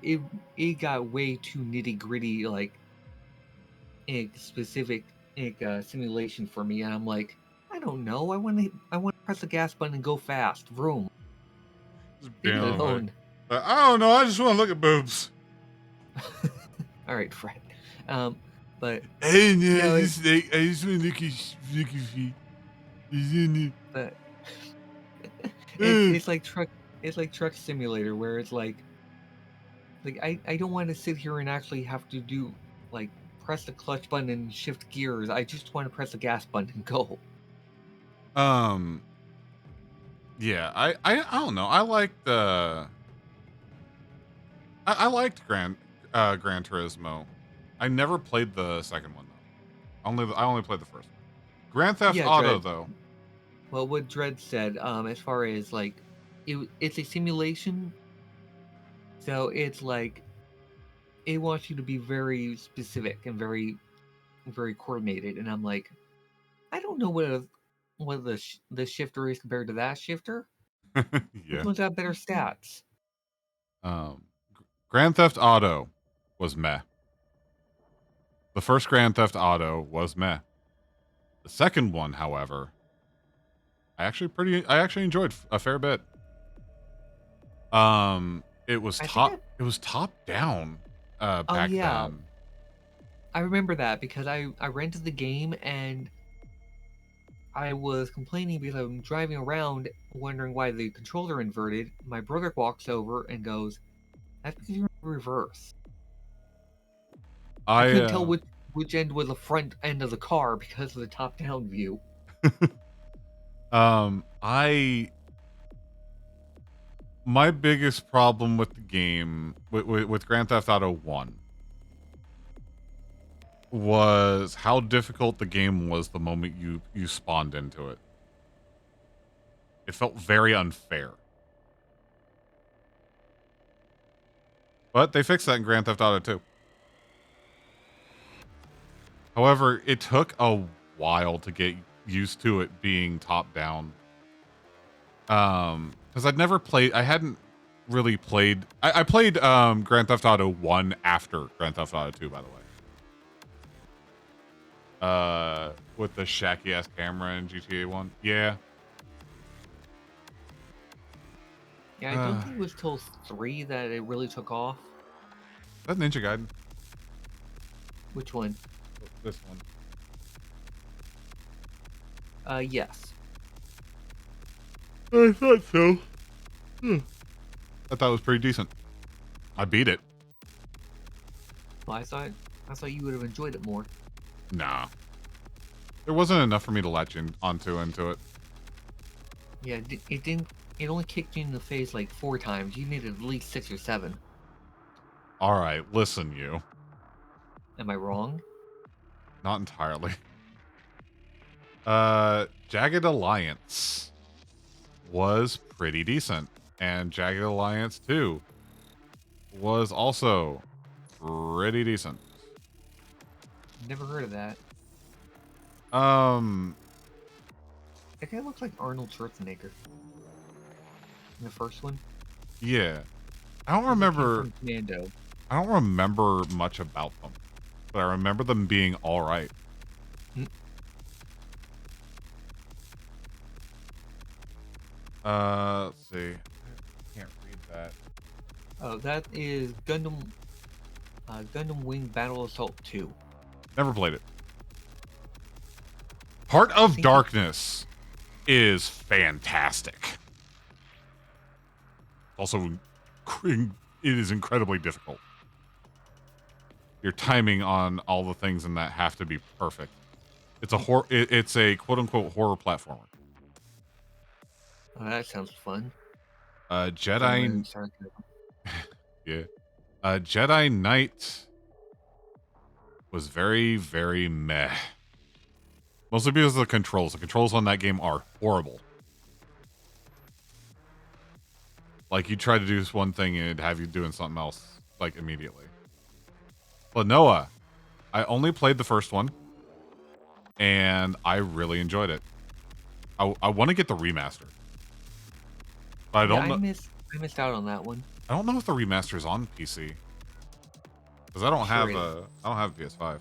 Speaker 1: it got way too nitty gritty, like in a specific simulation for me, and I'm like, I don't know. I want to press the gas button and go fast. Vroom. Leave it alone.
Speaker 3: I don't know. I just want to look at boobs.
Speaker 1: All right, Fred. But
Speaker 3: Hey,
Speaker 1: no,
Speaker 3: I just want to look at feet.
Speaker 1: But it's like truck simulator, where it's like I don't want to sit here and actually have to do like press the clutch button and shift gears. I just want to press the gas button and go.
Speaker 3: Yeah, I don't know. I liked I liked Gran Turismo. I never played the second one though. I only played the first one. Grand Theft Auto
Speaker 1: Dredd.
Speaker 3: though.
Speaker 1: Well, what Dredd said, as far as like it's a simulation, so it's like it wants you to be very specific and very very coordinated, and I'm like, I don't know what the shifter is compared to that shifter.
Speaker 3: Yeah.
Speaker 1: Which one's got better stats?
Speaker 3: Grand Theft Auto was meh. The first Grand Theft Auto was meh. The second one, however, I actually enjoyed a fair bit. It was top down back then.
Speaker 1: I remember that because I rented the game and I was complaining because I'm driving around wondering why the controller inverted. My brother walks over and goes, "That's because you're in reverse." I couldn't tell which end was the front end of the car because of the top-down view.
Speaker 3: My biggest problem with the game, with Grand Theft Auto 1, was how difficult the game was the moment you spawned into it. It felt very unfair. But they fixed that in Grand Theft Auto 2. However, it took a while to get used to it being top down. Because I hadn't really played. I played Grand Theft Auto 1 after Grand Theft Auto 2, by the way. With the shaky ass camera in GTA 1. Yeah.
Speaker 1: Yeah, I don't think it was till 3 that it really took off.
Speaker 3: That Ninja Gaiden.
Speaker 1: Which one?
Speaker 3: This one.
Speaker 1: Yes.
Speaker 3: I thought so. I thought it was pretty decent. I beat it.
Speaker 1: Well, I thought you would have enjoyed it more.
Speaker 3: Nah. There wasn't enough for me to latch into it.
Speaker 1: Yeah, it didn't. It only kicked you in the face like 4 times. You needed at least 6 or 7.
Speaker 3: All right, listen, you.
Speaker 1: Am I wrong?
Speaker 3: Not entirely. Jagged Alliance was pretty decent, and Jagged Alliance 2 was also pretty decent.
Speaker 1: Never heard of that.
Speaker 3: Um,
Speaker 1: That guy looks like Arnold Schwarzenegger. In the first one.
Speaker 3: yeah. I don't
Speaker 1: He came
Speaker 3: remember.
Speaker 1: from Commando.
Speaker 3: I don't remember much about them, but I remember them being all right.
Speaker 1: Mm.
Speaker 3: Let's see. I can't read that.
Speaker 1: Oh, that is Gundam. Gundam Wing Battle Assault 2.
Speaker 3: Never played it. Heart of
Speaker 1: think-
Speaker 3: Darkness is fantastic. Also, it is incredibly difficult. Your timing on all the things in that have to be perfect. It's a it's a quote unquote horror platformer.
Speaker 1: Oh, that sounds fun.
Speaker 3: Jedi.
Speaker 1: Sorry.
Speaker 3: Yeah. Jedi Knight was very, very meh. Mostly because of the controls. The controls on that game are horrible. Like, you try to do this one thing and it'd have you doing something else, like, immediately. But Noah, I only played the first one, and I really enjoyed it. I want to get the remaster. But I don't know.
Speaker 1: I missed out on that one.
Speaker 3: I don't know if the remaster is on PC. Because I don't have
Speaker 1: Sure
Speaker 3: a PS5.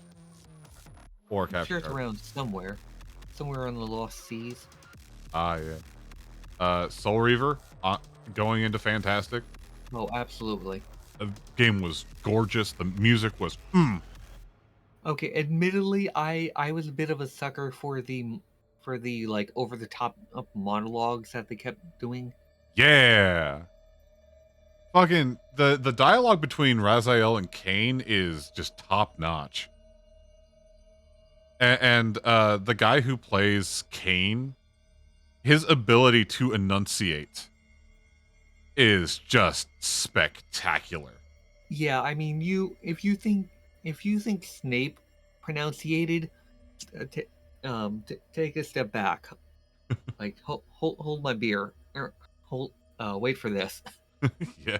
Speaker 3: Or
Speaker 1: I'm
Speaker 3: capture
Speaker 1: sure it's
Speaker 3: card.
Speaker 1: around somewhere. Somewhere on the Lost Seas.
Speaker 3: Ah, yeah. Soul Reaver, going into fantastic.
Speaker 1: Oh, absolutely.
Speaker 3: The game was gorgeous. The music was
Speaker 1: Okay, admittedly, I was a bit of a sucker for the like over the top monologues that they kept doing.
Speaker 3: yeah. Fucking the dialogue between Raziel and Kane is just top notch. And the guy who plays Kane, his ability to enunciate is just spectacular.
Speaker 1: Yeah, I mean, if you think Snape pronunciated, take a step back. Like hold my beer. Wait for this.
Speaker 3: Yeah.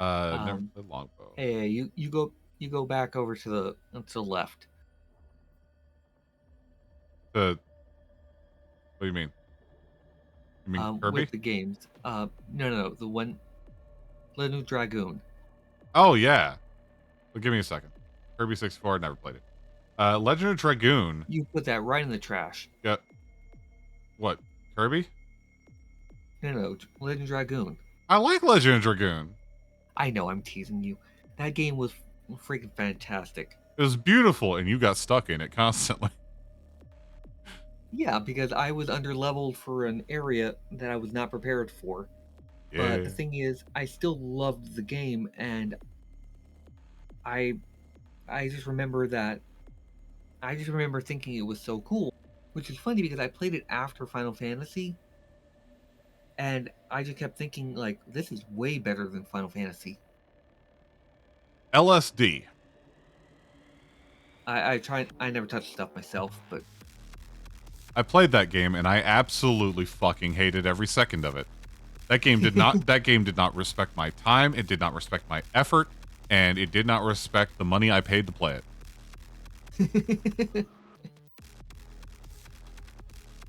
Speaker 3: Never played Longbow.
Speaker 1: Hey, you go back over to the left.
Speaker 3: What do you mean? You mean Kirby?
Speaker 1: With the games. No, the one, Legend of Dragoon.
Speaker 3: Oh yeah. Well, give me a second. Kirby 64, never played it. Legend of Dragoon.
Speaker 1: You put that right in the trash.
Speaker 3: Got what? Kirby?
Speaker 1: No, Legend of Dragoon.
Speaker 3: I like Legend of Dragoon.
Speaker 1: I know, I'm teasing you. That game was freaking fantastic.
Speaker 3: It was beautiful, and you got stuck in it constantly.
Speaker 1: Yeah, because I was underleveled for an area that I was not prepared for.
Speaker 3: Yeah.
Speaker 1: But the thing is, I still loved the game, and I just remember thinking it was so cool, which is funny because I played it after Final Fantasy, and I just kept thinking, like, this is way better than Final Fantasy.
Speaker 3: LSD.
Speaker 1: I never touched stuff myself, but
Speaker 3: I played that game, and I absolutely fucking hated every second of it. That game did not respect my time. It did not respect my effort, and it did not respect the money I paid to play it.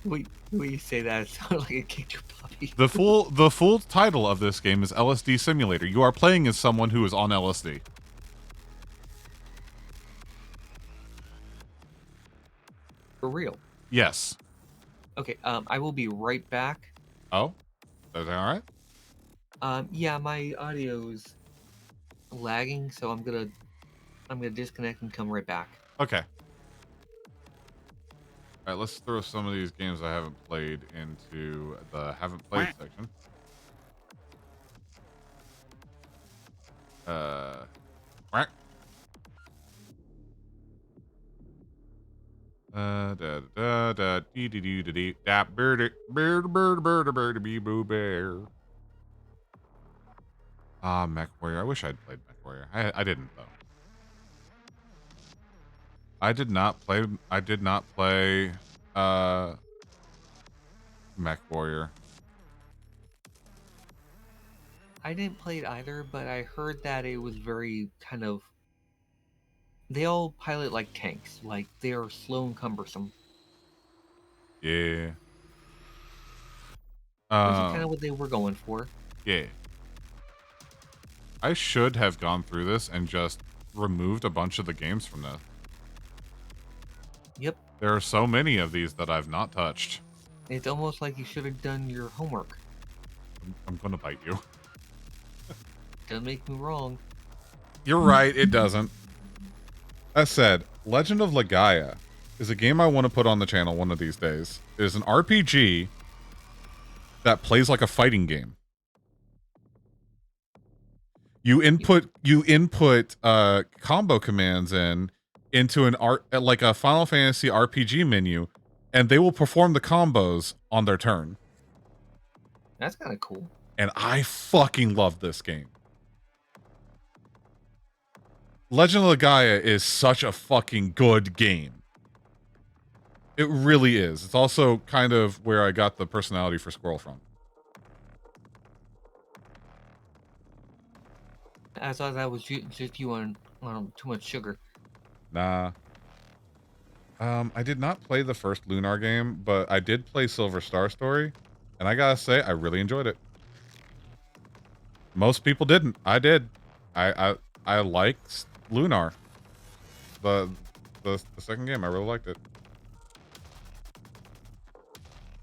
Speaker 1: When you say that, it sounds like it kicked your puppy.
Speaker 3: The full title of this game is LSD Simulator. You are playing as someone who is on LSD.
Speaker 1: For real.
Speaker 3: Yes.
Speaker 1: Okay, I will be right back.
Speaker 3: Oh? Is that alright?
Speaker 1: Yeah, my audio's lagging, so I'm gonna I'm gonna disconnect and come right back.
Speaker 3: Okay. All right, let's throw some of these games I haven't played into the haven't played section. Quack. Dee dee dee dee dee. That bird bee boo bear. Ah, MechWarrior. I wish I'd played MechWarrior. I didn't though. I did not play MechWarrior.
Speaker 1: I didn't play it either, but I heard that it was very kind of. They all pilot like tanks, like they are slow and cumbersome.
Speaker 3: Yeah.
Speaker 1: Which is kind of what they were going for.
Speaker 3: Yeah. I should have gone through this and just removed a bunch of the games from this.
Speaker 1: Yep.
Speaker 3: There are so many of these that I've not touched.
Speaker 1: It's almost like you should have done your homework.
Speaker 3: I'm gonna bite you.
Speaker 1: Don't make me wrong.
Speaker 3: You're right, it doesn't. That said, Legend of Legaia is a game I want to put on the channel one of these days. It is an RPG that plays like a fighting game. You input combo commands into like a Final Fantasy RPG menu, and they will perform the combos on their turn.
Speaker 1: That's kind of cool.
Speaker 3: And I fucking love this game. Legend of Legaia is such a fucking good game. It really is. It's also kind of where I got the personality for Squirrel from.
Speaker 1: I thought that was just you on too much sugar.
Speaker 3: Nah. I did not play the first Lunar game, but I did play Silver Star Story, and I gotta say, I really enjoyed it. Most people didn't. I did. I liked Lunar. The second game, I really liked it.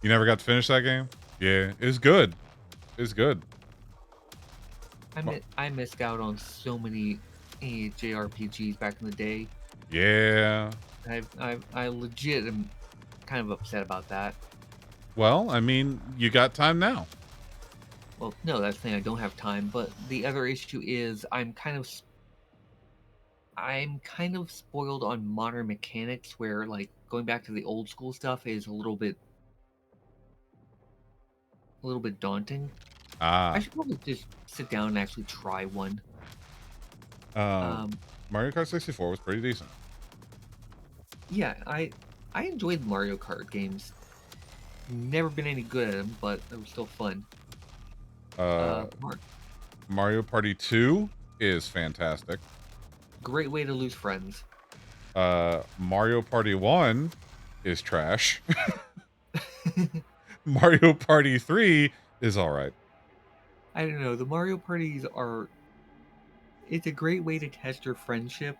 Speaker 3: You never got to finish that game? Yeah, it was good. It was good.
Speaker 1: I missed out on so many JRPGs back in the day.
Speaker 3: Yeah.
Speaker 1: I legit am kind of upset about that.
Speaker 3: Well, I mean, you got time now.
Speaker 1: Well, no, that's the thing. I don't have time. But the other issue is I'm kind of spoiled on modern mechanics, where like going back to the old school stuff is a little bit daunting. I should probably just sit down and actually try one.
Speaker 3: Mario Kart 64 was pretty decent.
Speaker 1: Yeah, I enjoyed Mario Kart games. Never been any good at them, but it was still fun.
Speaker 3: Mario Party 2 is fantastic.
Speaker 1: Great way to lose friends.
Speaker 3: Mario Party 1 is trash. Mario Party 3 is alright.
Speaker 1: I don't know. The Mario parties are. It's a great way to test your friendship.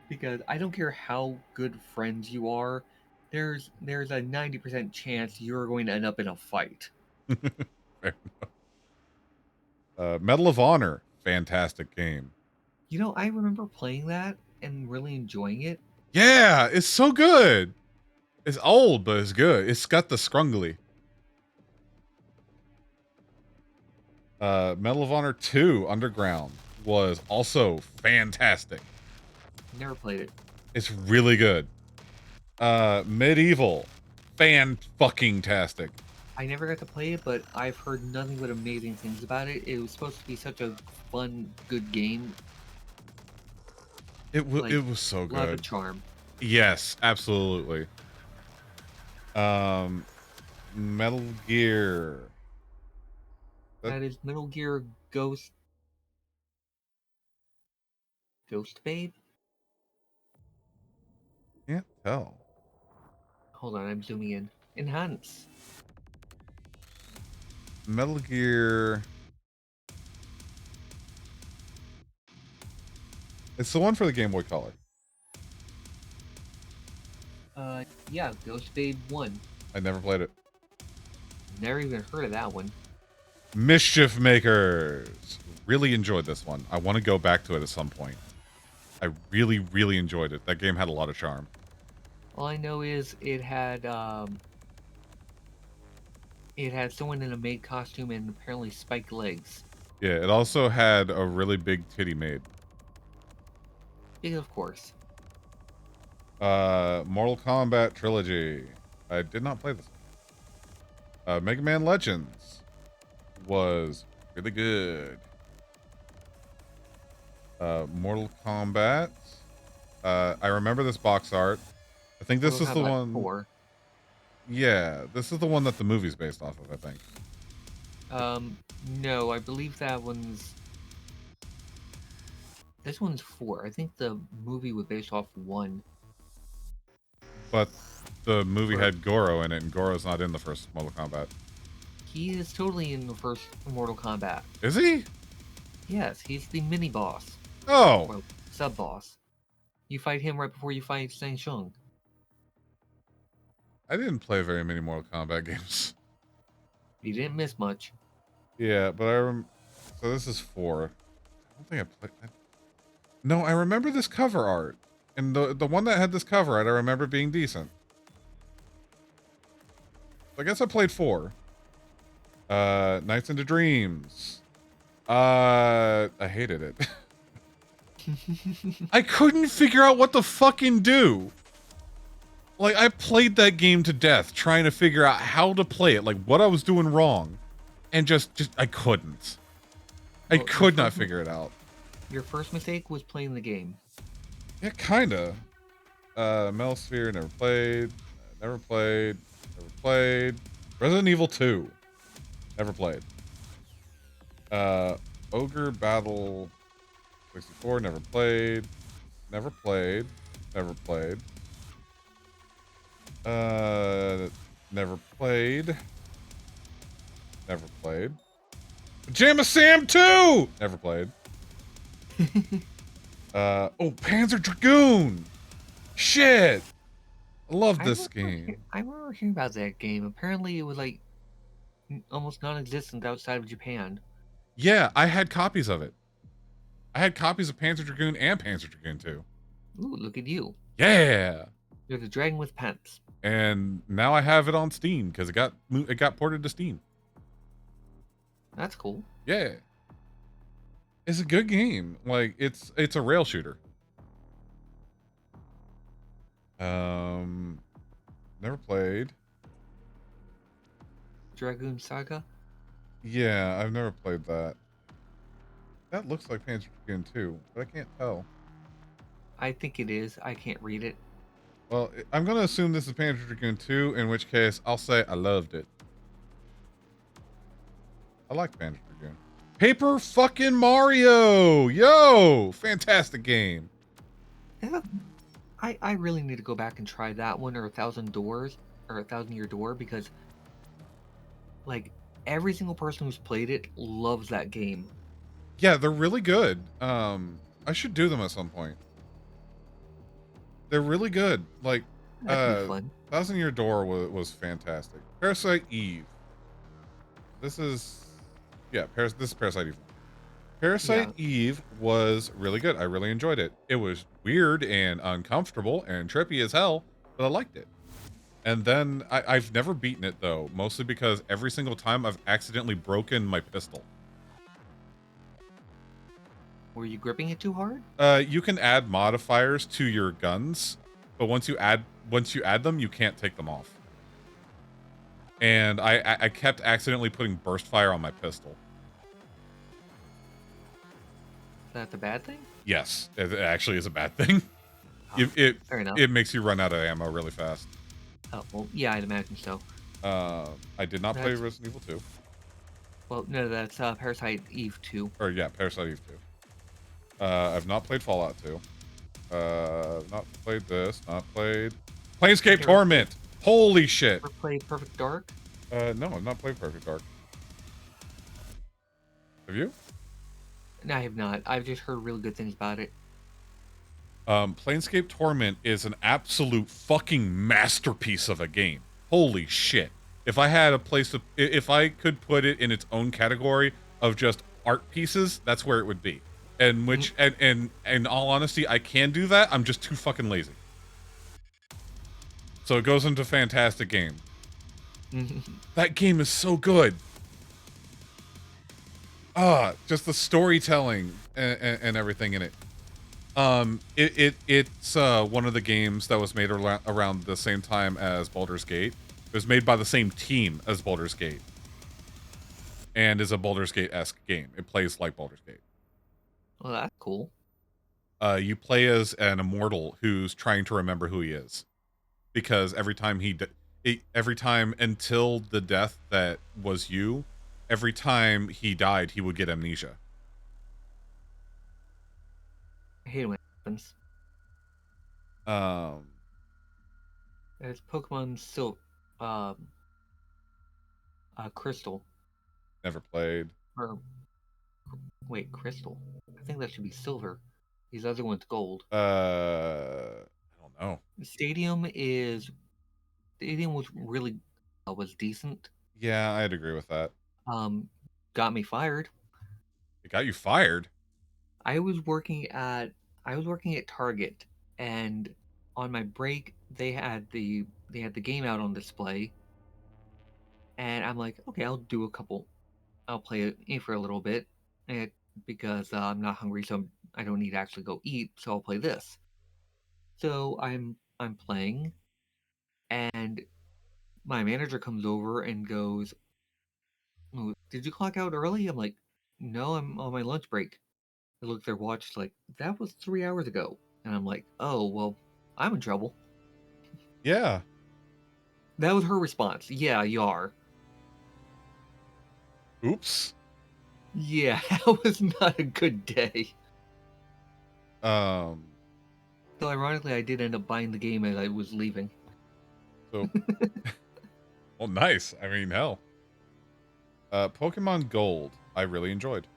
Speaker 1: Because I don't care how good friends you are, there's a 90% chance you're going to end up in a fight.
Speaker 3: Fair enough. Medal of Honor, fantastic game.
Speaker 1: You know, I remember playing that and really enjoying it.
Speaker 3: Yeah, it's so good. It's old, but it's good. It's got the scrungly. Medal of Honor 2 Underground was also fantastic.
Speaker 1: Never played it.
Speaker 3: It's really good. Medieval, fan-fucking-tastic.
Speaker 1: I never got to play it, but I've heard nothing but amazing things about it. It was supposed to be such a fun, good game.
Speaker 3: It was so good.
Speaker 1: Love and charm.
Speaker 3: Yes, absolutely. Metal Gear.
Speaker 1: That is Metal Gear Ghost Babe?
Speaker 3: Can't tell.
Speaker 1: Hold on, I'm zooming in. Enhance.
Speaker 3: Metal Gear. It's the one for the Game Boy Color.
Speaker 1: Yeah, Ghost Babe 1.
Speaker 3: I never played it.
Speaker 1: Never even heard of that one.
Speaker 3: Mischief Makers. really enjoyed this one. I want to go back to it at some point. I really, really enjoyed it. That game had a lot of charm.
Speaker 1: All I know is it had someone in a maid costume and apparently spiked legs.
Speaker 3: Yeah, it also had a really big titty maid.
Speaker 1: Yeah, of course.
Speaker 3: Mortal Kombat Trilogy. I did not play this one. Mega Man Legends was really good. Mortal Kombat. I remember this box art. I think this is the one.
Speaker 1: 4.
Speaker 3: Yeah, this is the one that the movie's based off of, I think.
Speaker 1: No, I believe that one's. This one's 4. I think the movie was based off 1.
Speaker 3: But the movie had Goro in it, and Goro's not in the first Mortal Kombat.
Speaker 1: He is totally in the first Mortal Kombat.
Speaker 3: Is he?
Speaker 1: Yes, he's the mini boss.
Speaker 3: Oh!
Speaker 1: Or sub boss. You fight him right before you fight Shang Tsung.
Speaker 3: I didn't play very many Mortal Kombat games.
Speaker 1: You didn't miss much.
Speaker 3: Yeah, but so this is 4. I don't think I played. No, I remember this cover art, and the one that had this cover art, I remember being decent. I guess I played 4. Nights into Dreams. I hated it. I couldn't figure out what to fucking do. Like, I played that game to death trying to figure out how to play it, like what I was doing wrong, and just I couldn't. I could not figure it out.
Speaker 1: Your first mistake was playing the game.
Speaker 3: Yeah, kinda. Metal Sphere, never played. Never played. Never played. Resident Evil 2. Never played. Ogre Battle 64, never played. Never played. Never played. Never played. Never played. Pajama Sam 2! Never played. Oh, Panzer Dragoon! Shit! I love this game.
Speaker 1: I remember hearing about that game. Apparently it was like almost non-existent outside of Japan.
Speaker 3: Yeah, I had copies of it. I had copies of Panzer Dragoon and Panzer Dragoon 2.
Speaker 1: Ooh, look at you.
Speaker 3: Yeah!
Speaker 1: You're the dragon with pants.
Speaker 3: And now I have it on Steam because it got ported to Steam.
Speaker 1: That's cool.
Speaker 3: Yeah. It's a good game. Like, it's a rail shooter. Never played.
Speaker 1: Dragoon Saga?
Speaker 3: Yeah, I've never played that. That looks like Panzer Dragoon 2, but I can't tell.
Speaker 1: I think it is. I can't read it.
Speaker 3: Well, I'm going to assume this is Panzer Dragoon 2, in which case I'll say I loved it. I like Panzer Dragoon. Paper fucking Mario! Yo! Fantastic game.
Speaker 1: Yeah, I really need to go back and try that one or 1,000 Doors or 1,000 Year Door because like every single person who's played it loves that game.
Speaker 3: Yeah, they're really good. I should do them at some point. They're really good. Like,
Speaker 1: That'd be fun.
Speaker 3: 1,000 Year Door was fantastic. Parasite Eve. This is, yeah, this is Parasite Eve. Parasite Eve was really good. I really enjoyed it. It was weird and uncomfortable and trippy as hell, but I liked it. And then I've never beaten it though, mostly because every single time I've accidentally broken my pistol.
Speaker 1: Were you gripping it too hard?
Speaker 3: You can add modifiers to your guns, but once you add them, you can't take them off. And I kept accidentally putting burst fire on my pistol.
Speaker 1: Is that the bad thing?
Speaker 3: Yes, it actually is a bad thing.
Speaker 1: Oh, fair enough.
Speaker 3: It makes you run out of ammo really fast.
Speaker 1: Oh, well, yeah, I'd imagine so.
Speaker 3: I did not play Resident Evil 2.
Speaker 1: Well, no, that's Parasite Eve 2.
Speaker 3: Or yeah, Parasite Eve 2. I've not played Fallout 2. Not played this. Not played Planescape Torment. Holy shit!
Speaker 1: Ever played Perfect Dark?
Speaker 3: No, I've not played Perfect Dark. Have you?
Speaker 1: No, I have not. I've just heard really good things about it.
Speaker 3: Planescape Torment is an absolute fucking masterpiece of a game. Holy shit. If I had a place to, if I could put it in its own category of just art pieces, that's where it would be. And which, and in all honesty, I can do that. I'm just too fucking lazy. So it goes into fantastic game. That game is so good. Just the storytelling and everything in it. It's one of the games that was made around the same time as Baldur's Gate. It was made by the same team as Baldur's Gate, and is a Baldur's Gate-esque game. It plays like Baldur's Gate.
Speaker 1: Well, that's cool.
Speaker 3: You play as an immortal who's trying to remember who he is, because every time every time until the death that was you, every time he died, he would get amnesia.
Speaker 1: I hate when it happens. It's Pokemon Crystal.
Speaker 3: Never played.
Speaker 1: Or wait, Crystal. I think that should be Silver. These other ones Gold.
Speaker 3: I don't know.
Speaker 1: Stadium was really was decent.
Speaker 3: Yeah, I'd agree with that.
Speaker 1: Got me fired.
Speaker 3: It got you fired?
Speaker 1: I was working at Target, and on my break they had the game out on display, and I'm like, okay, I'll play it for a little bit, because I'm not hungry, so I don't need to actually go eat, so I'll play this. So I'm playing, and my manager comes over and goes, "Oh, did you clock out early?" I'm like, "No, I'm on my lunch break." They look at their watch like, that was 3 hours ago. And I'm like, oh, well, I'm in trouble.
Speaker 3: Yeah.
Speaker 1: That was her response. Yeah, you are.
Speaker 3: Oops.
Speaker 1: Yeah, that was not a good day.
Speaker 3: So
Speaker 1: ironically, I did end up buying the game as I was leaving.
Speaker 3: So, well, nice. I mean, hell. Pokemon Gold, I really enjoyed.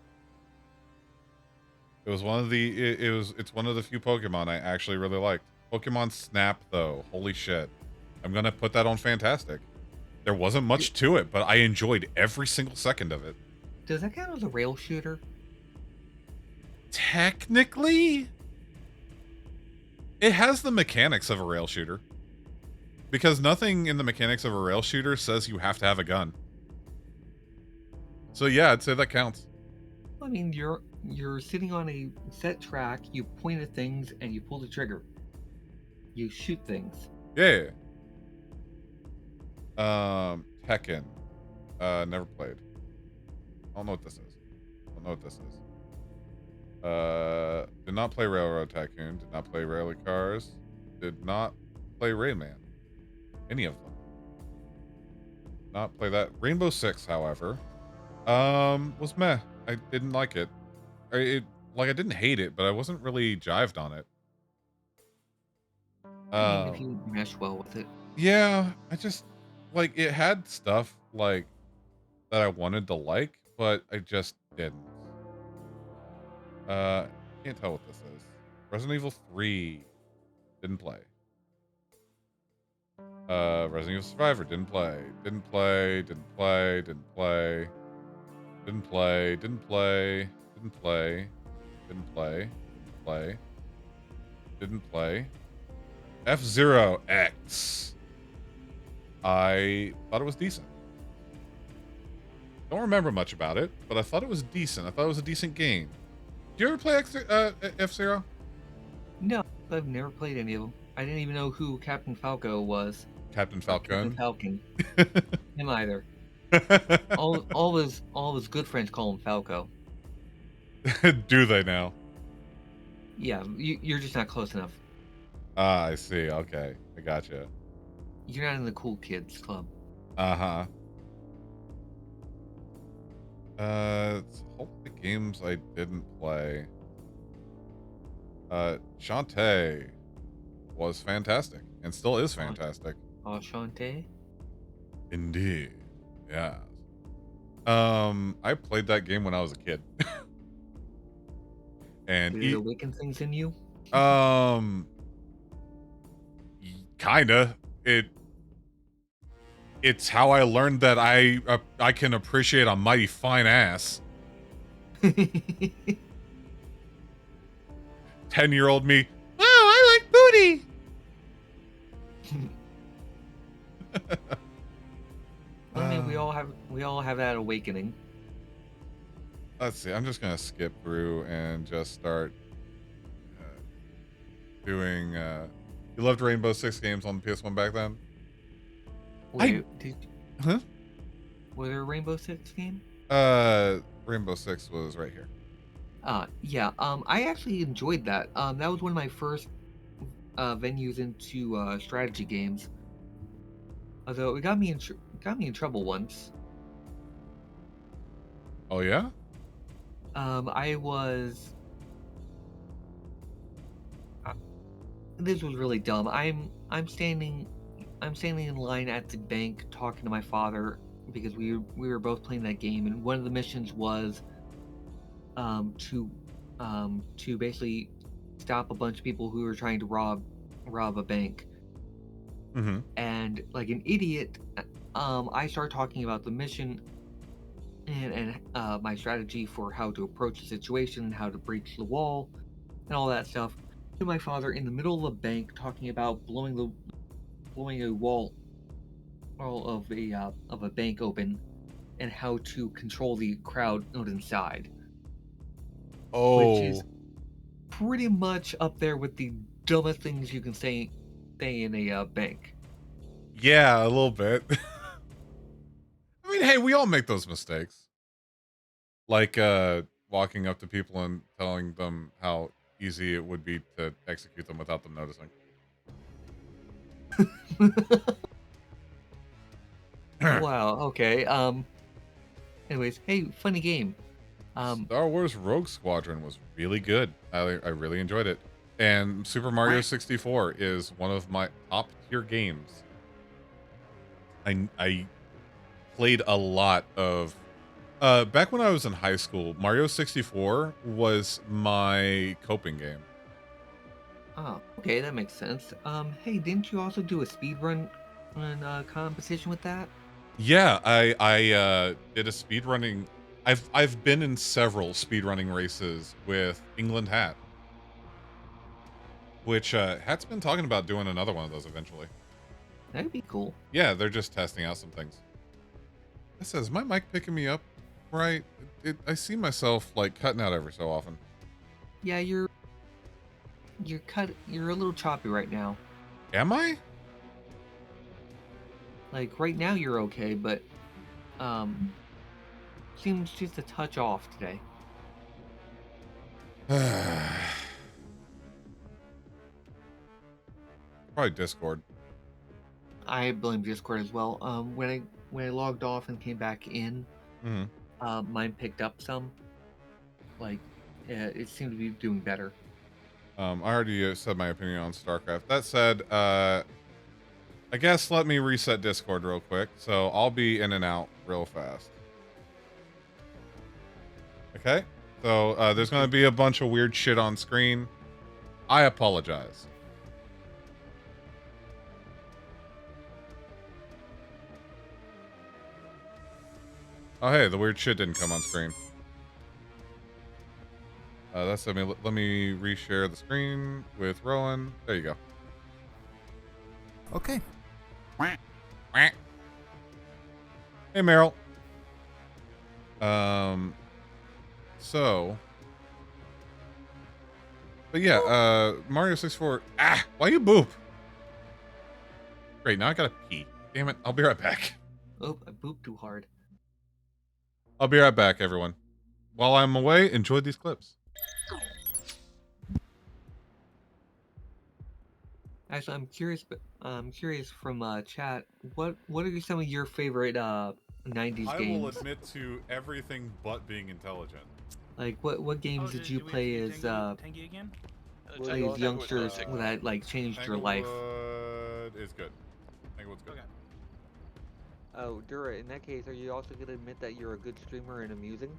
Speaker 3: It was one of it's one of the few Pokemon I actually really liked. Pokemon Snap, though, holy shit. I'm gonna put that on Fantastic. There wasn't much to it, but I enjoyed every single second of it.
Speaker 1: Does that count as a rail shooter?
Speaker 3: Technically, it has the mechanics of a rail shooter. Because nothing in the mechanics of a rail shooter says you have to have a gun. So yeah, I'd say that counts.
Speaker 1: I mean, you're sitting on a set track, you point at things, and you pull the trigger. You shoot things.
Speaker 3: Yeah. Tekken. Never played. I don't know what this is. Did not play Railroad Tycoon. Did not play Rally Cars. Did not play Rayman. Any of them. Not play that. Rainbow Six, however, was meh. I didn't like it. I didn't hate it, but I wasn't really jived on it.
Speaker 1: I mean, if you mesh well with it.
Speaker 3: Yeah, I just it had stuff that I wanted to like, but I just didn't. Can't tell what this is. Resident Evil 3 didn't play. Resident Evil Survivor didn't play. Didn't play. F-Zero X. I thought it was decent. Don't remember much about it, but I thought it was decent. I thought it was a decent game. Did you ever play F-Zero?
Speaker 1: No, I've never played any of them. I didn't even know who Captain Falco was.
Speaker 3: Captain Falcon?
Speaker 1: Falcon. Him either. all of his good friends call him Falco.
Speaker 3: Do they now?
Speaker 1: Yeah, you're just not close enough.
Speaker 3: Ah, I see. Okay, I gotcha.
Speaker 1: You're not in the cool kids club.
Speaker 3: Uh-huh. All the games I didn't play. Shantae was fantastic and still is fantastic.
Speaker 1: Oh, Shantae?
Speaker 3: Indeed. Yeah. I played that game when I was a kid. And
Speaker 1: Did it awaken things in you?
Speaker 3: Kinda. It's how I learned that I can appreciate a mighty fine ass. 10-year-old me. Oh, I like booty.
Speaker 1: I mean, we all have that awakening.
Speaker 3: Let's see. I'm just gonna skip through and just start doing. You loved Rainbow Six games on the PS1 back then?
Speaker 1: Wait,
Speaker 3: Huh?
Speaker 1: was there a Rainbow Six game?
Speaker 3: Rainbow Six was right here.
Speaker 1: Yeah. I actually enjoyed that. That was one of my first venues into strategy games. Although it got me in trouble once.
Speaker 3: Oh yeah?
Speaker 1: I was. This was really dumb. I'm standing in line at the bank talking to my father because we were both playing that game, and one of the missions was to basically stop a bunch of people who were trying to rob a bank.
Speaker 3: Mm-hmm.
Speaker 1: And like an idiot, I start talking about the mission and my strategy for how to approach the situation, how to breach the wall, and all that stuff to my father in the middle of a bank, talking about blowing a wall of a bank open and how to control the crowd out inside.
Speaker 3: Oh.
Speaker 1: Which is pretty much up there with the dumbest things you can say in a bank.
Speaker 3: Yeah, a little bit. I mean, hey, we all make those mistakes. Like walking up to people and telling them how easy it would be to execute them without them noticing.
Speaker 1: Wow, okay. Anyways, hey, funny game.
Speaker 3: Star Wars Rogue Squadron was really good. I really enjoyed it. And Super Mario 64 is one of my top tier games. I played a lot of back when I was in high school, Mario 64 was my coping game.
Speaker 1: Oh, okay, that makes sense. Hey, didn't you also do a speedrun competition with that?
Speaker 3: Yeah, I did a speedrunning. I've been in several speedrunning races with England Hat, which Hat's been talking about doing another one of those eventually.
Speaker 1: That'd be cool.
Speaker 3: Yeah, they're just testing out some things. It says, my mic picking me up, right? I see myself like cutting out every so often.
Speaker 1: Yeah, you're a little choppy right now.
Speaker 3: Am I?
Speaker 1: Like right now you're okay, but seems just a touch off today.
Speaker 3: Probably Discord.
Speaker 1: I blame Discord as well. When I logged off and came back in, mine picked up some. Like, it seemed to be doing better.
Speaker 3: I already said my opinion on StarCraft. That said, I guess let me reset Discord real quick. So I'll be in and out real fast. Okay? So there's going to be a bunch of weird shit on screen. I apologize. Oh, hey, the weird shit didn't come on screen. That's let me reshare the screen with Rowan. There you go.
Speaker 10: Okay.
Speaker 3: Hey, Meryl. But yeah, Mario 64. Why you boop? Great, now I gotta pee. Damn it, I'll be right back.
Speaker 1: Oh, I booped too hard.
Speaker 3: I'll be right back, everyone. While I'm away, enjoy these clips.
Speaker 1: Actually, I'm curious from chat. What are some of your favorite 90s games?
Speaker 3: I will admit to everything but being intelligent.
Speaker 1: Like what games did you play as youngsters that like changed your life?
Speaker 3: Tanglewood is good. Tanglewood's good.
Speaker 4: Okay. Oh, Dura, in that case, are you also going to admit that you're a good streamer and amusing?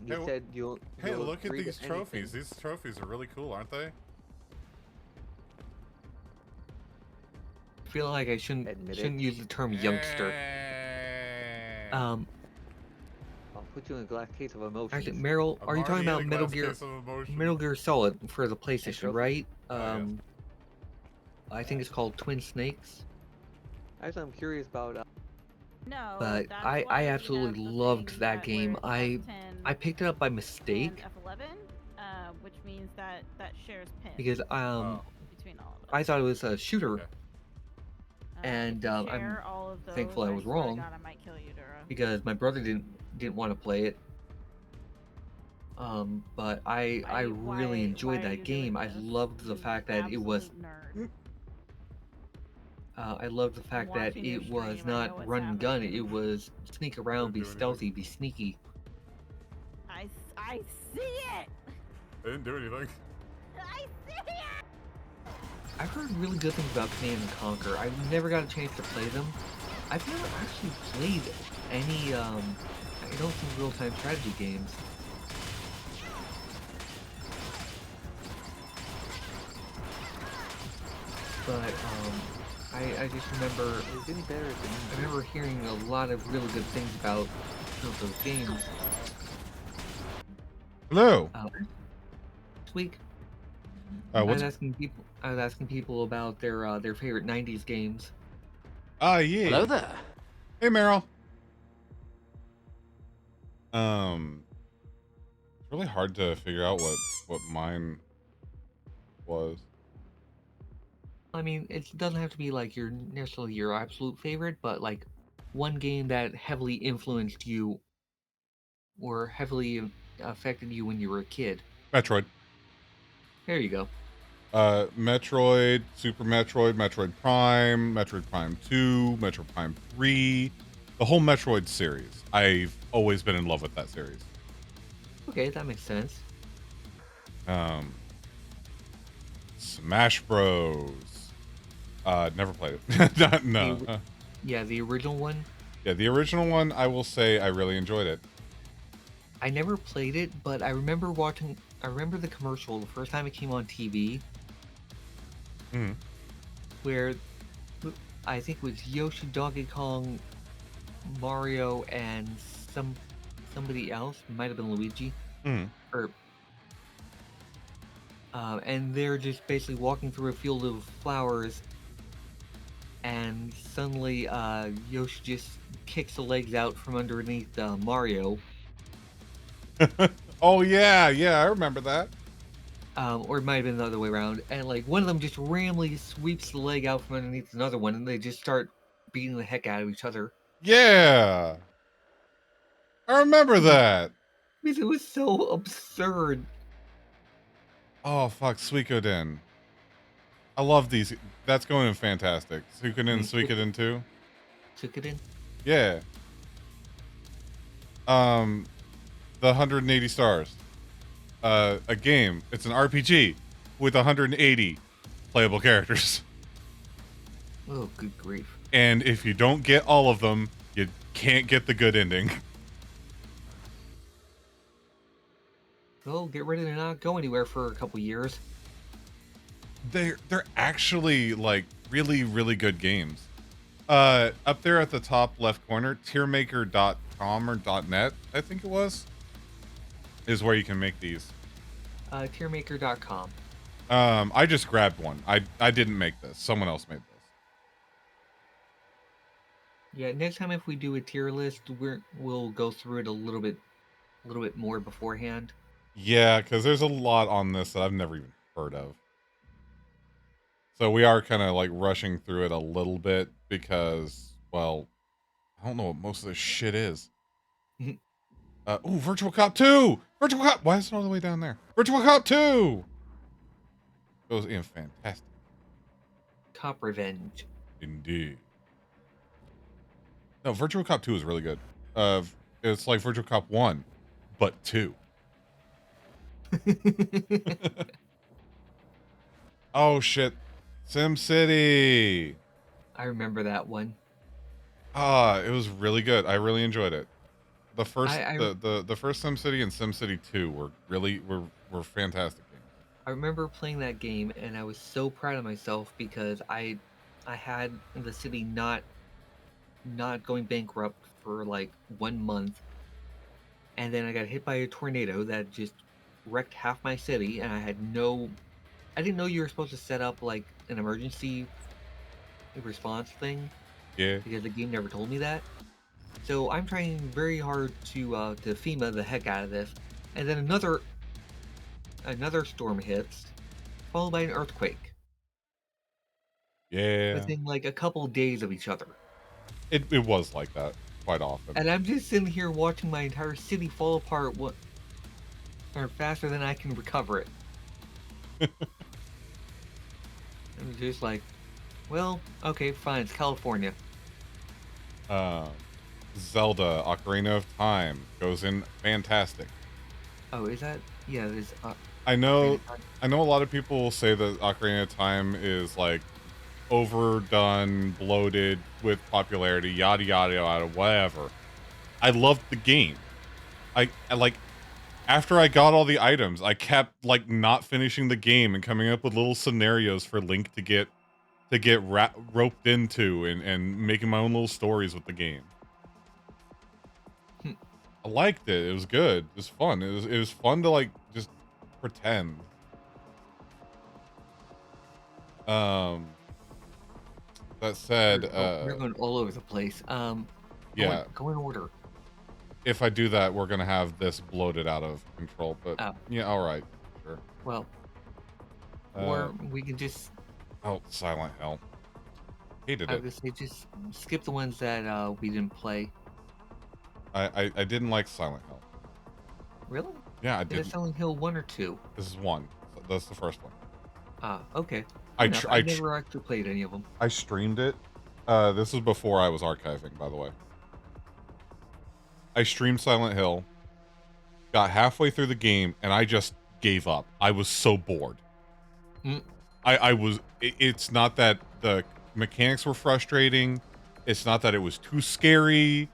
Speaker 4: You said you'll
Speaker 3: Hey, look at
Speaker 4: agree to
Speaker 3: these trophies.
Speaker 4: anything.
Speaker 3: These trophies are really cool, aren't they?
Speaker 1: I feel like I shouldn't use the term youngster. Um,
Speaker 4: I'll put you in a glass case of emotions.
Speaker 1: actually, Meryl,
Speaker 3: I'm
Speaker 1: are you talking
Speaker 3: already in
Speaker 1: about
Speaker 3: a glass case of emotion.
Speaker 1: Metal Gear Solid for the PlayStation,
Speaker 4: trophy?
Speaker 1: right?
Speaker 3: yes.
Speaker 1: I think it's called Twin Snakes.
Speaker 4: Actually, I'm curious about.
Speaker 10: No,
Speaker 1: But
Speaker 10: that's
Speaker 1: I
Speaker 10: why we
Speaker 1: absolutely
Speaker 10: have the
Speaker 1: loved
Speaker 10: thing
Speaker 1: that game.
Speaker 10: where it's
Speaker 1: I
Speaker 10: F10
Speaker 1: picked it up by mistake
Speaker 10: and F11, which means that shares pins
Speaker 1: because
Speaker 3: Oh.
Speaker 10: between all of us.
Speaker 1: I thought it was a shooter,
Speaker 3: Okay.
Speaker 1: and
Speaker 10: if you
Speaker 1: I'm
Speaker 10: share all of those,
Speaker 1: thankful I was
Speaker 10: swear to
Speaker 1: wrong.
Speaker 10: God, I might kill you, Dura.
Speaker 1: because my brother didn't want to play it. But I really enjoyed
Speaker 10: why are
Speaker 1: that
Speaker 10: you
Speaker 1: game.
Speaker 10: doing
Speaker 1: I
Speaker 10: this?
Speaker 1: loved the
Speaker 10: You
Speaker 1: fact that it was.
Speaker 10: absolute nerd.
Speaker 1: I loved the fact that
Speaker 10: watching your
Speaker 1: it was
Speaker 10: stream, I know
Speaker 1: not
Speaker 10: what's
Speaker 1: run and gun.
Speaker 10: happening.
Speaker 1: It was sneak around, be
Speaker 3: Didn't do
Speaker 1: stealthy, be sneaky.
Speaker 10: I see it!
Speaker 3: I didn't do anything.
Speaker 10: I see it!
Speaker 1: I've heard really good things about Command and Conquer. I've never got a chance to play them. I've never actually played any I don't think real-time strategy games. But I just remember
Speaker 4: It's any better than
Speaker 1: I remember hearing a lot of really good things about those games.
Speaker 3: Hello.
Speaker 1: This week,
Speaker 3: What's
Speaker 1: I was asking people about their favorite '90s games.
Speaker 3: yeah.
Speaker 9: Hello there.
Speaker 3: Hey, Meryl. It's really hard to figure out what mine was.
Speaker 1: I mean, it doesn't have to be like necessarily your absolute favorite, but like one game that heavily influenced you or heavily affected you when you were a kid.
Speaker 3: Metroid.
Speaker 1: There you go.
Speaker 3: Metroid, Super Metroid, Metroid Prime, Metroid Prime 2, Metroid Prime 3, the whole Metroid series. I've always been in love with that series.
Speaker 1: Okay, that makes sense.
Speaker 3: Smash Bros. Never played it. No.
Speaker 1: Yeah, the original one.
Speaker 3: Yeah, the original one, I will say I really enjoyed it.
Speaker 1: I never played it, but I remember the commercial the first time it came on TV.
Speaker 3: Mhm.
Speaker 1: Where I think it was Yoshi, Donkey Kong, Mario, and somebody else. It might have been Luigi.
Speaker 3: Mhm.
Speaker 1: And they're just basically walking through a field of flowers, and suddenly Yoshi just kicks the legs out from underneath Mario.
Speaker 3: Oh yeah, I remember that.
Speaker 1: Or it might have been the other way around, and like one of them just randomly sweeps the leg out from underneath another one, and they just start beating the heck out of each other.
Speaker 3: Yeah. I remember that.
Speaker 1: Because it was so absurd.
Speaker 3: Oh fuck, Suikoden. I love these. That's going in fantastic. Suikoden, Suikoden 2.
Speaker 1: Suikoden?
Speaker 3: Yeah. The 180 stars. A game. It's an RPG with 180 playable characters.
Speaker 1: Oh, good grief.
Speaker 3: And if you don't get all of them, you can't get the good ending.
Speaker 1: Well, get ready to not go anywhere for a couple years.
Speaker 3: They're actually like really, really good games. Up there at the top left corner, tiermaker.com or .net, I think it was, is where you can make these.
Speaker 1: Tiermaker.com.
Speaker 3: I just grabbed one. I didn't make this. Someone else made this.
Speaker 1: Yeah, next time if we do a tier list, we'll go through it a little bit more beforehand.
Speaker 3: Yeah, because there's a lot on this that I've never even heard of. So we are kind of like rushing through it a little bit because, well, I don't know what most of this shit is. Ooh, Virtual Cop 2! Virtual Cop! Why is it all the way down there? Virtual Cop 2! Goes in fantastic.
Speaker 1: Cop Revenge.
Speaker 3: Indeed. No, Virtual Cop 2 is really good. It's like Virtual Cop 1, but 2. Oh, shit. SimCity!
Speaker 1: I remember that one.
Speaker 3: It was really good. I really enjoyed it. The first the first SimCity and SimCity 2 were fantastic games.
Speaker 1: I remember playing that game and I was so proud of myself because I had the city not going bankrupt for like 1 month, and then I got hit by a tornado that just wrecked half my city, and I didn't know you were supposed to set up like an emergency response thing
Speaker 3: Yeah.
Speaker 1: because the game never told me that. So I'm trying very hard to FEMA the heck out of this, and then another storm hits, followed by an earthquake
Speaker 3: Yeah.
Speaker 1: within like a couple days of each other.
Speaker 3: It was like that quite often.
Speaker 1: And I'm just sitting here watching my entire city fall apart or faster than I can recover it. I'm just like, well, okay, fine, it's California.
Speaker 3: Zelda Ocarina of Time goes in fantastic.
Speaker 1: Oh, is that? Yeah, there's.
Speaker 3: I know a lot of people will say that Ocarina of Time is like overdone, bloated with popularity, yada yada yada, whatever. I loved the game. I like after I got all the items, I kept like not finishing the game and coming up with little scenarios for Link to get roped into and making my own little stories with the game. I liked it. It was good. It was fun. It was fun to like just pretend. That said,
Speaker 1: we're going all over the place.
Speaker 3: Yeah.
Speaker 1: Go in order.
Speaker 3: If I do that, we're gonna have this bloated out of control. But yeah, all right, sure.
Speaker 1: Well, or we can just.
Speaker 3: Oh, Silent Hill. Hated
Speaker 1: I
Speaker 3: it.
Speaker 1: was gonna say just skip the ones that we didn't play.
Speaker 3: I didn't like Silent Hill.
Speaker 1: Really?
Speaker 3: Yeah, I
Speaker 1: Is
Speaker 3: did.
Speaker 1: it Silent Hill 1 or 2?
Speaker 3: This is 1. That's the first one.
Speaker 1: Okay.
Speaker 3: I
Speaker 1: never actually played any of them.
Speaker 3: I streamed it. This was before I was archiving, by the way. I streamed Silent Hill, got halfway through the game, and I just gave up. I was so bored. It's not that the mechanics were frustrating. It's not that it was too scary.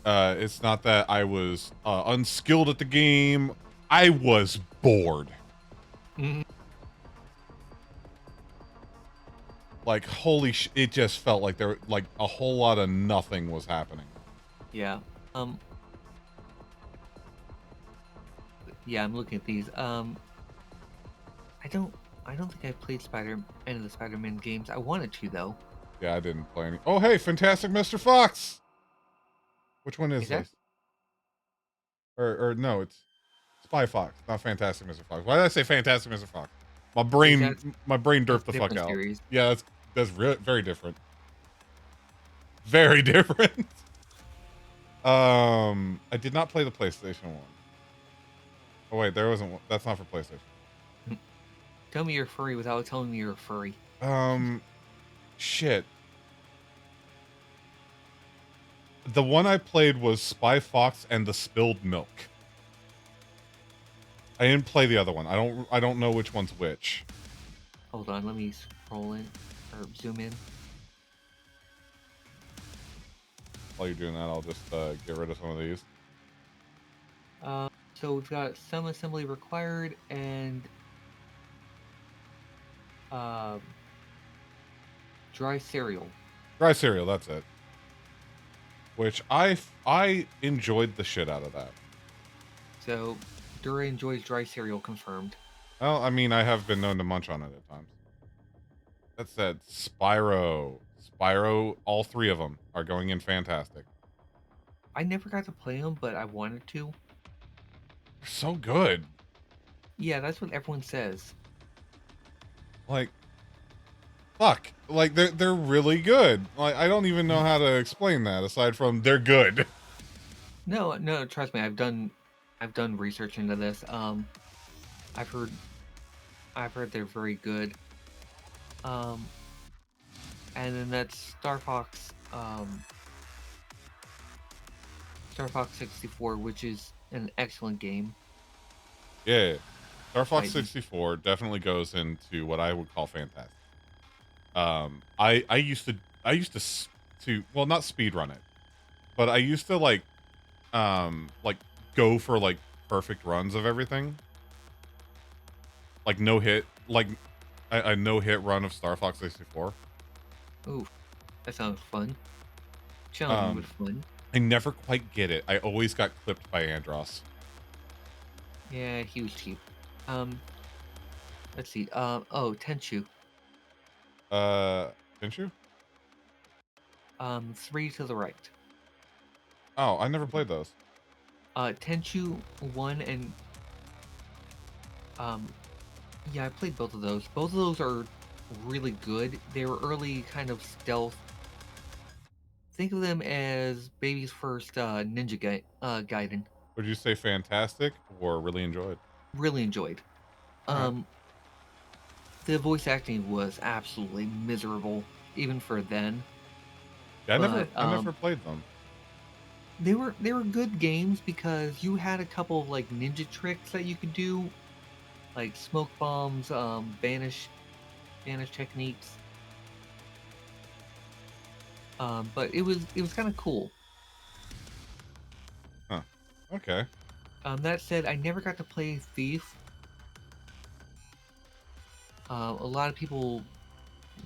Speaker 3: It's not that I was unskilled at the game. I was bored. Like, holy it just felt like there like a whole lot of nothing was happening.
Speaker 1: Yeah. Yeah, I'm looking at these. I don't think I played any of the Spider-Man games. I wanted to though.
Speaker 3: Yeah, I didn't play any. Oh, hey, Fantastic Mr. Fox. Which one is this? Or no, it's Spy Fox, not Fantastic Mr. Fox. Why did I say Fantastic Mr. Fox? My brain derped the fuck out.
Speaker 1: Series.
Speaker 3: Yeah, that's very different. Very different. I did not play the PlayStation one. Oh wait, there wasn't one. That's not for PlayStation.
Speaker 1: Tell me you're furry without telling me you're a furry.
Speaker 3: Shit. The one I played was Spy Fox and the Spilled Milk. I didn't play the other one. I don't know which one's which.
Speaker 1: Hold on, let me scroll in or zoom in.
Speaker 3: While you're doing that, I'll just get rid of some of these.
Speaker 1: So we've got some assembly required and dry cereal.
Speaker 3: Dry cereal, that's it. Which I enjoyed the shit out of that.
Speaker 1: So Dura enjoys dry cereal, confirmed.
Speaker 3: Well, I mean, I have been known to munch on it at times. That said, Spyro, all three of them are going in fantastic.
Speaker 1: I never got to play them, but I wanted to.
Speaker 3: They're so good.
Speaker 1: Yeah, that's what everyone says.
Speaker 3: Like, fuck. Like, they're really good. Like, I don't even know how to explain that aside from they're good.
Speaker 1: No, trust me, I've done research into this. I've heard they're very good. And then that's Star Fox 64, which is an excellent game.
Speaker 3: Yeah. Star Fox 64 definitely goes into what I would call fantastic. I used to well, not speed run it, but I used to like go for like perfect runs of everything. Like no hit, like a no hit run of Star Fox 64.
Speaker 1: Ooh, that sounds fun. Challenging but fun.
Speaker 3: I never quite get it. I always got clipped by Andros.
Speaker 1: Yeah, he was cheap. Let's see. Oh, Tenchu.
Speaker 3: Didn't you?
Speaker 1: 3 to the right.
Speaker 3: Oh, I never played those.
Speaker 1: Tenchu 1 and yeah, I played both of those. Both of those are really good. They were early kind of stealth. Think of them as baby's first Ninja Gaiden.
Speaker 3: Would you say fantastic or really enjoyed?
Speaker 1: Really enjoyed.
Speaker 3: Alright.
Speaker 1: The voice acting was absolutely miserable, even for then.
Speaker 3: Yeah,
Speaker 1: But,
Speaker 3: I never played them.
Speaker 1: They were good games because you had a couple of like ninja tricks that you could do, like smoke bombs, banish techniques. But it was kind of cool.
Speaker 3: Huh. Okay.
Speaker 1: That said, I never got to play Thief. A lot of people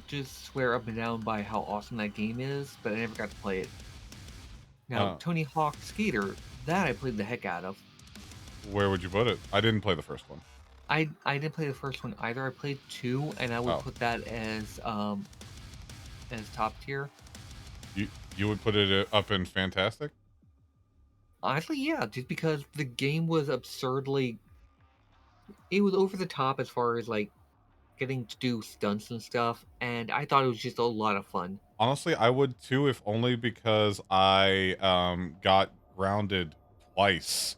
Speaker 1: just swear up and down by how awesome that game is, but I never got to play it. Now, Tony Hawk Skater, that I played the heck out of.
Speaker 3: Where would you put it? I didn't play the first one.
Speaker 1: I didn't play the first one either. I played 2, and I would put that as top tier.
Speaker 3: You would put it up in fantastic?
Speaker 1: Honestly, yeah, just because the game was absurdly... It was over the top as far as, like, getting to do stunts and stuff, and I thought it was just a lot of fun.
Speaker 3: Honestly, I would too, if only because I got grounded twice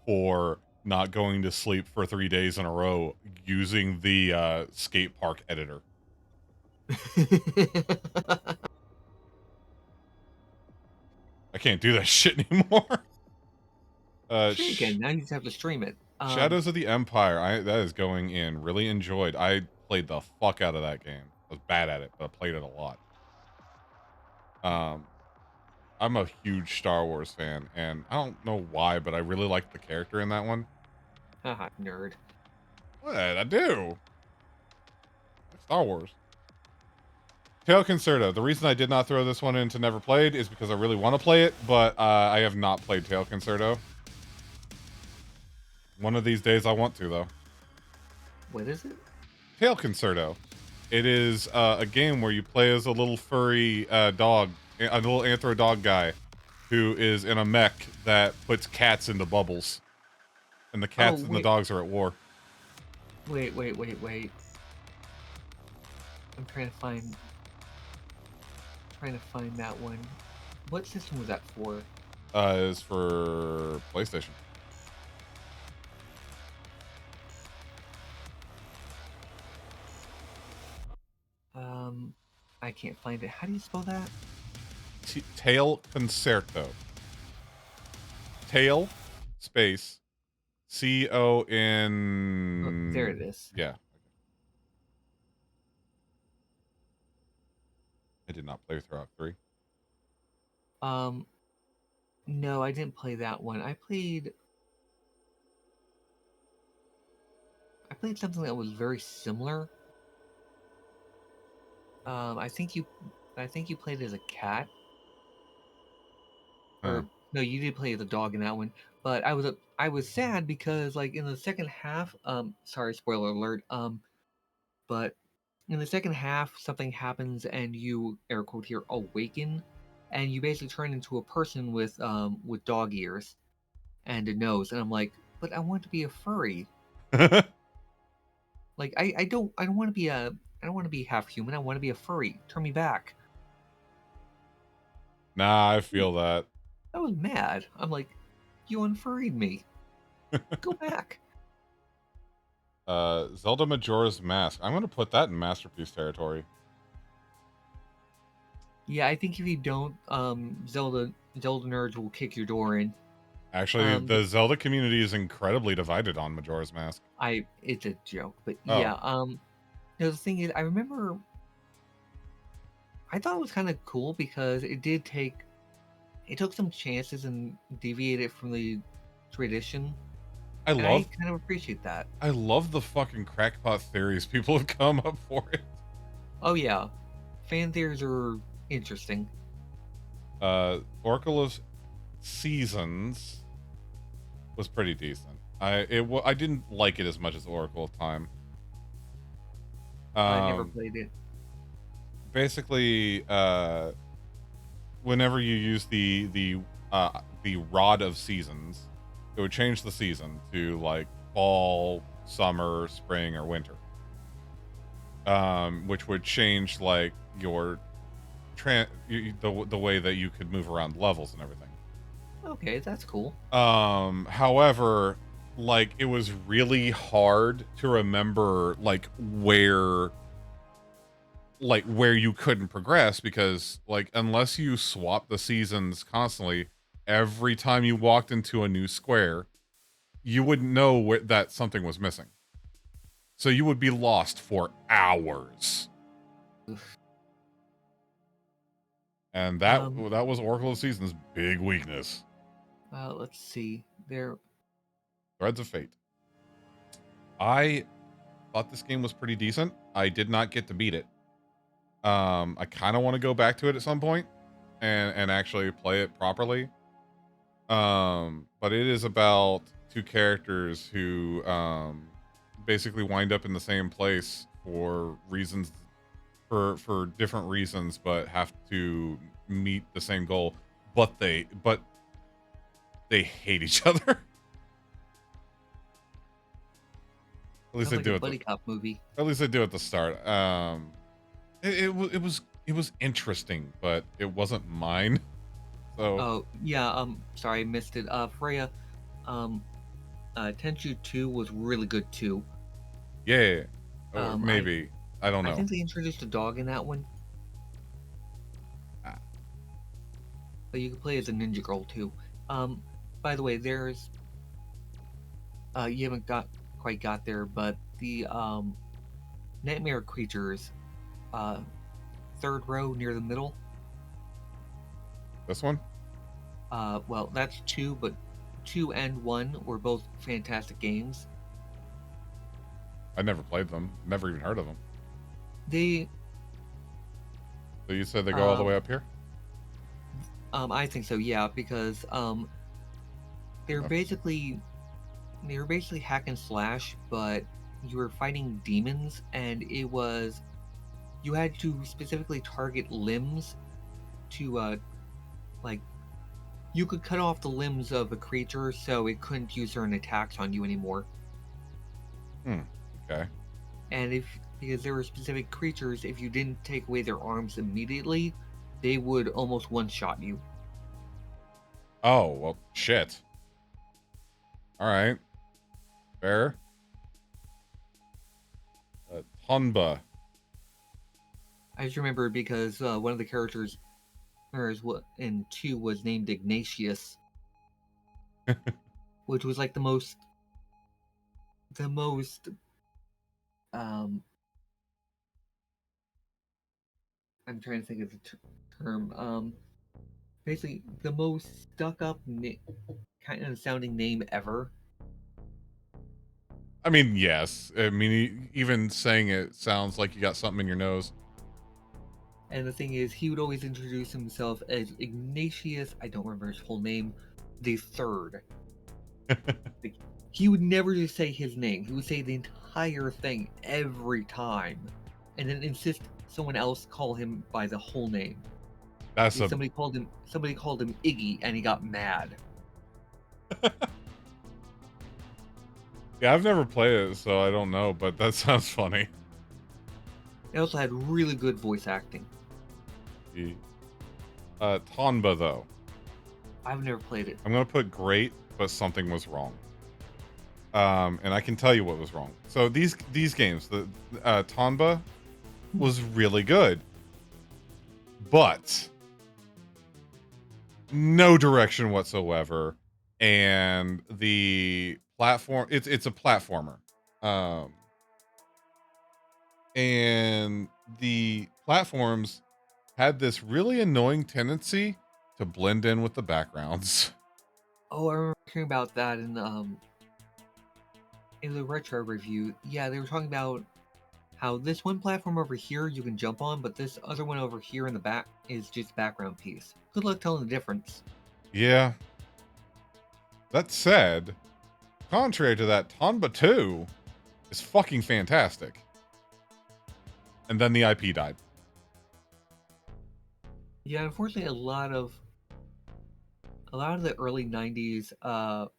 Speaker 3: for not going to sleep for 3 days in a row using the skate park editor. I can't do that shit anymore.
Speaker 1: Again, now you just have to stream it.
Speaker 3: Shadows of the Empire, that is going in. Really enjoyed. I played the fuck out of that game. I was bad at it, but I played it a lot. I'm a huge Star Wars fan, and I don't know why, but I really like the character in that one.
Speaker 1: Haha, nerd.
Speaker 3: What? I do. Star Wars. Tail Concerto. The reason I did not throw this one into Never Played is because I really want to play it, but I have not played Tail Concerto. One of these days I want to, though.
Speaker 1: What is it?
Speaker 3: Tail Concerto. It is a game where you play as a little furry dog, a little anthro dog guy, who is in a mech that puts cats into bubbles. And the cats and the dogs are at war.
Speaker 1: Wait. I'm trying to find that one. What system was that for?
Speaker 3: Is for PlayStation.
Speaker 1: I can't find it. How do you spell that?
Speaker 3: Tail Concerto. Tail space C-O-N...
Speaker 1: Oh, there it is.
Speaker 3: Yeah. I did not play Turok 3.
Speaker 1: No, I didn't play that one. I played something that was very similar. I think you played as a cat. Or no, you did play as a dog in that one. But I was sad because like in the second half, sorry, spoiler alert, but in the second half something happens and you, air quote here, awaken, and you basically turn into a person with dog ears and a nose, and I'm like, but I want to be a furry. Like I don't want to be half human. I want to be a furry. Turn me back.
Speaker 3: Nah, I feel that.
Speaker 1: I was mad. I'm like, you unfurried me. Go back.
Speaker 3: Zelda Majora's Mask. I'm gonna put that in masterpiece territory.
Speaker 1: Yeah, I think if you don't, Zelda nerds will kick your door in.
Speaker 3: Actually, the Zelda community is incredibly divided on Majora's Mask.
Speaker 1: It's a joke, but yeah. The thing is, I remember, I thought it was kind of cool because it took some chances and deviated from the tradition. I kind of appreciate that.
Speaker 3: I love the fucking crackpot theories people have come up for it.
Speaker 1: Oh yeah, fan theories are interesting.
Speaker 3: Oracle of Seasons was pretty decent. I didn't like it as much as Oracle of Time.
Speaker 1: I never played it.
Speaker 3: Basically, whenever you use the Rod of Seasons, it would change the season to like fall, summer, spring, or winter. Which would change like your the way that you could move around levels and everything.
Speaker 1: Okay, that's cool.
Speaker 3: However, like it was really hard to remember like where you couldn't progress, because like unless you swap the seasons constantly, every time you walked into a new square, you wouldn't know that something was missing. So you would be lost for hours.
Speaker 1: Oof.
Speaker 3: And that was Oracle of Seasons' big weakness.
Speaker 1: Let's see.
Speaker 3: Threads of Fate. I thought this game was pretty decent. I did not get to beat it. I kind of want to go back to it at some point and actually play it properly. But it is about two characters who basically wind up in the same place for reasons, for different reasons, but have to meet the same goal. But they hate each other. At least they do
Speaker 1: a
Speaker 3: it.
Speaker 1: buddy cop movie.
Speaker 3: At least they do at the start. It was interesting, but it wasn't mine. So.
Speaker 1: Oh yeah. Sorry, I missed it. Freya. Tenchu 2 was really good too.
Speaker 3: Yeah. Maybe. I don't know.
Speaker 1: I think they introduced a dog in that one. But you can play as a ninja girl too. By the way, there's you haven't quite got there, but the Nightmare Creatures, third row near the middle.
Speaker 3: This one?
Speaker 1: Well, that's 2, but 2 and 1 were both fantastic games.
Speaker 3: I never played them. Never even heard of them.
Speaker 1: They.
Speaker 3: So you said they go all the way up here?
Speaker 1: I think so, yeah, because they're basically hack and slash, but you were fighting demons, and you had to specifically target limbs to like you could cut off the limbs of a creature so it couldn't use certain attacks on you anymore.
Speaker 3: Okay.
Speaker 1: And because there were specific creatures, if you didn't take away their arms immediately, they would almost one-shot you.
Speaker 3: Oh, well, shit. Alright. Fair. Tonba.
Speaker 1: I just remember because one of the characters in 2 was named Ignatius. Which was like the most I'm trying to think of the term. Basically, the most stuck-up kind of sounding name ever.
Speaker 3: I mean, yes. I mean, even saying it sounds like you got something in your nose.
Speaker 1: And the thing is, he would always introduce himself as Ignatius, I don't remember his full name, the Third. Like, he would never just say his name. He would say the entire thing every time. And then insist someone else call him by the whole name. Somebody called him Iggy, and he got mad.
Speaker 3: Yeah, I've never played it, so I don't know, but that sounds funny.
Speaker 1: It also had really good voice acting.
Speaker 3: Tonba, though.
Speaker 1: I've never played it.
Speaker 3: I'm going to put great, but something was wrong. And I can tell you what was wrong. So these games, the Tonba was really good, but no direction whatsoever, and the platform it's a platformer, and the platforms had this really annoying tendency to blend in with the backgrounds.
Speaker 1: Oh, I remember hearing about that in the retro review. Yeah, they were talking about how this one platform over here you can jump on, but this other one over here in the back is just background piece. Good luck telling the difference.
Speaker 3: Yeah, That said, contrary to that, Tonba 2 is fucking fantastic. And then the IP died.
Speaker 1: Yeah, unfortunately, a lot of the early '90s, a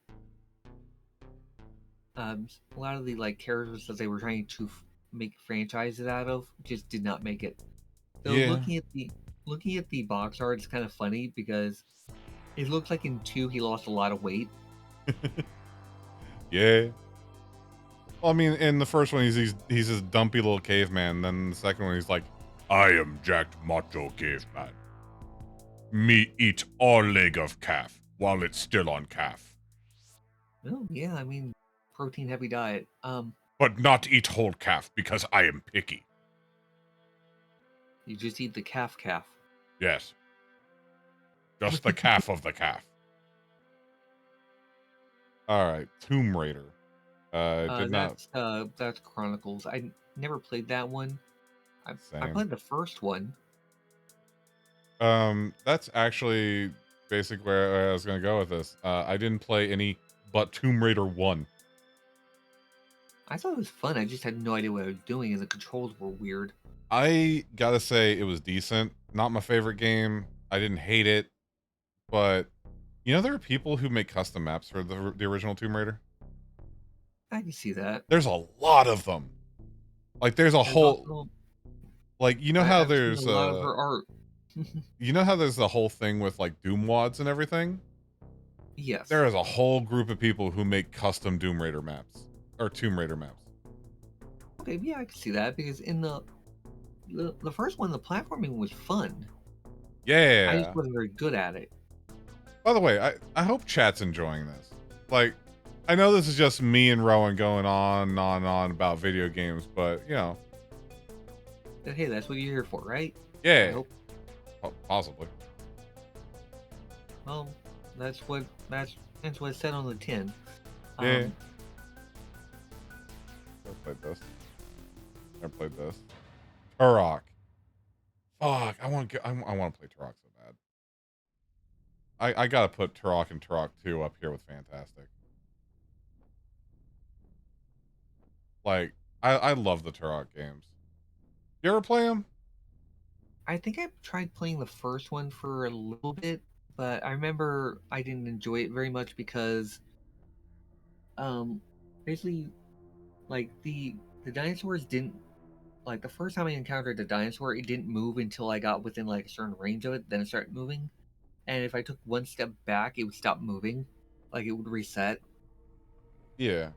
Speaker 1: lot of the like characters that they were trying to make franchises out of just did not make it. So
Speaker 3: Yeah.
Speaker 1: looking at the box art, it's kind of funny because it looks like in 2 he lost a lot of weight.
Speaker 3: Yeah. Well, I mean, in the first one, he's this dumpy little caveman. Then the second one, he's like, I am jacked macho caveman. Me eat all leg of calf while it's still on calf.
Speaker 1: Oh yeah, I mean, protein heavy diet.
Speaker 3: But not eat whole calf because I am picky.
Speaker 1: You just eat the calf.
Speaker 3: Yes. Just the calf of the calf. All right, Tomb Raider.
Speaker 1: That's Chronicles. I never played that one. I
Speaker 3: Same.
Speaker 1: played the first one.
Speaker 3: That's actually basically where I was gonna go with this. I didn't play any but Tomb Raider 1.
Speaker 1: I thought it was fun. I just had no idea what I was doing, and the controls were weird.
Speaker 3: I gotta say it was decent. Not my favorite game. I didn't hate it, but you know there are people who make custom maps for the original Tomb Raider.
Speaker 1: I can see that.
Speaker 3: There's a lot of them. Like there's whole
Speaker 1: also,
Speaker 3: like you know how
Speaker 1: I've seen
Speaker 3: there's
Speaker 1: a lot of her art.
Speaker 3: you know how there's the whole thing with like Doom wads and everything?
Speaker 1: Yes.
Speaker 3: There is a whole group of people who make custom Doom Raider maps or Tomb Raider maps.
Speaker 1: Okay, yeah, I can see that because in the first one, the platforming was fun.
Speaker 3: Yeah.
Speaker 1: I just wasn't very good at it.
Speaker 3: By the way, I hope chat's enjoying this. Like, I know this is just me and Rowan going on and on and on about video games, but you know.
Speaker 1: But hey, that's what you're here for, right?
Speaker 3: Yeah.
Speaker 1: I hope.
Speaker 3: Possibly.
Speaker 1: Well, that's what it said on the tin.
Speaker 3: Yeah. Never played this. Never played this. Turok. Fuck, I want to play Turok so bad. I gotta put Turok and Turok 2 up here with Fantastic. Like, I love the Turok games. You ever play them?
Speaker 1: I think I tried playing the first one for a little bit, but I remember I didn't enjoy it very much because, basically, like the dinosaurs didn't like the first time I encountered a dinosaur, it didn't move until I got within like a certain range of it. Then it started moving, and if I took one step back, it would stop moving, like it would reset.
Speaker 3: Yeah.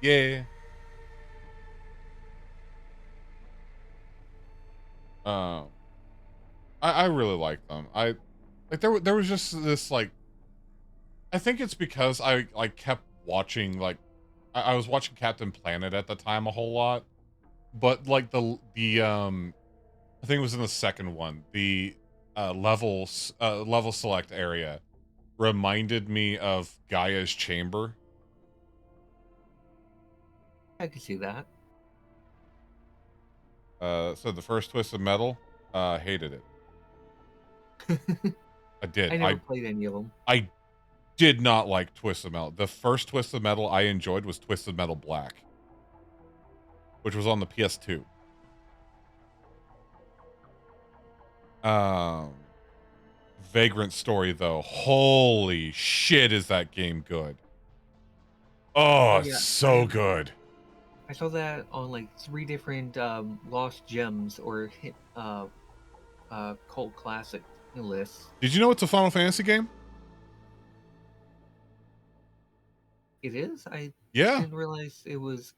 Speaker 3: Yeah. I really like them. I like there was just this like I think it's because I like kept watching like I was watching Captain Planet at the time a whole lot. But like the I think it was in the second one, the level select area reminded me of Gaia's Chamber.
Speaker 1: I could see that.
Speaker 3: So the first Twisted Metal, hated it. I did.
Speaker 1: I never played any of them.
Speaker 3: I did not like Twisted Metal. The first Twisted Metal I enjoyed was Twisted Metal Black, which was on the PS2. Vagrant Story though, holy shit, is that game good? Oh,
Speaker 1: yeah,
Speaker 3: so good.
Speaker 1: I saw that on like 3 different Lost Gems or cult classic lists.
Speaker 3: Did you know it's a Final Fantasy game?
Speaker 1: It is? I
Speaker 3: Yeah.
Speaker 1: didn't realize it was.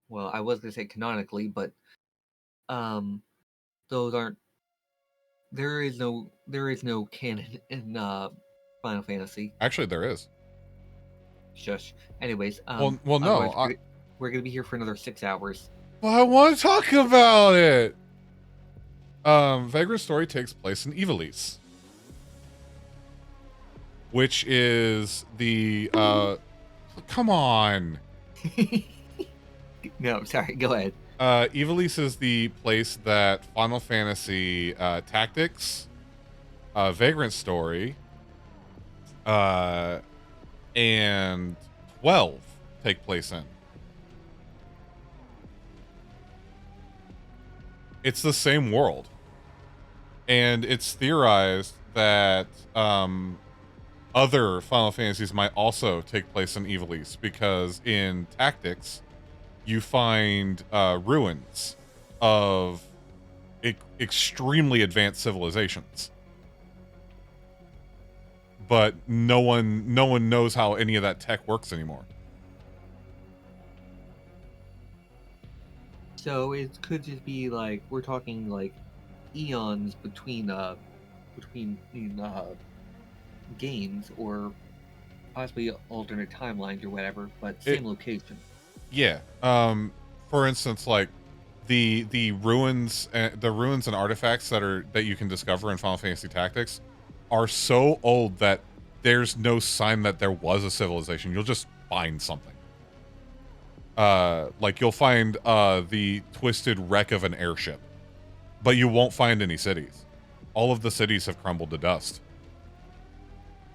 Speaker 1: Well, I was gonna say canonically, but those aren't. There is no canon in Final Fantasy.
Speaker 3: Actually, there is.
Speaker 1: Shush. Anyways,
Speaker 3: well, no.
Speaker 1: We're gonna be here for another 6 hours.
Speaker 3: Well, I want to talk about it. Vagrant Story takes place in Ivalice, which is the come on.
Speaker 1: No, sorry. Go ahead.
Speaker 3: Ivalice is the place that Final Fantasy Tactics Vagrant Story, and 12 take place in. It's the same world. And it's theorized that other Final Fantasies might also take place in Ivalice, because in Tactics, you find ruins of extremely advanced civilizations. But no one knows how any of that tech works anymore.
Speaker 1: So it could just be like we're talking like eons between games, or possibly alternate timelines or whatever, but same location.
Speaker 3: Yeah. For instance, like the ruins and artifacts that you can discover in Final Fantasy Tactics are so old that there's no sign that there was a civilization. You'll just find something. Like you'll find the twisted wreck of an airship, but you won't find any cities. All of the cities have crumbled to dust.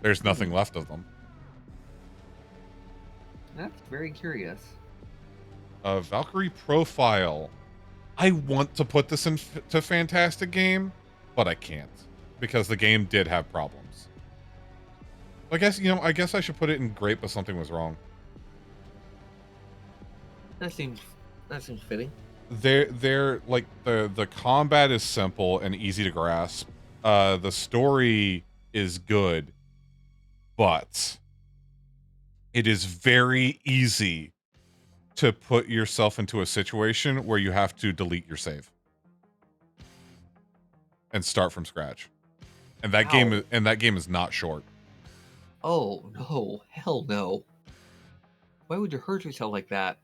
Speaker 3: There's nothing left of them.
Speaker 1: That's very curious.
Speaker 3: Valkyrie Profile. I want to put this into Fantastic Game, but I can't, because the game did have problems. I guess I should put it in Great, but something was wrong.
Speaker 1: That seems fitting.
Speaker 3: They're like the combat is simple and easy to grasp. The story is good, but it is very easy to put yourself into a situation where you have to delete your save and start from scratch. And that game is not short.
Speaker 1: Oh no, hell no. Why would you hurt yourself like that?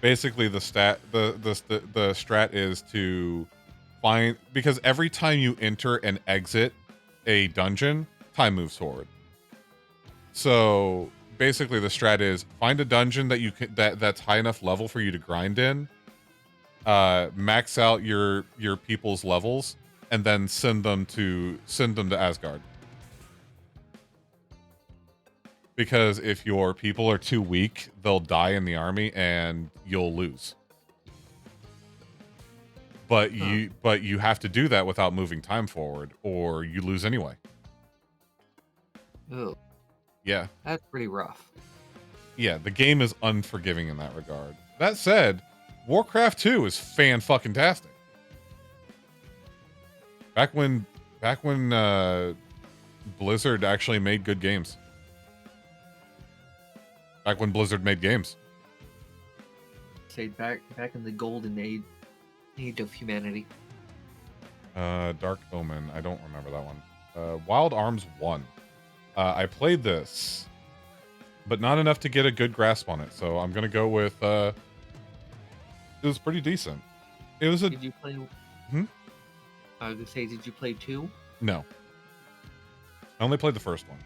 Speaker 3: Basically the strat is to find, because every time you enter and exit a dungeon, time moves forward. So basically the strat is find a dungeon that you can that's high enough level for you to grind in, max out your people's levels, and then send them to Asgard. Because if your people are too weak, they'll die in the army and you'll lose. But you have to do that without moving time forward, or you lose anyway.
Speaker 1: Oh.
Speaker 3: Yeah.
Speaker 1: That's pretty rough.
Speaker 3: Yeah, the game is unforgiving in that regard. That said, Warcraft 2 is fan-fucking-tastic. Back when Blizzard actually made good games. Back when Blizzard made games.
Speaker 1: Say back in the golden age of humanity.
Speaker 3: Dark Omen. I don't remember that one. Wild Arms 1. I played this, but not enough to get a good grasp on it. So I'm gonna go with. It was pretty decent. It was a.
Speaker 1: Did you play? I was gonna say, did you play 2?
Speaker 3: No. I only played the first one.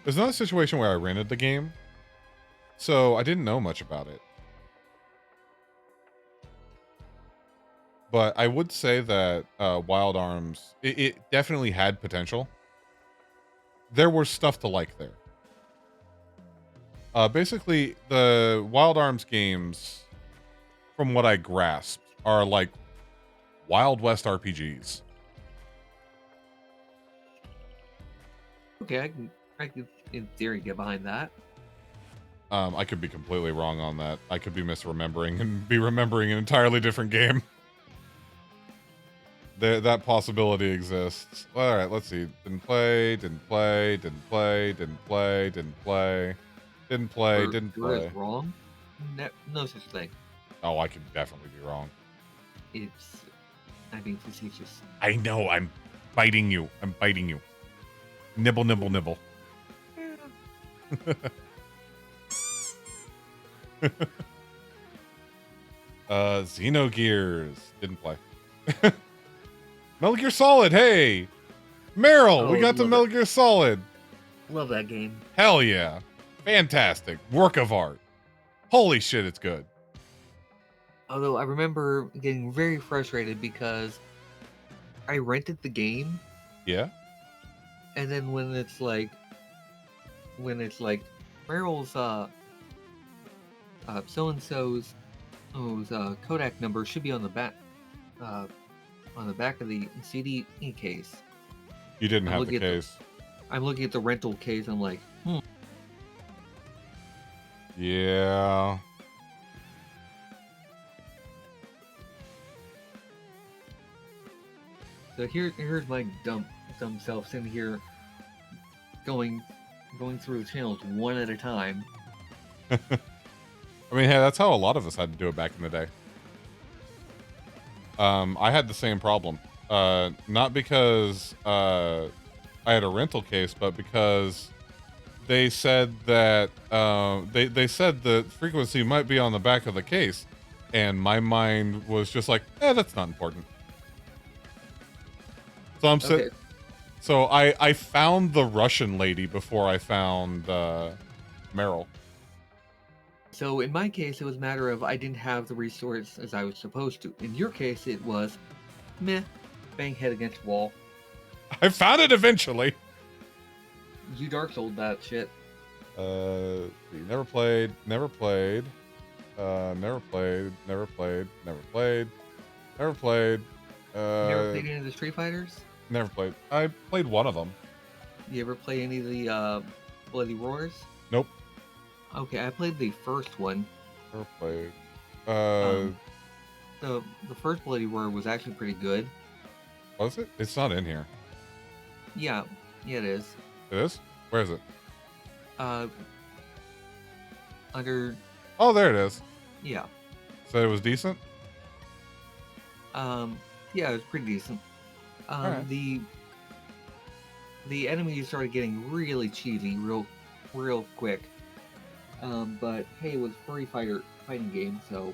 Speaker 3: There's not a situation where I rented the game, so I didn't know much about it. But I would say that Wild Arms, it definitely had potential. There was stuff to like there. Basically, the Wild Arms games, from what I grasped, are like Wild West RPGs.
Speaker 1: Okay, I could in theory get behind that.
Speaker 3: I could be completely wrong on that. I could be misremembering and be remembering an entirely different game. That possibility exists. All right, let's see. Didn't play.
Speaker 1: Wrong? No such thing.
Speaker 3: Oh, I could definitely be wrong.
Speaker 1: I'm being facetious.
Speaker 3: I know. I'm biting you. Nibble, nibble, nibble. Xenogears. Didn't play. Metal Gear Solid, hey! Meryl, we got the Metal Gear Solid.
Speaker 1: Love that game.
Speaker 3: Hell yeah. Fantastic. Work of art. Holy shit, it's good.
Speaker 1: Although I remember getting very frustrated because I rented the game,
Speaker 3: Yeah.
Speaker 1: and then when it's like Meryl's so and so's Kodak number should be on the back of the CD case.
Speaker 3: You didn't
Speaker 1: I'm
Speaker 3: have
Speaker 1: looking
Speaker 3: the
Speaker 1: at
Speaker 3: case.
Speaker 1: I'm looking at the rental case. I'm like,
Speaker 3: Yeah.
Speaker 1: So here's my dumb self sitting here going through the channels one at a time.
Speaker 3: I mean, hey, that's how a lot of us had to do it back in the day. I had the same problem. Not because I had a rental case, but because they said that they said the frequency might be on the back of the case, and my mind was just like, that's not important. So I'm
Speaker 1: Okay.
Speaker 3: So I found the Russian lady before I found Meryl.
Speaker 1: So in my case, it was a matter of I didn't have the resource as I was supposed to. In your case, it was meh, bang head against wall.
Speaker 3: I found it eventually.
Speaker 1: You Dark Souled that shit.
Speaker 3: Never played. Never played. Never played. Never played. Never played. Never played.
Speaker 1: Never played any of the Street Fighters?
Speaker 3: Never played. I played one of them.
Speaker 1: You ever play any of the Bloody Roars?
Speaker 3: Nope.
Speaker 1: Okay, I played the first one.
Speaker 3: Never played.
Speaker 1: The first Bloody Roar was actually pretty good.
Speaker 3: Was it? It's not in here.
Speaker 1: Yeah, it is.
Speaker 3: It is? Where is it?
Speaker 1: Under.
Speaker 3: Oh, there it is.
Speaker 1: Yeah.
Speaker 3: So it was decent?
Speaker 1: Yeah, it was pretty decent.
Speaker 3: Alright.
Speaker 1: The enemies started getting really cheesy real quick. But hey, it was a furry fighting game, so.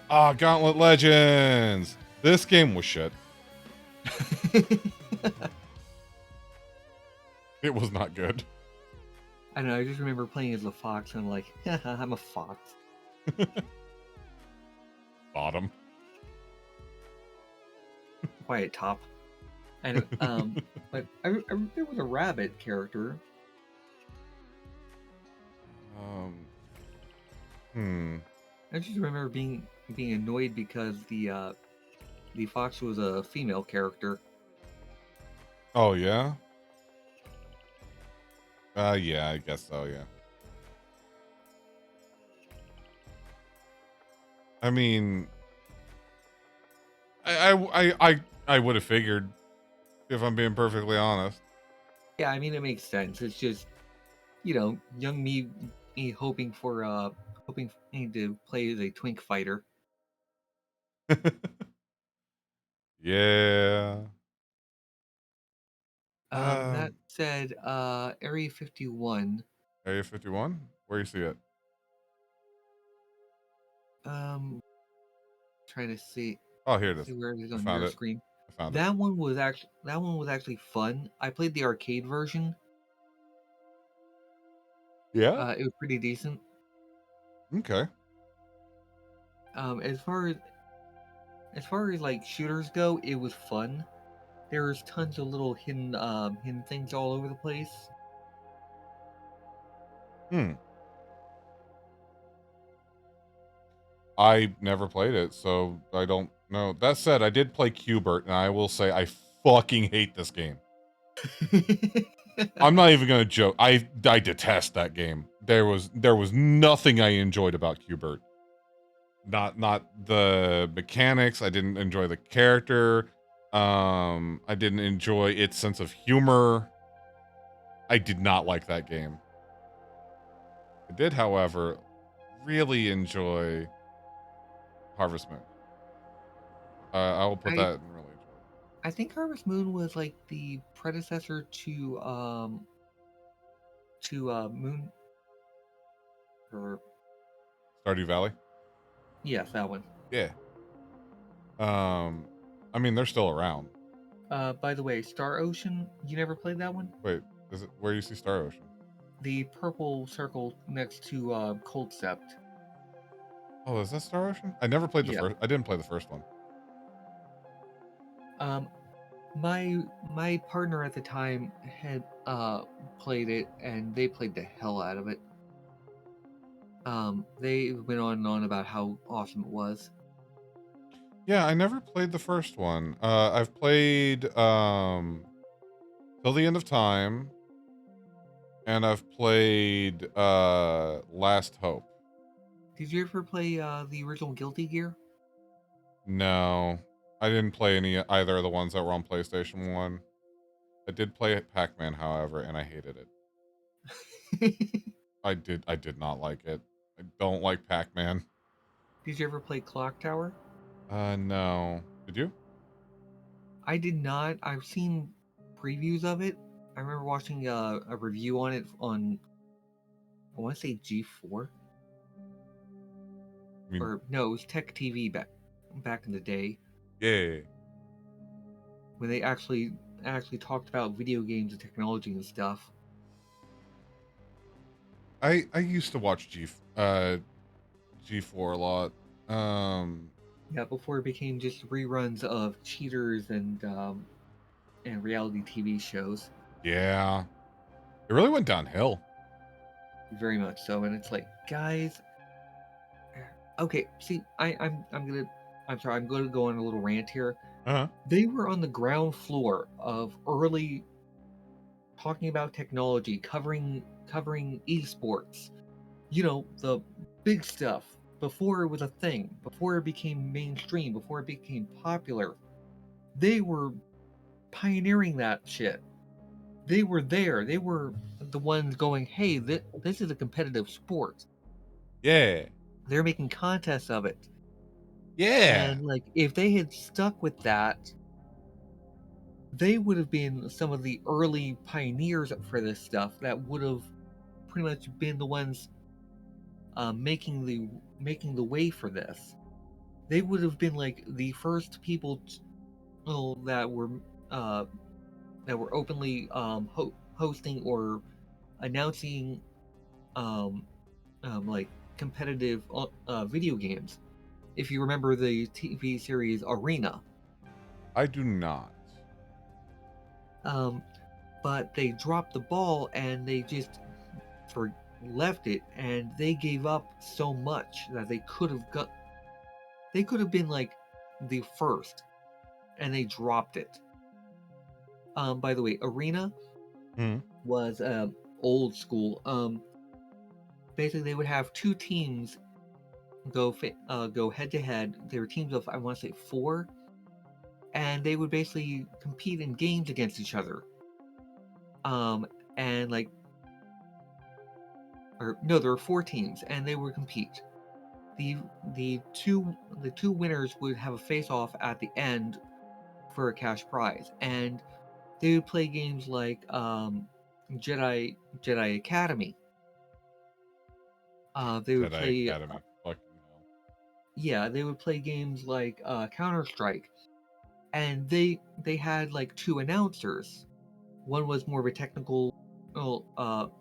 Speaker 3: Gauntlet Legends! This game was shit. It was not good.
Speaker 1: I don't know, I just remember playing as a fox, and I'm like, I'm a fox.
Speaker 3: Bottom.
Speaker 1: Quiet top. And but there was a rabbit character. I just remember being annoyed because the fox was a female character.
Speaker 3: Oh yeah? Yeah, I guess so, yeah. I mean, I would have figured, if I'm being perfectly honest.
Speaker 1: Yeah, I mean it makes sense. It's just, young me hoping to play as a twink fighter.
Speaker 3: Yeah.
Speaker 1: That said, Area 51.
Speaker 3: Area 51? Where you see it?
Speaker 1: Trying to see.
Speaker 3: Oh, here it is.
Speaker 1: See where it is
Speaker 3: I
Speaker 1: on
Speaker 3: found
Speaker 1: your
Speaker 3: it.
Speaker 1: screen.
Speaker 3: I found
Speaker 1: That one was actually fun. I played the arcade version.
Speaker 3: Yeah?
Speaker 1: It was pretty decent.
Speaker 3: Okay.
Speaker 1: As far as like shooters go, it was fun. There's tons of little hidden things all over the place.
Speaker 3: I never played it, so I don't know. That said, I did play Q*bert, and I will say I fucking hate this game. I'm not even gonna joke. I detest that game. There was nothing I enjoyed about Q*bert. Not the mechanics. I didn't enjoy the character. I didn't enjoy its sense of humor. I did not like that game. I did, however, really enjoy Harvest Moon. I will put that in really enjoy.
Speaker 1: I think Harvest Moon was like the predecessor to Moon or
Speaker 3: Stardew Valley?
Speaker 1: Yes, that one.
Speaker 3: Yeah. I mean, they're still around.
Speaker 1: By the way, Star Ocean, you never played that one?
Speaker 3: Wait, is it where you see Star Ocean?
Speaker 1: The purple circle next to Cold Sept.
Speaker 3: Oh, is that Star Ocean? I never played the first. I didn't play the first one.
Speaker 1: Um, my partner at the time had played it, and they played the hell out of it. They went on and on about how awesome it was.
Speaker 3: Yeah, I never played the first one. I've played Till the End of Time, and I've played Last Hope.
Speaker 1: Did you ever play the original Guilty Gear?
Speaker 3: No, I didn't play either of the ones that were on PlayStation 1. I did play Pac-Man, however, and I hated it. I did not like it. I don't like Pac-Man.
Speaker 1: Did you ever play Clock Tower?
Speaker 3: No. Did you?
Speaker 1: I did not. I've seen previews of it. I remember watching a review on it on, I want to say G4.
Speaker 3: I mean,
Speaker 1: Or no, it was Tech TV back in the day.
Speaker 3: Yeah.
Speaker 1: When they actually talked about video games and technology and stuff.
Speaker 3: I used to watch G4 a lot.
Speaker 1: Yeah, before it became just reruns of cheaters and reality TV shows.
Speaker 3: Yeah. It really went downhill.
Speaker 1: Very much so, and it's like, guys. Okay, see, I'm sorry, I'm going to go on a little rant here.
Speaker 3: Uh-huh.
Speaker 1: They were on the ground floor of early talking about technology, covering esports. You know, the big stuff before it was a thing, before it became mainstream, before it became popular. They were pioneering that shit. They were there. They were the ones going, "Hey, this is a competitive sport."
Speaker 3: Yeah.
Speaker 1: They're making contests of it.
Speaker 3: Yeah.
Speaker 1: And like, if they had stuck with that, they would have been some of the early pioneers for this stuff that would have pretty much been the ones making the way for this. They would have been like the first people that were openly hosting or announcing like competitive video games. If you remember the TV series Arena.
Speaker 3: I do not.
Speaker 1: But they dropped the ball and they just left it, and they gave up so much that they could have been like the first, and they dropped it. By the way, Arena was old school. Basically, they would have two teams go head to head. They were teams of, I want to say, 4, and they would basically compete in games against each other. And like, or no, there were 4 teams, and they would compete. The two winners would have a face-off at the end for a cash prize, and they would play games like Jedi Academy. They would play
Speaker 3: Academy. Fucking hell.
Speaker 1: Yeah, they would play games like Counter-Strike, and they had like 2 announcers. One was more of a technical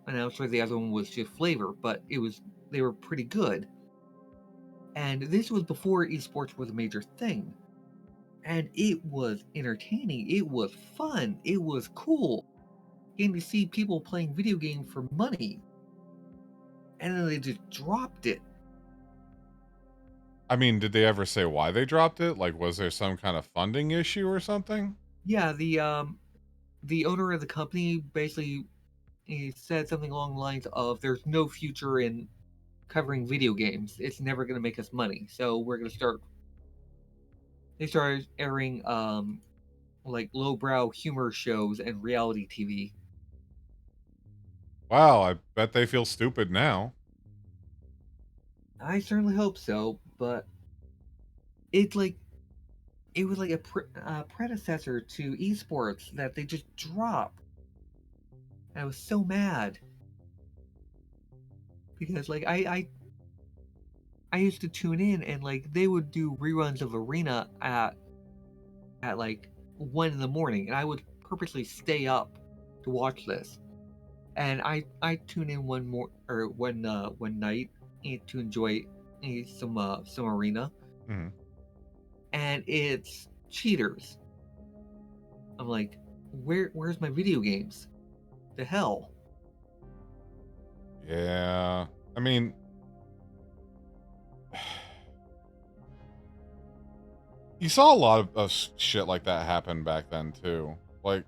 Speaker 1: announcer, the other one was just flavor, but they were pretty good. And this was before esports was a major thing. And it was entertaining, it was fun, it was cool. Getting to see people playing video games for money. And then they just dropped it.
Speaker 3: I mean, did they ever say why they dropped it? Like, was there some kind of funding issue or something?
Speaker 1: Yeah, the owner of the company basically he said something along the lines of, "There's no future in covering video games. It's never going to make us money. So we're going to start." They started airing like lowbrow humor shows and reality TV.
Speaker 3: Wow, I bet they feel stupid now.
Speaker 1: I certainly hope so, but it was like a predecessor to esports that they just dropped. I was so mad because like I used to tune in, and like they would do reruns of Arena at like 1 in the morning, and I would purposely stay up to watch this. And I tune in one night to enjoy some Arena,
Speaker 3: Mm-hmm.
Speaker 1: and it's cheaters. I'm like, where's my video games? The hell?
Speaker 3: Yeah. I mean, you saw a lot of shit like that happen back then too. Like,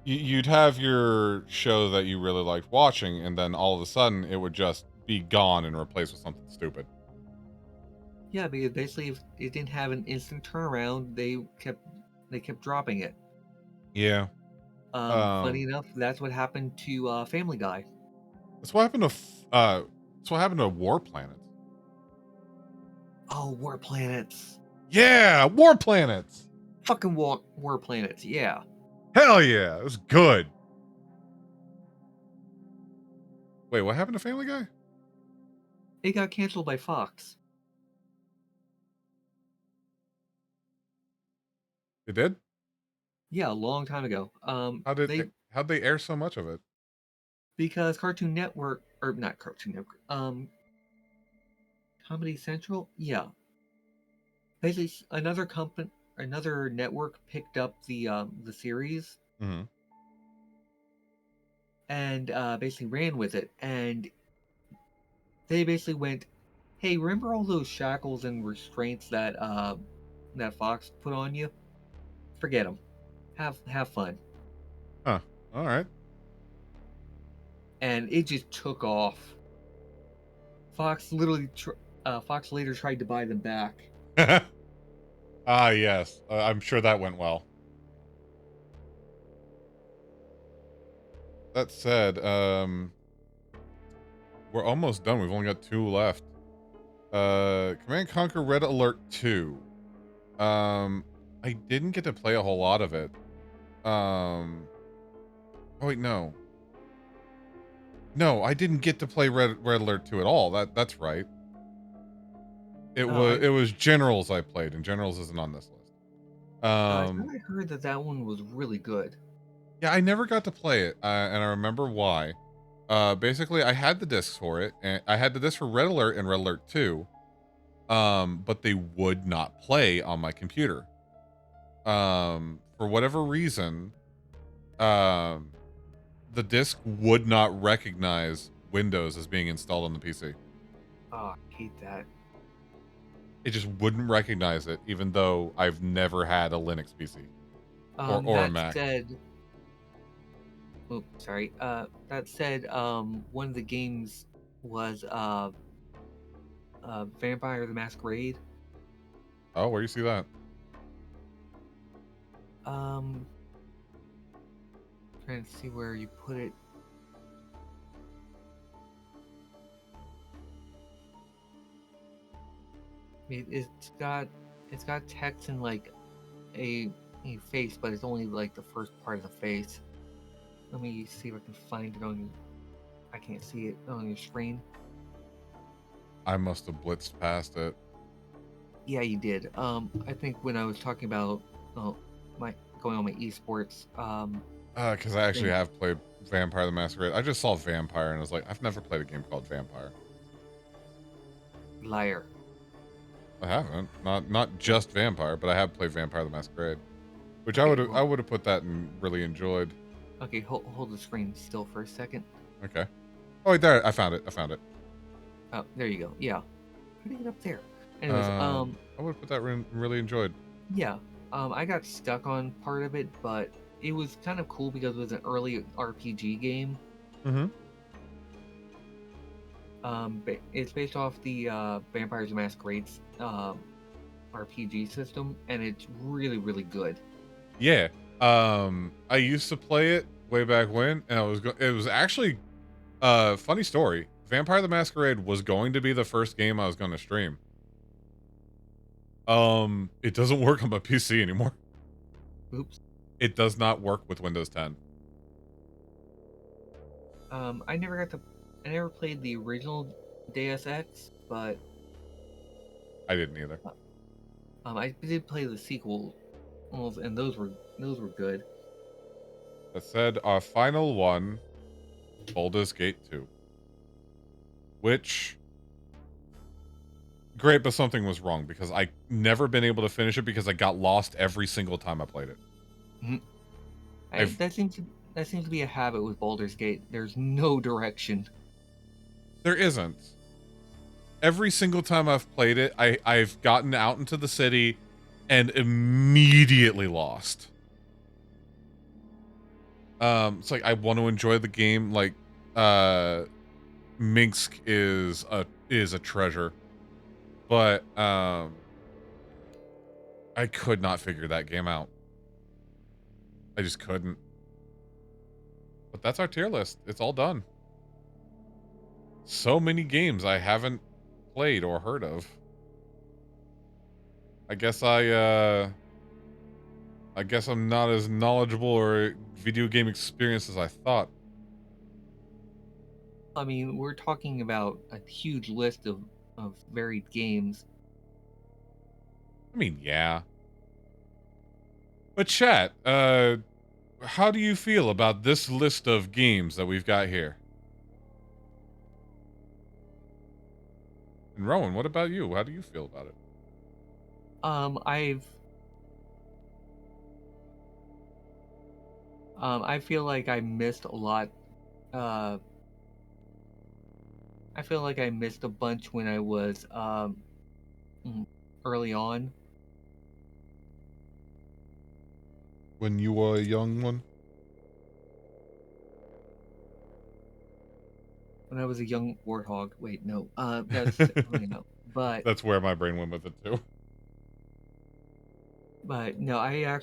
Speaker 3: you'd have your show that you really liked watching, and then all of a sudden it would just be gone and replaced with something stupid.
Speaker 1: Yeah, because basically if it didn't have an instant turnaround, they kept dropping it.
Speaker 3: Yeah.
Speaker 1: Funny enough, that's what happened to Family Guy.
Speaker 3: That's what happened to that's what happened to War Planets.
Speaker 1: Oh, War Planets.
Speaker 3: Yeah, War Planets.
Speaker 1: Fucking War Planets, yeah.
Speaker 3: Hell yeah, it was good. Wait, what happened to Family Guy?
Speaker 1: It got canceled by Fox.
Speaker 3: It did?
Speaker 1: Yeah, a long time ago.
Speaker 3: How'd they air so much of it?
Speaker 1: Because Cartoon Network, or not Cartoon Network, Comedy Central, yeah. Basically, another network picked up the series
Speaker 3: Mm-hmm.
Speaker 1: and basically ran with it, and they basically went, "Hey, remember all those shackles and restraints that Fox put on you? Forget them. Have fun."
Speaker 3: Huh. All right.
Speaker 1: And it just took off. Fox literally, Fox later tried to buy them back.
Speaker 3: Ah, yes. I'm sure that went well. That said, we're almost done. We've only got 2 left. Command Conquer Red Alert 2. I didn't get to play a whole lot of it. Oh wait, no. No, I didn't get to play Red Alert 2 at all. That's right. It was Generals I played, and Generals isn't on this list.
Speaker 1: I heard that one was really good.
Speaker 3: Yeah, I never got to play it, and I remember why. Basically, I had the discs for it, and I had the disc for Red Alert and Red Alert 2, but they would not play on my computer. For whatever reason, the disc would not recognize Windows as being installed on the PC.
Speaker 1: Oh, I hate that.
Speaker 3: It just wouldn't recognize it, even though I've never had a Linux PC or a Mac.
Speaker 1: That said, one of the games was Vampire the Masquerade.
Speaker 3: Oh, where do you see that?
Speaker 1: Trying to see where you put it. It's got text in like a face, but it's only like the first part of the face. Let me see if I can find it on. I can't see it on your screen.
Speaker 3: I must have blitzed past it.
Speaker 1: Yeah, you did. I think when I was talking about my going on my esports.
Speaker 3: Because I actually have played Vampire the Masquerade. I just saw Vampire and I was like, I've never played a game called Vampire.
Speaker 1: Liar.
Speaker 3: I haven't. Not just Vampire, but I have played Vampire the Masquerade, which I would have put that and really enjoyed.
Speaker 1: Okay, hold the screen still for a second.
Speaker 3: Okay. Oh wait, there I found it.
Speaker 1: Oh, there you go. Yeah. Putting it up there. Anyways,
Speaker 3: I would have put that in really enjoyed.
Speaker 1: Yeah. I got stuck on part of it, but it was kind of cool because it was an early RPG game.
Speaker 3: Mm-hmm.
Speaker 1: It's based off the Vampires the Masquerade's RPG system, and it's really, really good.
Speaker 3: Yeah. I used to play it way back when, and it was actually funny story. Vampire the Masquerade was going to be the first game I was going to stream. It doesn't work on my PC anymore.
Speaker 1: Oops.
Speaker 3: It does not work with Windows 10.
Speaker 1: I never played the original Deus Ex, but
Speaker 3: I didn't either.
Speaker 1: I did play the sequels, and those were good.
Speaker 3: That said, our final one, Baldur's Gate 2, which great, but something was wrong because I never been able to finish it because I got lost every single time I played it.
Speaker 1: That seems to be a habit with Baldur's Gate. There's no direction.
Speaker 3: There isn't. Every single time I've played it, I've gotten out into the city and immediately lost. It's like I want to enjoy the game. Like, Minsk is a treasure, but I could not figure that game out. I just couldn't. But that's our tier list. It's all done. So many games I haven't played or heard of. I guess I'm not as knowledgeable or video game experience as I thought.
Speaker 1: I mean, we're talking about a huge list of varied games.
Speaker 3: I mean, yeah. But chat, how do you feel about this list of games that we've got here? And Rowan, what about you? How do you feel about it?
Speaker 1: I feel like I missed a lot. I feel like I missed a bunch when I was early on.
Speaker 3: When you were a young one?
Speaker 1: When I was a young warthog. Wait, no. That's but
Speaker 3: that's where my brain went with it too.
Speaker 1: But no, I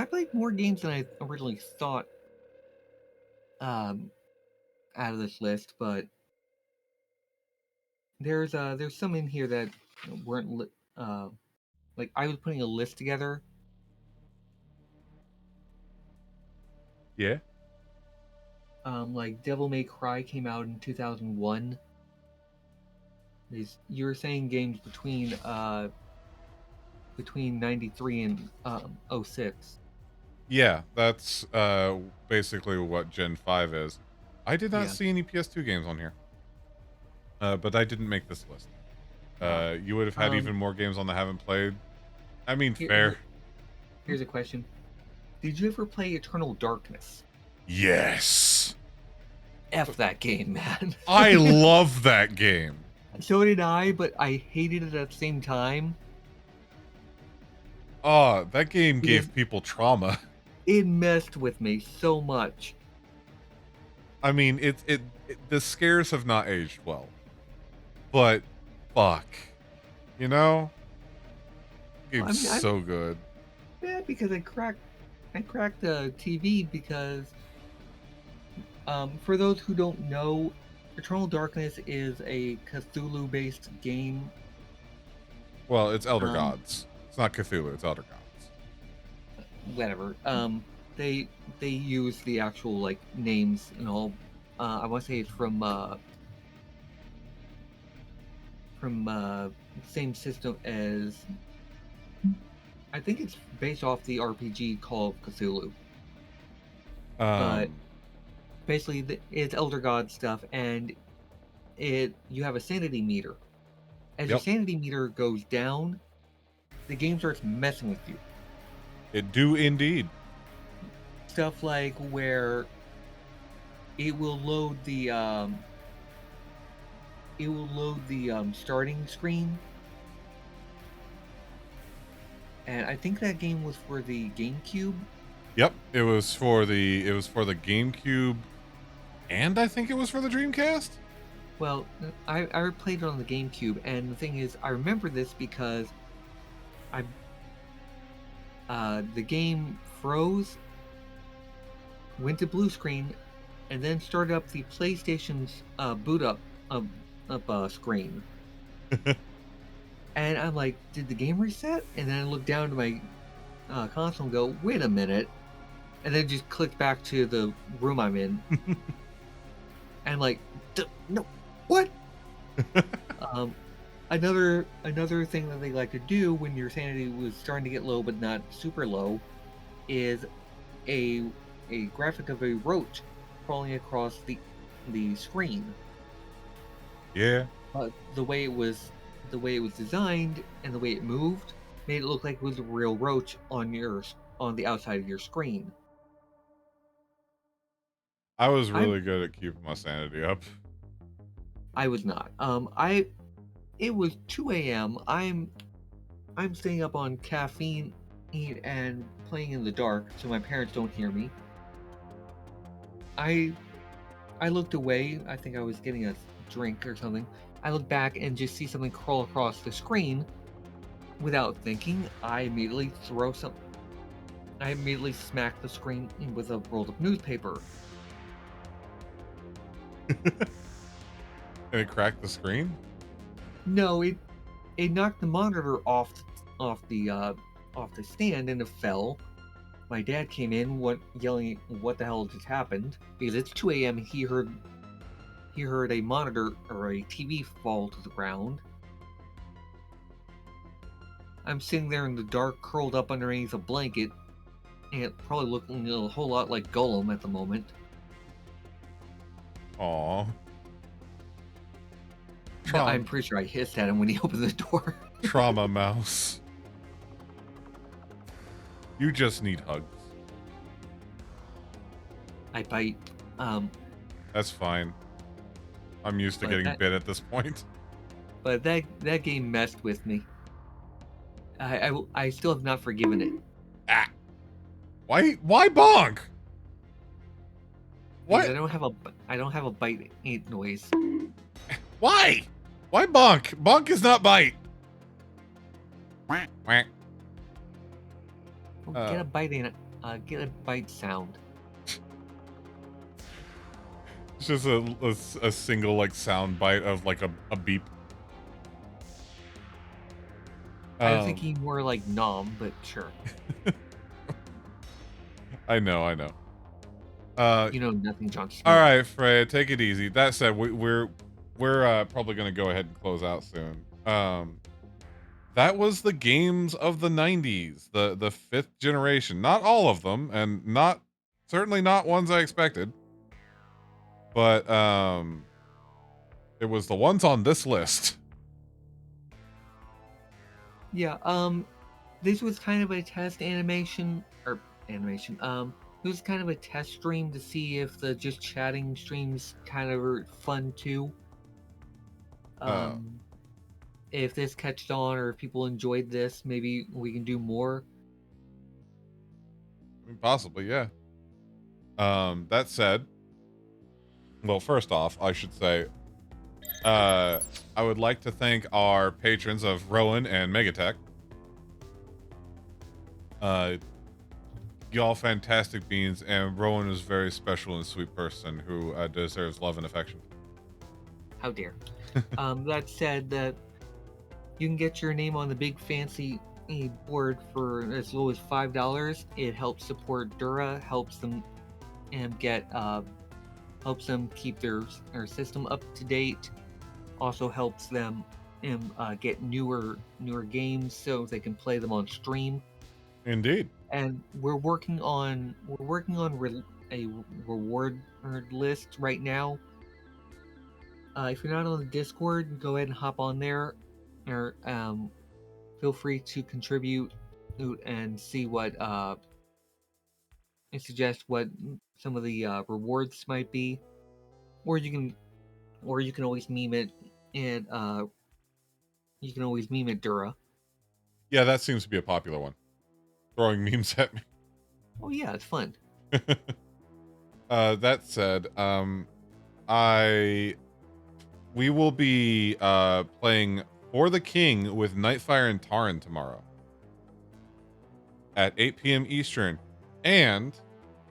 Speaker 1: played more games than I originally thought out of this list, but there's some in here that weren't like I was putting a list together.
Speaker 3: Yeah.
Speaker 1: Like Devil May Cry came out in 2001. You were saying games between 93 and 06.
Speaker 3: Yeah, that's basically what Gen 5 is. I did not see any PS2 games on here. But I didn't make this list. You would have had even more games on that I haven't played. I mean, fair.
Speaker 1: Here's a question. Did you ever play Eternal Darkness?
Speaker 3: Yes.
Speaker 1: F that game, man.
Speaker 3: I love that game.
Speaker 1: So did I, but I hated it at the same time.
Speaker 3: Oh, that game gave people trauma.
Speaker 1: It messed with me so much.
Speaker 3: I mean, the scares have not aged well. But fuck. You know? It's so good.
Speaker 1: Yeah, because I cracked the TV because for those who don't know, Eternal Darkness is a Cthulhu-based game.
Speaker 3: Well, it's Elder Gods. It's not Cthulhu, it's Elder Gods.
Speaker 1: Whatever. They use the actual like names and all. I want to say it's from same system as. I think it's based off the RPG Call of Cthulhu. But basically, it's Elder God stuff, and you have a sanity meter. As your sanity meter goes down, the game starts messing with you.
Speaker 3: It do indeed.
Speaker 1: Stuff like where it will load the starting screen. And I think that game was for the GameCube.
Speaker 3: Yep, it was for the GameCube, and I think it was for the Dreamcast.
Speaker 1: Well, I played it on the GameCube, and the thing is, I remember this because the game froze, went to blue screen, and then started up the PlayStation's boot up screen. And I'm like, did the game reset? And then I look down to my console and go, wait a minute. And then just click back to the room I'm in. And like, no, what? Another thing that they like to do when your sanity was starting to get low but not super low is a graphic of a roach crawling across the screen.
Speaker 3: Yeah.
Speaker 1: The way it was designed and the way it moved, made it look like it was a real roach on the outside of your screen.
Speaker 3: I was really good at keeping my sanity up.
Speaker 1: I was not. It was 2 a.m. I'm staying up on caffeine and playing in the dark so my parents don't hear me. I looked away. I think I was getting a drink or something. I look back and just see something crawl across the screen. Without thinking, I immediately smack the screen with a roll of newspaper.
Speaker 3: And it cracked the screen?
Speaker 1: No, it knocked the monitor off the stand and it fell. My dad came in, yelling, "What the hell just happened?" Because it's 2 a.m. and he heard a monitor or a TV fall to the ground. I'm sitting there in the dark, curled up underneath a blanket, and probably looking a whole lot like Gollum at the moment.
Speaker 3: Aww.
Speaker 1: No, I'm pretty sure I hissed at him when he opened the door.
Speaker 3: Trauma mouse. You just need hugs.
Speaker 1: I bite.
Speaker 3: That's fine. I'm used to getting bit at this point.
Speaker 1: But that game messed with me. I still have not forgiven it.
Speaker 3: Ah. Why bonk? What?
Speaker 1: Because I don't have a bite noise.
Speaker 3: Why? Why bonk? Bonk is not bite. Quack. Quack.
Speaker 1: Well, get a bite sound.
Speaker 3: It's just a single like sound bite of like a beep.
Speaker 1: I was thinking more like nom, but sure.
Speaker 3: I know.
Speaker 1: You know nothing, John.
Speaker 3: All right, Freya, take it easy. That said, we're probably gonna go ahead and close out soon. That was the games of the 90s, the fifth generation. Not all of them, and certainly not ones I expected. But it was the ones on this list.
Speaker 1: Yeah, this was kind of a test animation. It was kind of a test stream to see if the just chatting streams kind of were fun too. If this catched on or if people enjoyed this, maybe we can do more.
Speaker 3: Possibly, yeah. That said, well, first off, I should say, I would like to thank our patrons of Rowan and Megatech. Y'all fantastic beans, and Rowan is a very special and sweet person who deserves love and affection.
Speaker 1: How dare. That said, that you can get your name on the big fancy board for as low as $5. It helps support Dura, helps them keep their system up to date. Also helps them get newer games so they can play them on stream.
Speaker 3: Indeed.
Speaker 1: And we're working on a reward list right now. If you're not on the Discord, go ahead and hop on there, or feel free to contribute and see what and suggest what some of the rewards might be, or you can always meme it, and you can always meme it Dura.
Speaker 3: Yeah, that seems to be a popular one. Throwing memes at me.
Speaker 1: Oh yeah, it's fun.
Speaker 3: That said, we will be playing For the King with Nightfire and Taran tomorrow at 8 p.m. Eastern, and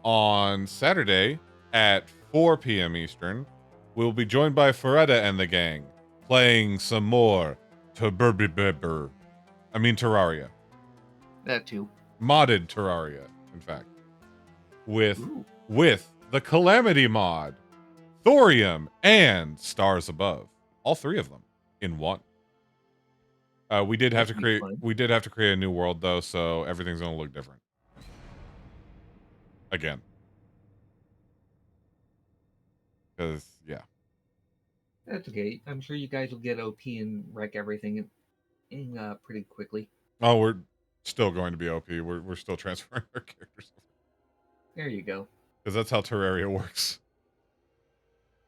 Speaker 3: on Saturday at 4 p.m. Eastern, we'll be joined by Feretta and the gang playing some more Terraria.
Speaker 1: That too.
Speaker 3: Modded Terraria, in fact, with the Calamity mod, Thorium, and Stars Above. All three of them in one. We did have to create a new world though, so everything's gonna look different. Again. Because yeah.
Speaker 1: That's okay. I'm sure you guys will get OP and wreck everything in pretty quickly.
Speaker 3: Oh, we're still going to be OP. We're still transferring our characters.
Speaker 1: There you go.
Speaker 3: Because that's how Terraria works.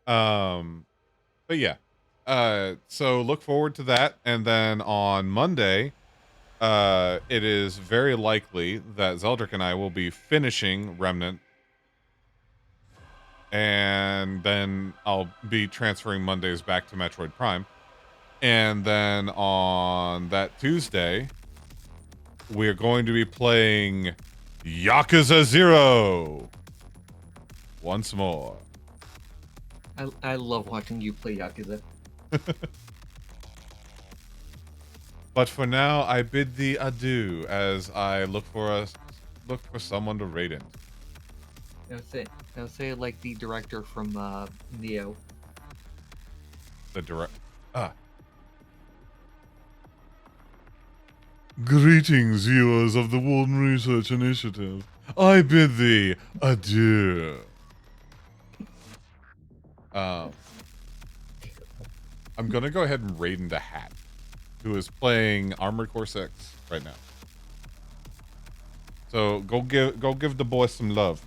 Speaker 3: But yeah. So look forward to that. And then on Monday, it is very likely that Zeldrick and I will be finishing Remnant. And then I'll be transferring Mondays back to Metroid Prime. And then on that Tuesday, we're going to be playing Yakuza 0 once more.
Speaker 1: I love watching you play Yakuza.
Speaker 3: But for now, I bid thee adieu as I look for someone to raid in.
Speaker 1: Now say it like the director from Neo.
Speaker 3: Greetings, viewers of the Walden Research Initiative. I bid thee adieu. I'm gonna go ahead and raid into Hat, who is playing Armored Core 6 right now. So go give the boy some love.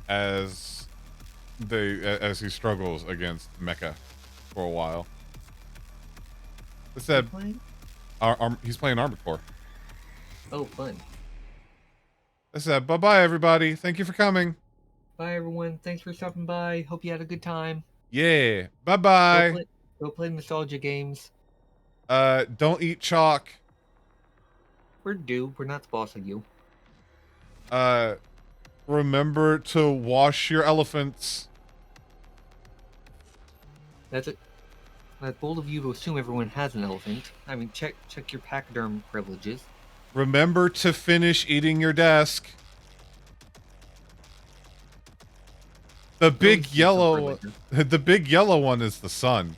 Speaker 3: As he struggles against Mecha for a while. I said, he's playing Armored Core.
Speaker 1: Oh, fun.
Speaker 3: I said, bye-bye, everybody. Thank you for coming.
Speaker 1: Bye, everyone. Thanks for stopping by. Hope you had a good time.
Speaker 3: Yeah. Bye-bye.
Speaker 1: Go play nostalgia games.
Speaker 3: Don't eat chalk.
Speaker 1: We're due. We're not the boss of you.
Speaker 3: Remember to wash your elephants.
Speaker 1: That's it. That's bold of you to assume everyone has an elephant. I mean, check your pachyderm privileges.
Speaker 3: Remember to finish eating your desk. The big yellow one is the sun.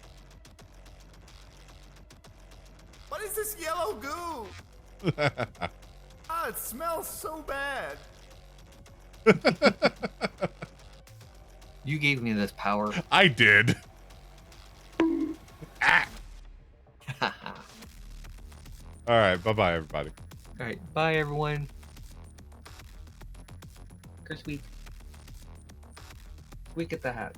Speaker 8: What is this yellow goo? It smells so bad.
Speaker 1: You gave me this power.
Speaker 3: I did. All right, bye-bye, everybody.
Speaker 1: All right, bye, everyone. Curse week. Week at the hat.